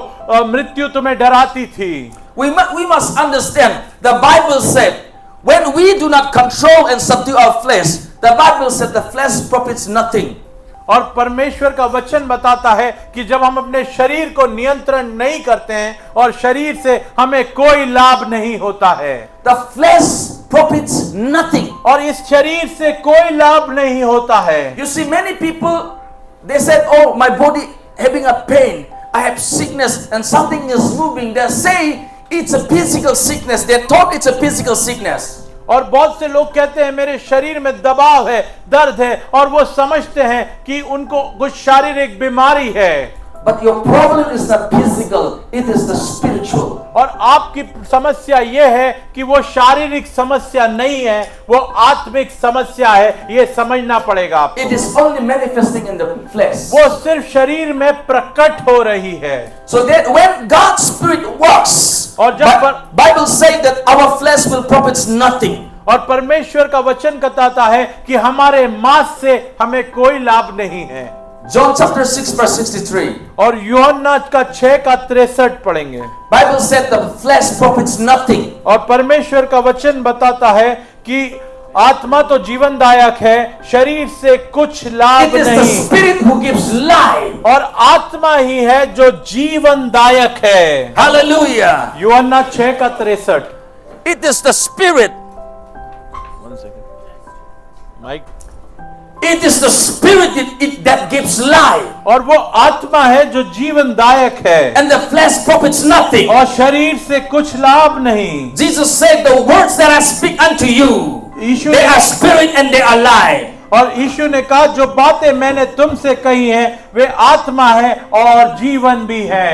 मृत्यु तुम्हें डराती थी।
We must understand, the Bible said, when we do not control and subdue our flesh, the Bible said the flesh profits nothing.
और परमेश्वर का वचन बताता है कि जब हम अपने शरीर को नियंत्रण नहीं करते हैं और शरीर से हमें कोई लाभ नहीं होता है।
The flesh profits nothing.
और इस शरीर से कोई लाभ नहीं होता है।
You see, many people, they said, oh, my body having a pain, I have sickness and something is moving. They say it's a physical sickness. They thought it's a physical sickness.
और बहुत से लोग कहते हैं मेरे शरीर में दबाव है, दर्द है, और वो समझते हैं कि उनको कुछ शारीरिक बीमारी है।
But your problem is not physical, it is the spiritual.
और आपकी समस्या ये है कि वो शारीरिक समस्या नहीं है, वो आत्मिक समस्या है। ये समझना पड़ेगा आपको।
It is only manifesting in the flesh.
वो सिर्फ शरीर में प्रकट हो रही है।
So that when God's Spirit works,
और जब
Bible says that our flesh will profit nothing.
और परमेश्वर का वचन बताता है कि हमारे मांस से हमें कोई लाभ नहीं है।
John chapter 6 verse 63.
और यूहन्ना का 6 का 63 पढ़ेंगे।
Bible said the flesh profits nothing.
और परमेश्वर का वचन बताता है कि आत्मा तो जीवनदायक है, शरीर से कुछ लाभ
It is the
नहीं।
Spirit who gives life.
और आत्मा ही है जो जीवनदायक है।
Hallelujah.
यूहन्ना 6 का 63।
It is the Spirit.
Mike.
It is the Spirit that gives life.
और वो आत्मा है जो जीवनदायक है।
And the flesh profits nothing.
और शरीर से कुछ लाभ नहीं।
Jesus said, the words that I speak unto you,
Yeshu
they are spirit and they are life.
और यीशु ने कहा जो बातें मैंने तुमसे कही हैं वे आत्मा है और जीवन भी है।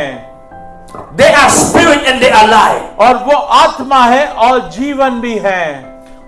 They are spirit and they are life.
और वो आत्मा है और जीवन भी है।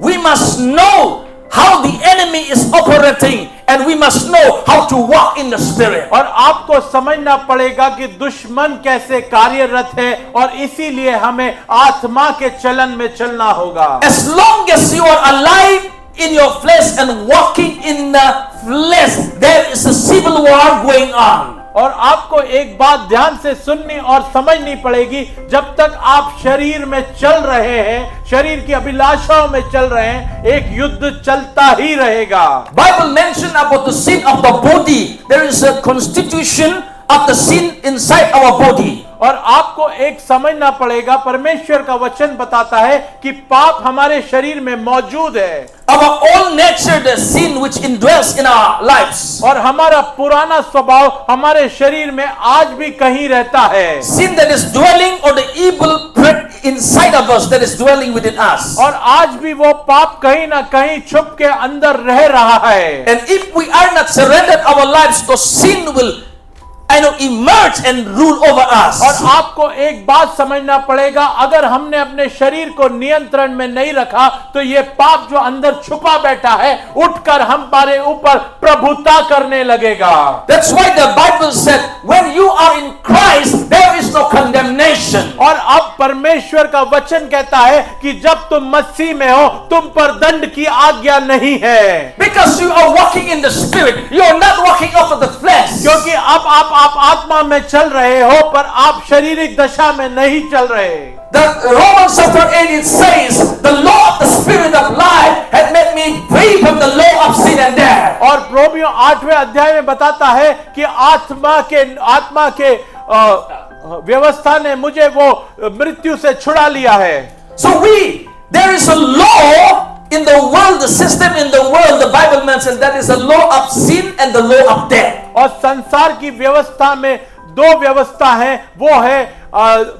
We must know how the enemy is operating and we must know how to walk in the Spirit.
और आपको समझना पड़ेगा कि दुश्मन कैसे कार्यरत है और इसीलिए हमें आत्मा के चलन में चलना होगा।
As long as you are alive in your flesh and walking in the flesh, there is a civil war going on.
और आपको एक बात ध्यान से सुननी और समझनी पड़ेगी, जब तक आप शरीर में चल रहे हैं, शरीर की अभिलाषाओं में चल रहे हैं, एक युद्ध चलता ही रहेगा।
Bible mention about the sin of the body. There is a constitution of the sin inside our body.
और आपको एक समझना पड़ेगा, परमेश्वर का वचन बताता है कि पाप हमारे शरीर में मौजूद है।
Our old nature, the sin which indwells in our lives.
और हमारा पुराना स्वभाव हमारे शरीर में आज भी कहीं रहता है।
Sin that is dwelling or the evil inside of us that is dwelling within us.
और आज भी वो पाप कहीं ना कहीं छुप के अंदर रह रहा है।
And if we are not surrendered our lives, तो sin will emerge and rule over us.
और आपको एक बात समझना पड़ेगा, अगर हमने अपने शरीर को नियंत्रण में नहीं रखा तो ये पाप जो अंदर छुपा बैठा है उठकर हमारे ऊपर प्रभुता करने लगेगा।
That's why the Bible said, when you are in Christ, there is no condemnation.
और अब परमेश्वर का वचन कहता है कि जब तुम मसीह में हो तुम पर दंड की आज्ञा नहीं है।
Because you are walking in the Spirit, you are not walking after the flesh.
क्योंकि अब आप आत्मा में चल रहे हो पर आप शारीरिक दशा में नहीं चल रहे।
The Romans chapter 8 it says, the law of the Spirit of life had made me free from the law of sin and death.
और रोमियो 8वें अध्याय में बताता है कि आत्मा के व्यवस्था ने मुझे वो मृत्यु से छुड़ा लिया है।
So there is a law in the world, the system in the world, the Bible mentions that is the law of sin and the law of death.
और संसार की व्यवस्था में दो व्यवस्था है, वो है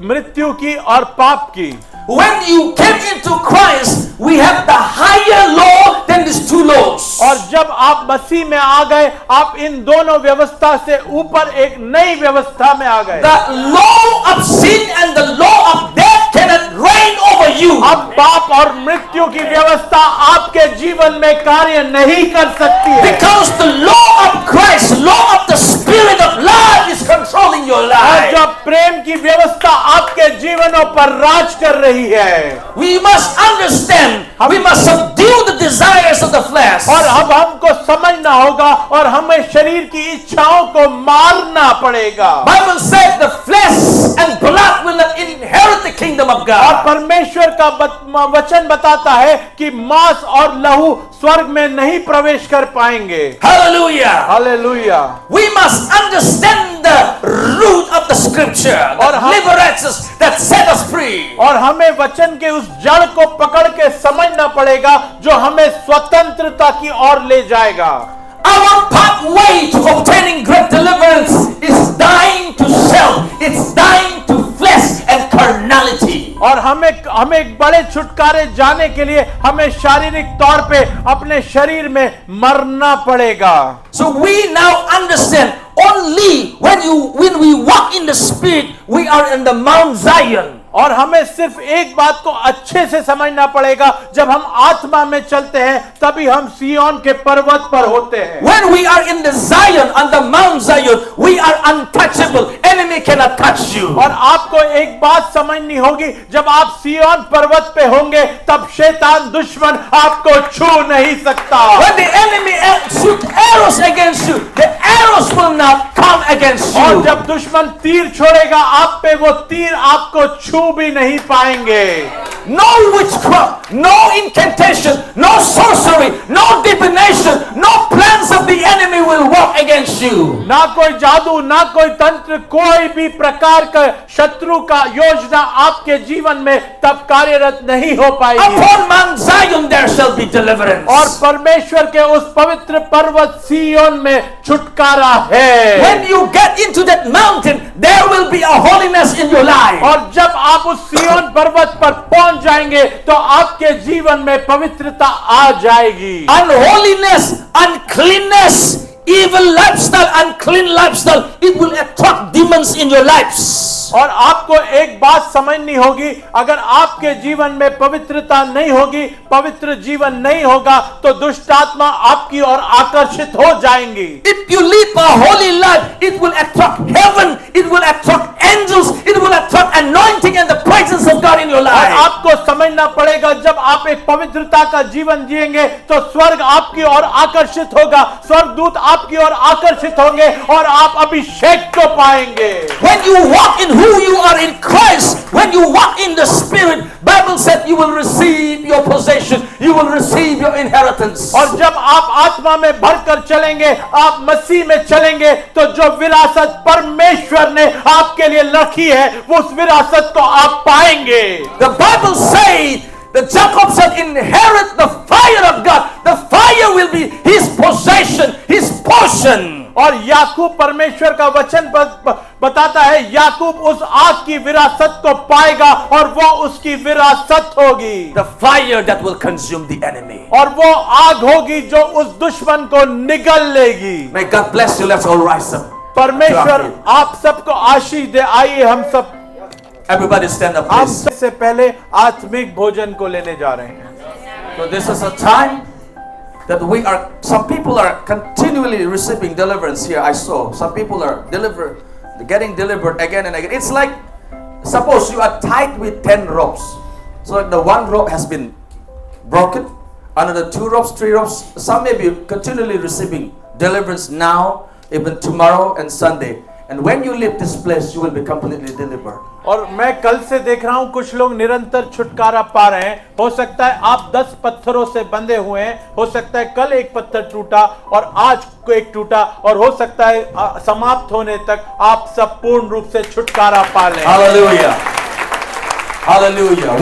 मृत्यु की और पाप की।
When you came into Christ, we have the higher law than these two laws.
और जब आप मसीह में आ गए, आप इन दोनों व्यवस्था से ऊपर एक नई व्यवस्था में आ गए।
The law of sin and the law of death cannot reign over you.
अब पाप और मृत्यु की व्यवस्था आपके जीवन में कार्य नहीं कर सकती है।
Because the law of Christ, law of the Spirit of life is controlling your
और
life.
जब प्रेम की व्यवस्था आपके जीवनों पर राज कर रही है,
We must understand, we must subdue the desires of the flesh.
और अब हमको समझना होगा और हमें शरीर की इच्छाओं को मारना पड़ेगा।
Bible said the flesh and blood will not inherit the kingdom of
और
God.
परमेश्वर का वचन बताता है कि मांस और लहू स्वर्ग में नहीं प्रवेश कर पाएंगे।
Hallelujah.
Hallelujah.
We must understand the root of the scripture that liberates us, that set us free.
और हमें वचन के उस जड़ को पकड़ के समझना पड़ेगा जो हमें स्वतंत्रता की ओर ले जाएगा।
Our pathway to obtaining great deliverance is dying to self. It's dying to flesh and carnality.
और हमें एक बड़े छुटकारे जाने के लिए हमें शारीरिक तौर पे अपने शरीर में मरना पड़ेगा।
So we now understand only when we walk in the Spirit, we are in the Mount Zion.
और हमें सिर्फ एक बात को अच्छे से समझना पड़ेगा, जब हम आत्मा में चलते हैं तभी हम सिय्योन के पर्वत पर होते हैं।
When we are in the Zion, on the Mount Zion, we are untouchable. Enemy cannot touch you.
और आपको एक बात समझनी होगी, जब आप सिय्योन पर्वत पे होंगे तब शैतान दुश्मन आपको छू नहीं सकता।
When the enemy shoot arrows against you, the arrows will not come against
और
you.
जब दुश्मन तीर छोड़ेगा आप पे, वो तीर आपको छू भी नहीं पाएंगे।
No witchcraft, no incantation, no sorcery, no divination, no plans of the enemy will work against you.
ना कोई जादू, ना कोई तंत्र, कोई भी प्रकार का शत्रु का योजना आपके जीवन में तब कार्यरत नहीं हो पाएगी।
Upon Mount Zion there shall be deliverance.
और परमेश्वर के उस पवित्र पर्वत सिय्योन में छुटकारा है।
When you get into that mountain, there will be a holiness in your life.
और जब आप उस सिय्योन पर्वत पर पहुंच जाएंगे तो आपके जीवन में पवित्रता आ जाएगी।
Unholiness, uncleanness, evil lifestyle, unclean lifestyle, it will attract demons in your lives.
और आपको एक बात समझनी होगी, अगर आपके जीवन में पवित्रता नहीं होगी, पवित्र जीवन नहीं होगा, तो दुष्ट आत्मा आपकी ओर आकर्षित हो जाएंगी।
If you live a holy life, it will attract heaven, it will attract angels, it will attract anointing and the presence of God in your
और
life.
आपको समझना पड़ेगा, जब आप एक पवित्रता का जीवन जिएंगे तो स्वर्ग आपकी ओर आकर्षित होगा, स्वर्गदूत आपकी ओर आकर्षित होंगे और आप अभिषेक को पाएंगे।
When you walk in who you are in Christ, when you walk in the Spirit, Bible said you will receive your possession, you will receive your inheritance.
और जब आप आत्मा में भरकर चलेंगे, आप मसीह में चलेंगे, तो जो विरासत परमेश्वर ने आपके लिए रखी है, उस विरासत को आप पाएंगे।
The Bible says that Jacob shall inherit the fire of God. The fire will be his possession, his portion.
और याकूब परमेश्वर का वचन बताता है, याकूब उस आग की विरासत को पाएगा और वो उसकी विरासत होगी।
The fire that will consume the enemy.
और वो आग होगी जो उस दुश्मन को निगल लेगी।
May God bless you. Let's all rise up.
परमेश्वर आप सबको आशीष दे। आइए हम सब
Everybody stand up,
आप
please.
सबसे पहले आत्मिक भोजन को लेने जा रहे हैं।
So this is a time that some people are continually receiving deliverance here. I saw some people are getting delivered again and again. It's like, suppose you are tied with 10 ropes. So the one rope has been broken, another 2 ropes, 3 ropes. Some may be continually receiving deliverance now, even tomorrow and Sunday. And when you leave this place, you will be completely delivered.
और मैं कल से देख रहा हूं कुछ लोग निरंतर छुटकारा पा रहे हैं। हो सकता है आप 10 पत्थरों से बंधे हुए हैं, हो सकता है कल एक पत्थर टूटा और आज को एक टूटा, और हो सकता है समाप्त होने तक आप सब पूर्ण रूप से छुटकारा पा लें।
Hallelujah. Hallelujah.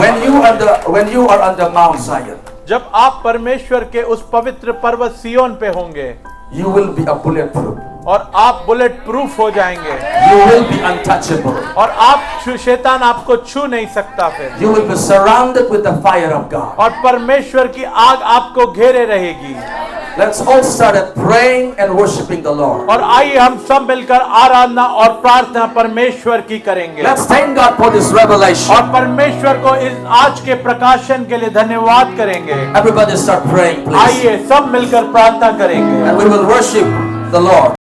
When you are on the Mount Zion,
जब आप परमेश्वर के उस पवित्र पर्वत सिय्योन पे होंगे,
you will be a bulletproof.
और आप बुलेट प्रूफ हो जाएंगे।
You will be untouchable.
और शैतान आपको छू नहीं सकता। फिर
You will be surrounded with the fire of God.
और परमेश्वर की आग आपको घेरे रहेगी।
Let's all start praying and worshiping the Lord.
और आइए हम सब मिलकर आराधना और प्रार्थना परमेश्वर की करेंगे।
Let's thank God for this revelation.
और परमेश्वर को इस आज के प्रकाशन के लिए धन्यवाद करेंगे।
Everybody start praying, please.
आइए सब मिलकर प्रार्थना करेंगे।
And we will worship the Lord.